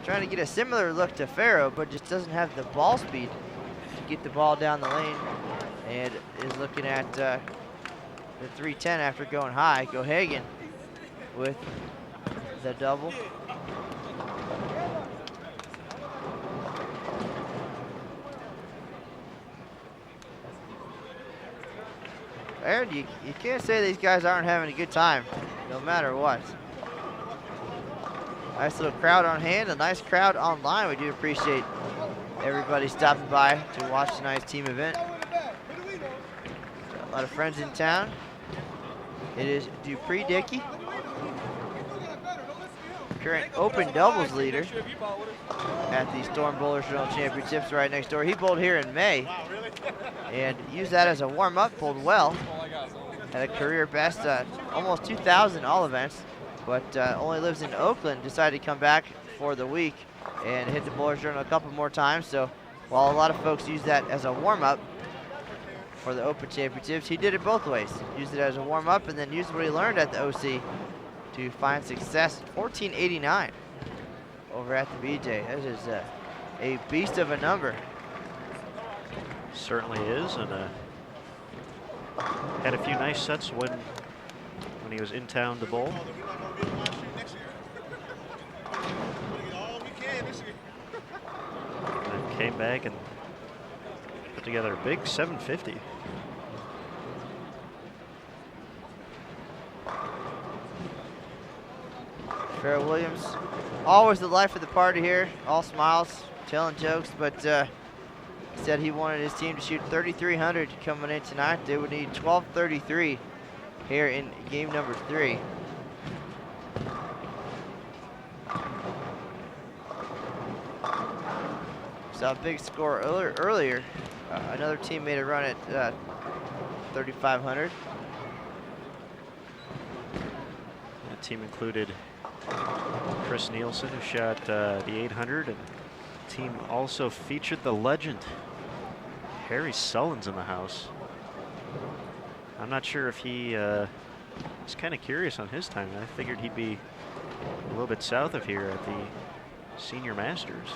trying to get a similar look to Fero, but just doesn't have the ball speed to get the ball down the lane, and is looking at the 310 after going high. Gohagan with the double. Aaron, you can't say these guys aren't having a good time, no matter what. Nice little crowd on hand, a nice crowd online. We do appreciate everybody stopping by to watch tonight's team event. Got a lot of friends in town. It is Dupree Dickey, current Open doubles leader at the Storm Bowlers Journal Championships right next door. He bowled here in May and used that as a warm-up, bowled well. Had a career best, almost 2,000 all events, but only lives in Oakland. Decided to come back for the week and hit the Bowlers Journal a couple more times. So while a lot of folks use that as a warm-up for the Open Championships, he did it both ways. Used it as a warm-up and then used what he learned at the OC to find success. 1489 over at the BJ. That is a beast of a number. Certainly is, and had a few nice sets when he was in town to bowl. And came back and put together a big 750. Fero Williams, always the life of the party here, all smiles, telling jokes, but said he wanted his team to shoot 3,300 coming in tonight. They would need 1233 here in game number 3. Saw a big score earlier. Another team made a run at 3,500. That team included Chris Nielsen, who shot the 800, and the team also featured the legend Harry Sullen's in the house. I'm not sure if he was kind of curious on his time. I figured he'd be a little bit south of here at the Senior Masters.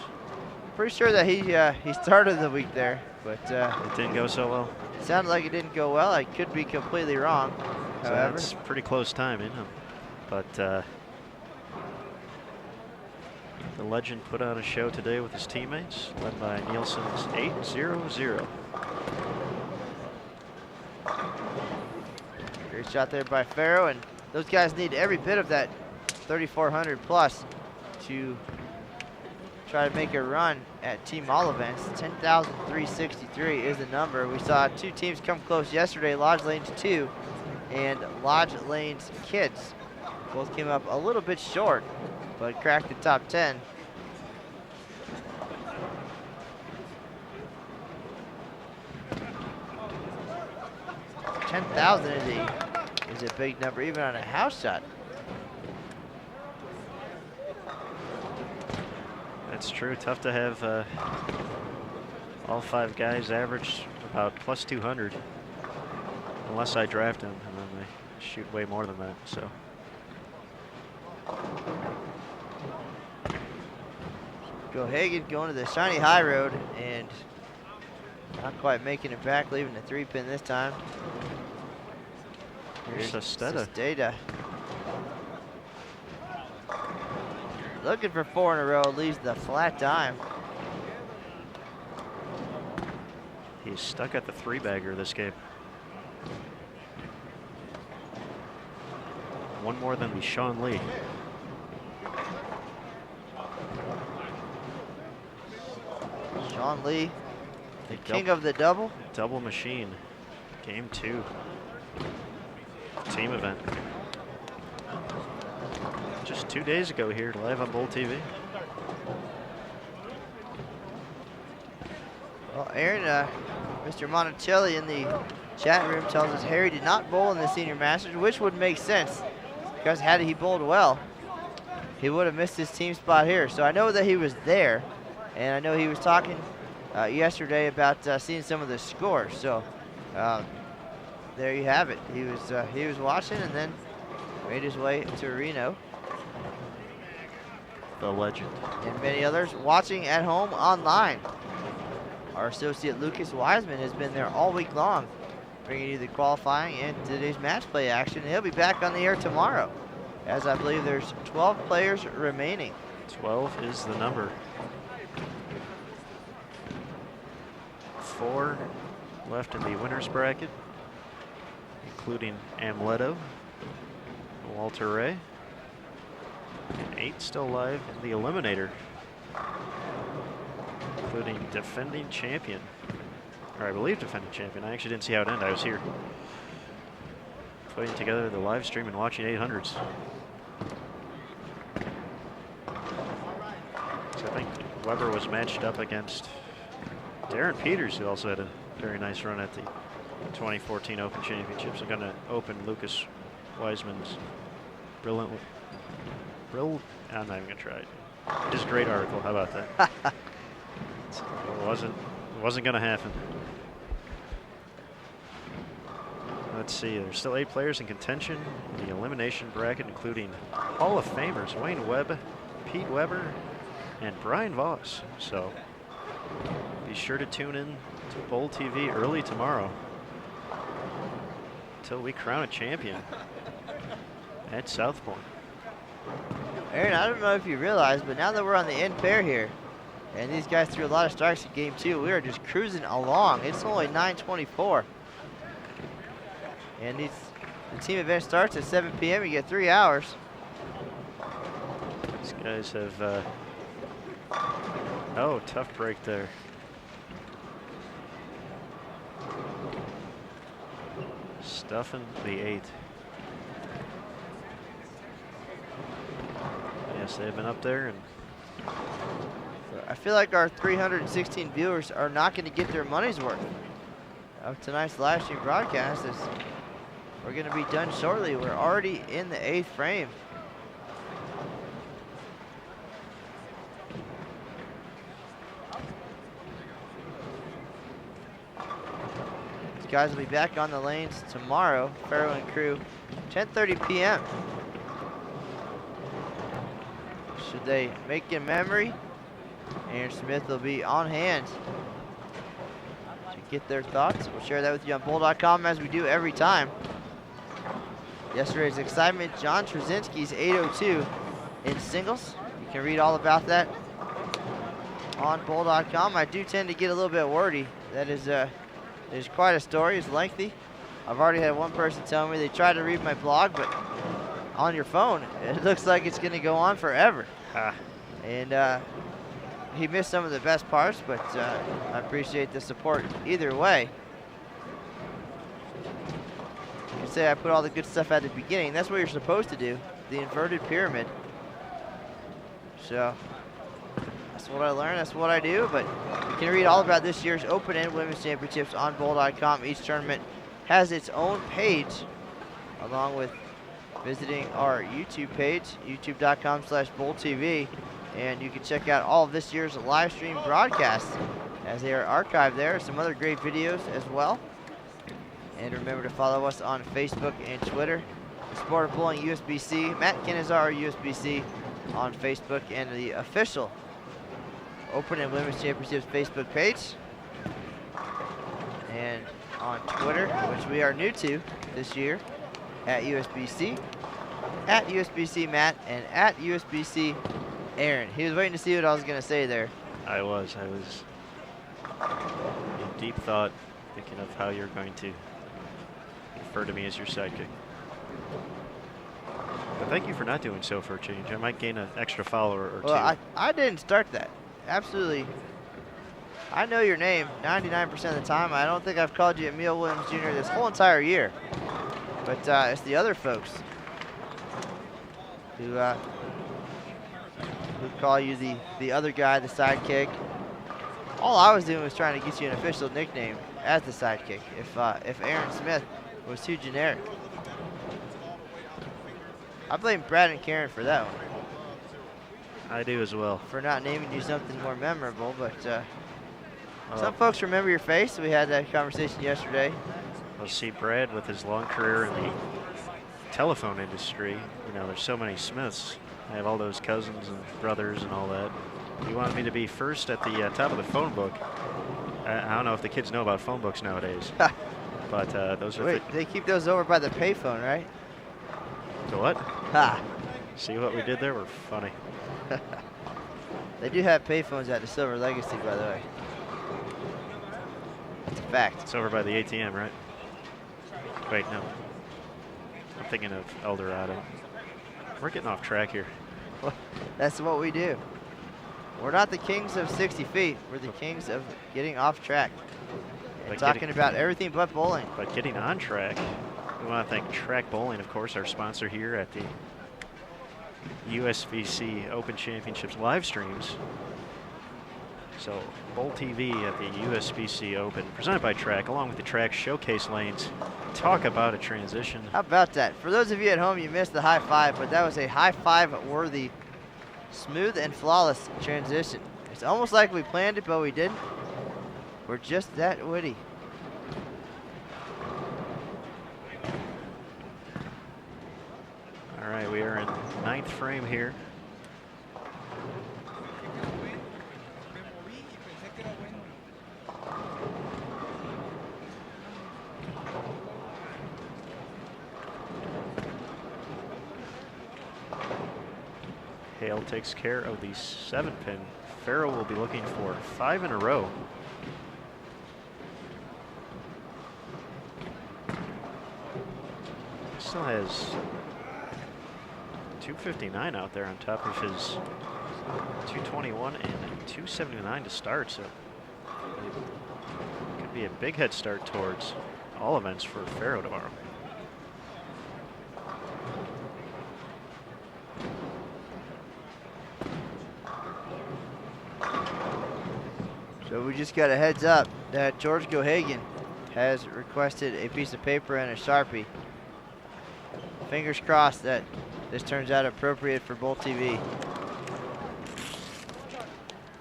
Pretty sure that he started the week there, but It didn't go so well. sounded like it didn't go well. I could be completely wrong. So However, that's pretty close timing. But the legend put on a show today with his teammates, led by Nielsen's 800. great shot there by Fero, and those guys need every bit of that 3,400 plus to try to make a run at team all events. 10,363 is the number. We saw two teams come close yesterday, Lodge Lanes 2 and Lodge Lanes Kids. Both came up a little bit short, but cracked the top 10. $10,000 is a big number, even on a house shot. That's true. Tough to have all 5 guys average about plus 200, unless I draft them, and then they shoot way more than that. So. Gohagan going to the shiny high road and not quite making it back, leaving the 3-pin this time. Here's Sesteta. Sesteta. Looking for 4 in a row, leaves the flat dime. He's stuck at the 3-bagger this game. One more than the Sean Lee. Sean Lee, the king of the double. Double machine. Game 2. Team event. Just 2 days ago here, live on Bowl TV. Well, Aaron, Mr. Monticelli in the chat room tells us Harry did not bowl in the Senior Masters, which would make sense because had he bowled well, he would have missed his team spot here. So I know that he was there, and I know he was talking yesterday about seeing some of the scores. So there you have it. He was watching and then made his way to Reno. The legend. And many others watching at home online. Our associate Lucas Wiseman has been there all week long, bringing you the qualifying and today's match play action. He'll be back on the air tomorrow, as I believe there's 12 players remaining. 12 is the number. 4 left in the winner's bracket, including Amleto, Walter Ray, and 8 still alive in the eliminator, including defending champion, or I believe defending champion. I actually didn't see how it ended. I was here putting together the live stream and watching 800s. So I think Weber was matched up against Darren Peters, who also had a very nice run at the 2014 Open Championships. I'm going to open Lucas Wiseman's I'm not even going to try it. Just a great article. How about that? It wasn't going to happen. Let's see. There's still 8 players in contention in the elimination bracket, including Hall of Famers Wayne Webb, Pete Weber, and Brian Voss. So be sure to tune in to Bowl TV early tomorrow until we crown a champion at South Point. Aaron, I don't know if you realize, but now that we're on the end pair here, and these guys threw a lot of strikes in game 2, we are just cruising along. It's only 9:24. And the team event starts at 7 p.m. You get 3 hours. These guys have, oh, tough break there. Stuffing the 8. Yes, they've been up there, and I feel like our 316 viewers are not going to get their money's worth of tonight's live stream broadcast, as we're going to be done shortly. We're already in the 8th frame. These guys will be back on the lanes tomorrow, Fero and crew, 10:30 p.m. Should they make a memory, Aaron Smith will be on hand to get their thoughts. We'll share that with you on bull.com as we do every time. Yesterday's excitement, John Trzynski's 802 in singles. You can read all about that on bull.com. I do tend to get a little bit wordy. That is there's quite a story. It's lengthy. I've already had one person tell me they tried to read my blog, but on your phone, it looks like it's going to go on forever. And he missed some of the best parts, but I appreciate the support either way. You can say I put all the good stuff at the beginning. That's what you're supposed to do, the inverted pyramid. So that's what I learned, that's what I do, but you can read all about this year's Open and Women's Championships on bull.com. Each tournament has its own page, along with visiting our YouTube page, youtube.com/bulltv, and you can check out all of this year's live stream broadcasts as they are archived there. Some other great videos as well. And remember to follow us on Facebook and Twitter. The Sport of Bowling USBC, Matt Canizaro USBC on Facebook, and the official Open and Women's Championships Facebook page. And on Twitter, which we are new to this year, at USBC Matt, and at USBC Aaron. He was waiting to see what I was going to say there. I was in deep thought, thinking of how you're going to refer to me as your sidekick. But thank you for not doing so for a change. I might gain an extra follower or two. Well, I didn't start that. Absolutely. I know your name 99% of the time. I don't think I've called you Emil Williams Jr. this whole entire year. But it's the other folks who call you the other guy, the sidekick. All I was doing was trying to get you an official nickname as the sidekick. If Aaron Smith was too generic, I blame Brad and Karen for that one. I do as well. For not naming you something more memorable, but some folks remember your face. We had that conversation yesterday. Well, see, Brad, with his long career in the telephone industry, you know, there's so many Smiths. I have all those cousins and brothers and all that. He wanted me to be first at the top of the phone book. I don't know if the kids know about phone books nowadays. But those are... Wait, they keep those over by the payphone, right? The what? Ha! See what we did there? We're funny. They do have payphones at the Silver Legacy, by the way. It's a fact. It's over by the ATM, right? Wait, no. I'm thinking of El Dorado. We're getting off track here. Well, that's what we do. We're not the kings of 60 feet. We're the kings of getting off track. And talking about everything but bowling. But getting on track, we want to thank Track Bowling, of course, our sponsor here at the USBC Open Championships live streams. So, Bowl TV at the USBC Open, presented by Track, along with the Track Showcase lanes. Talk about a transition. How about that? For those of you at home, you missed the high five, but that was a high five worthy, smooth and flawless transition. It's almost like we planned it, but we didn't. We're just that witty. All right, we are in 9th frame here. Hale takes care of the 7-pin. Fero will be looking for 5 in a row. Still has 259 out there on top of his 221 and 279 to start, so it could be a big head start towards all events for Fero tomorrow. So we just got a heads up that George Gohagan has requested a piece of paper and a Sharpie. Fingers crossed that this turns out appropriate for Bull TV.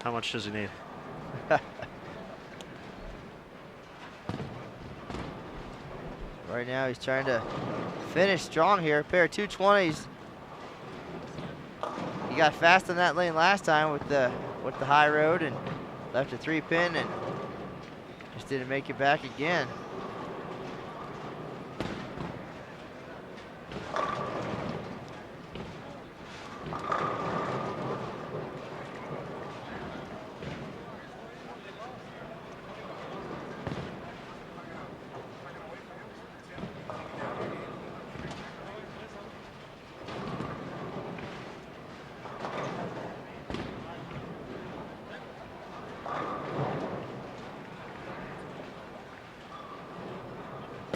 How much does he need? Right now he's trying to finish strong here. A pair of 220s. He got fast on that lane last time with the high road and left a 3-pin and just didn't make it back again.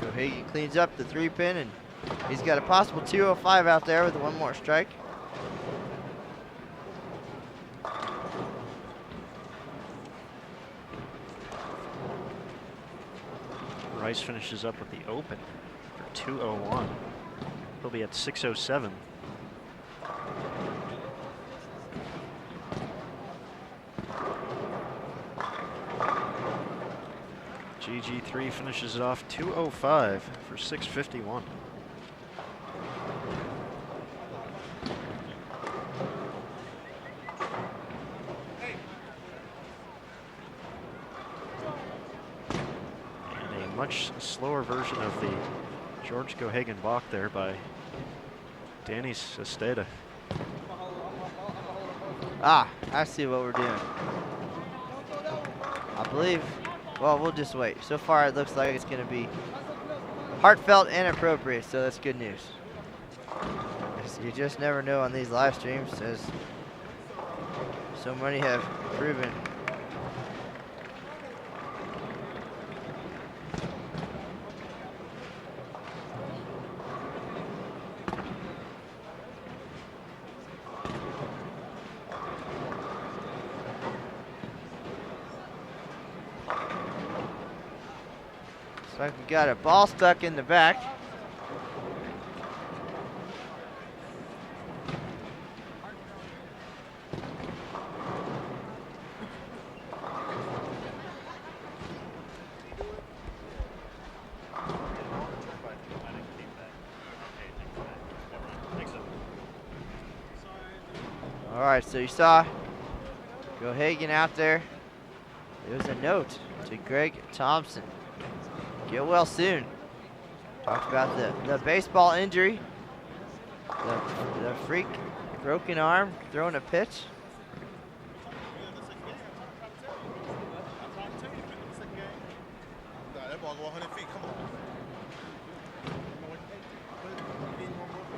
Gohagan cleans up the 3-pin, and he's got a possible 205 out there with one more strike. Rice finishes up with the open for 201. He'll be at 607. GG3 finishes it off 205 for 651. And a much slower version of the George Gohagan balk there by Danny Sesteda. Ah, I see what we're doing. I believe, well, we'll just wait. So far, it looks like it's going to be heartfelt and appropriate, so that's good news. You just never know on these live streams, as so many have proven. Looks like we got a ball stuck in the back. All right, so you saw Gohagan out there. There was a note to Greg Thompson. Get well soon. Talked about the baseball injury, the freak broken arm throwing a pitch. That ball go 100 feet. Come on.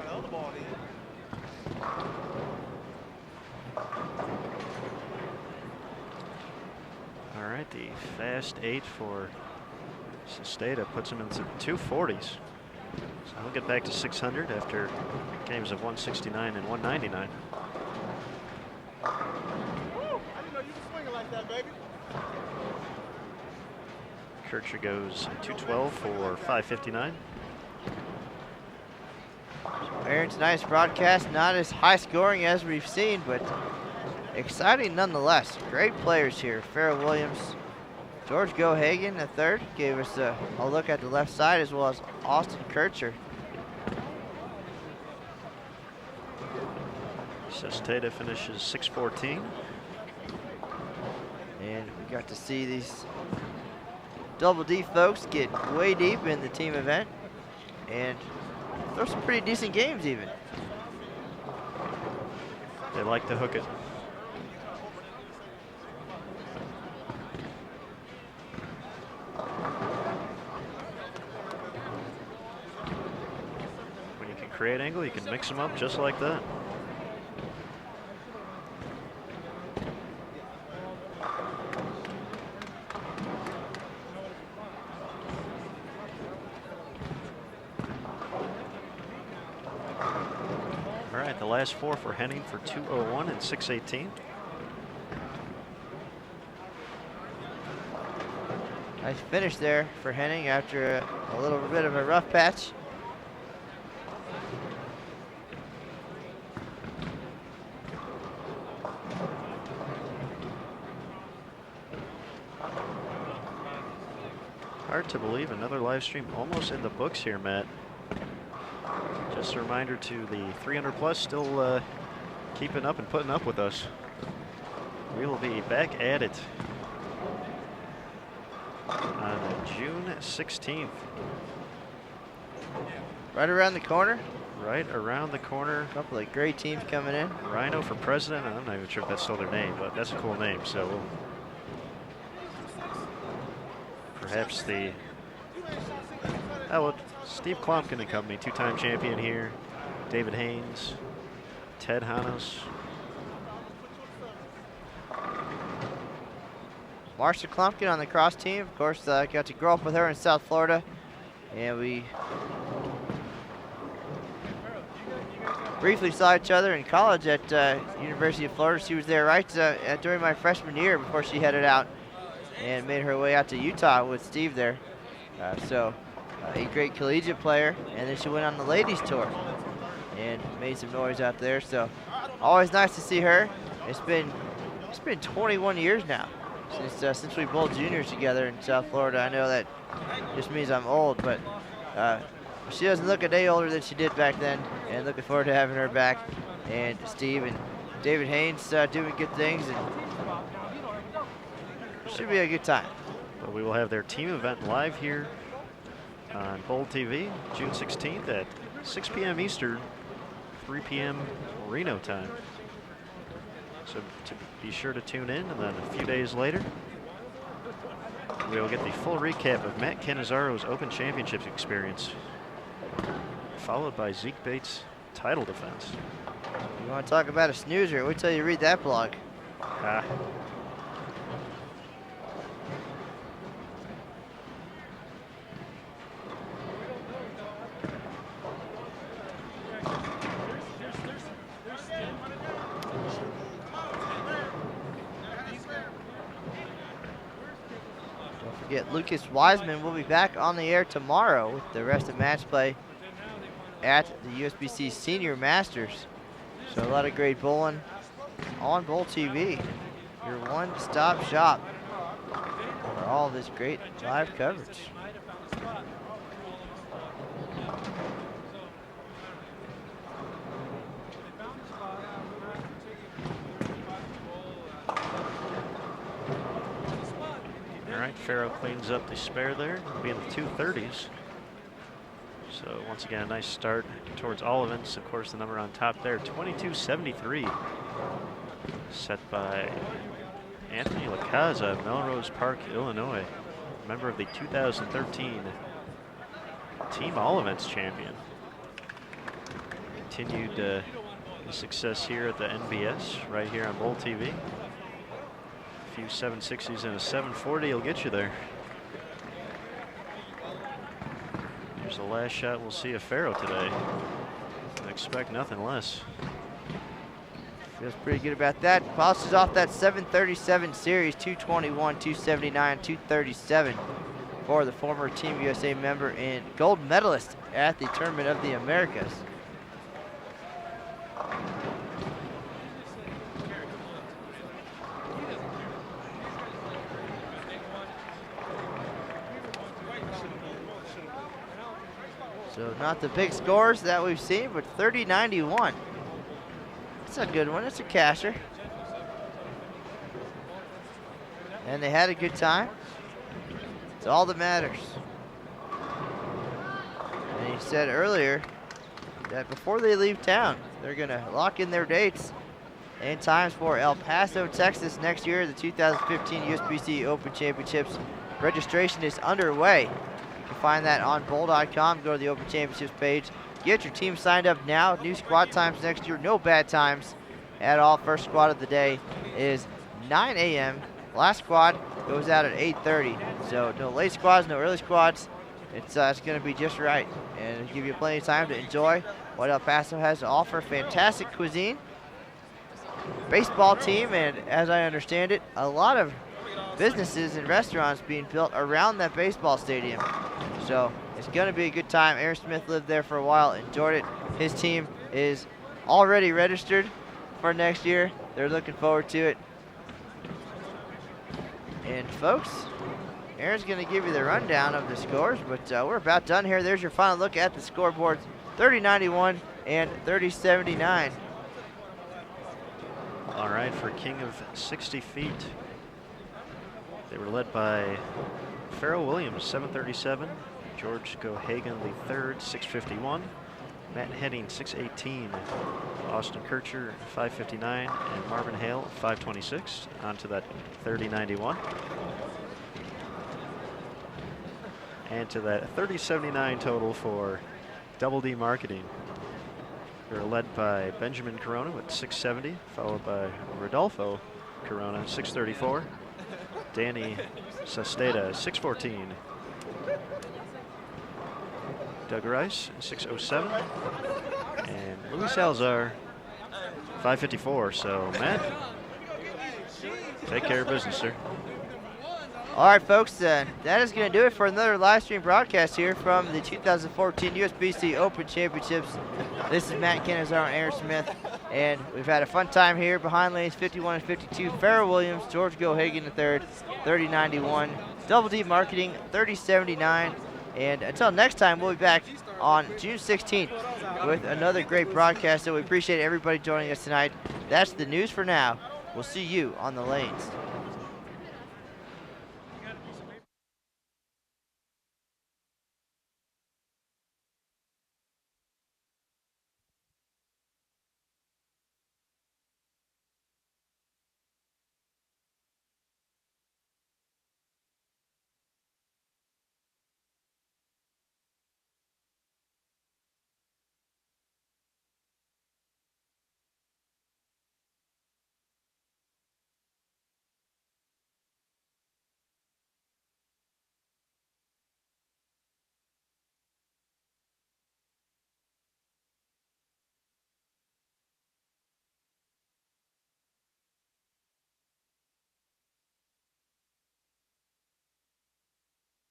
The other ball in. All right, the fast 8 for Sesteda puts him into 240s. So he'll get back to 600 after games of 169 and 199. Woo! I didn't know you could swing it like that, baby. Kircher goes 212 for 559. Aaron, tonight's broadcast not as high scoring as we've seen, but exciting nonetheless. Great players here. Fero Williams, George Gohagan III gave us a look at the left side, as well as Austin Kircher. Sesteda finishes 614. And we got to see these Double D folks get way deep in the team event and throw some pretty decent games even. They like to hook it. When you can create angle, you can mix them up just like that. All right, the last 4 for Henning for 201 and 618. Nice finish there for Henning after a little bit of a rough patch. Hard to believe another live stream almost in the books here, Matt. Just a reminder to the 300 plus still keeping up and putting up with us. We will be back at it on June 16th. Right around the corner. Right around the corner. A couple of great teams coming in. Rhino for president. I'm not even sure if that's still their name, but that's a cool name. So we'll perhaps the Steve Klompkin and company, two-time champion here. David Haynes, Ted Hanos. Marsha Klumpkin on the cross team. Of course, got to grow up with her in South Florida. And we briefly saw each other in college at University of Florida. She was there right during my freshman year before she headed out and made her way out to Utah with Steve there. A great collegiate player. And then she went on the ladies tour and made some noise out there. So always nice to see her. It's been 21 years now since we bowled juniors together in South Florida. I know that just means I'm old, but she doesn't look a day older than she did back then, and looking forward to having her back. And Steve and David Haynes doing good things, and should be a good time. But we will have their team event live here on Bold TV, June 16th at 6 p.m. Eastern, 3 p.m. Reno time. So to be sure to tune in, and then a few days later, we will get the full recap of Matt Canizaro's Open Championships experience, followed by Zeke Bates' title defense. You want to talk about a snoozer? Wait till you read that blog. Lucas Wiseman will be back on the air tomorrow with the rest of match play at the USBC Senior Masters. So a lot of great bowling on Bowl TV, your one-stop shop for all this great live coverage. Fero cleans up the spare there, being the 230s. So once again, a nice start towards all events. Of course, the number on top there, 2273, set by Anthony Lacaza of Melrose Park, Illinois, member of the 2013 Team All Events champion. Continued the success here at the NBS, right here on Bowl TV. Few 760s and a 740 will get you there. Here's the last shot we'll see of Fero today. I expect nothing less. Feels pretty good about that. Polishes off that 737 series, 221, 279, 237 for the former Team USA member and gold medalist at the Tournament of the Americas. So not the big scores that we've seen, but 30-91. That's a good one. It's a casher. And they had a good time. It's all that matters. And he said earlier that before they leave town, they're going to lock in their dates and times for El Paso, Texas next year, the 2015 USBC Open Championships. Registration is underway. You can find that on bowl.com. Go to the Open Championships page. Get your team signed up now. New squad times next year. No bad times at all. First squad of the day is 9 a.m. Last squad goes out at 8:30. So no late squads, no early squads. It's going to be just right. And it'll give you plenty of time to enjoy what El Paso has to offer. Fantastic cuisine. Baseball team, and as I understand it, a lot of businesses and restaurants being built around that baseball stadium. So it's going to be a good time. Aaron Smith lived there for a while, enjoyed it. His team is already registered for next year. They're looking forward to it. And folks, Aaron's going to give you the rundown of the scores, but we're about done here. There's your final look at the scoreboards, 30-91 and 30-79. All right, for King of 60 feet, they were led by Fero Williams, 737, George Gohagan III, 651, Matt Henning, 618, Austin Kircher, 559, and Marvin Hale, 526. On to that 30-91. And to that 30-79 total for Double D Marketing. They're led by Benjamin Corona with 670, followed by Rodolfo Corona, 634. Danny Sesteda, 614. Doug Rice, 607. And Luis Salazar, 554. So, Matt, take care of business, sir. All right, folks, that is going to do it for another live stream broadcast here from the 2014 USBC Open Championships. This is Matt Canizaro and Aaron Smith, and we've had a fun time here behind lanes 51 and 52. Fero Williams, George Gohagan III, 30-91. Double D Marketing, 30-79. And until next time, we'll be back on June 16th with another great broadcast. So we appreciate everybody joining us tonight. That's the news for now. We'll see you on the lanes.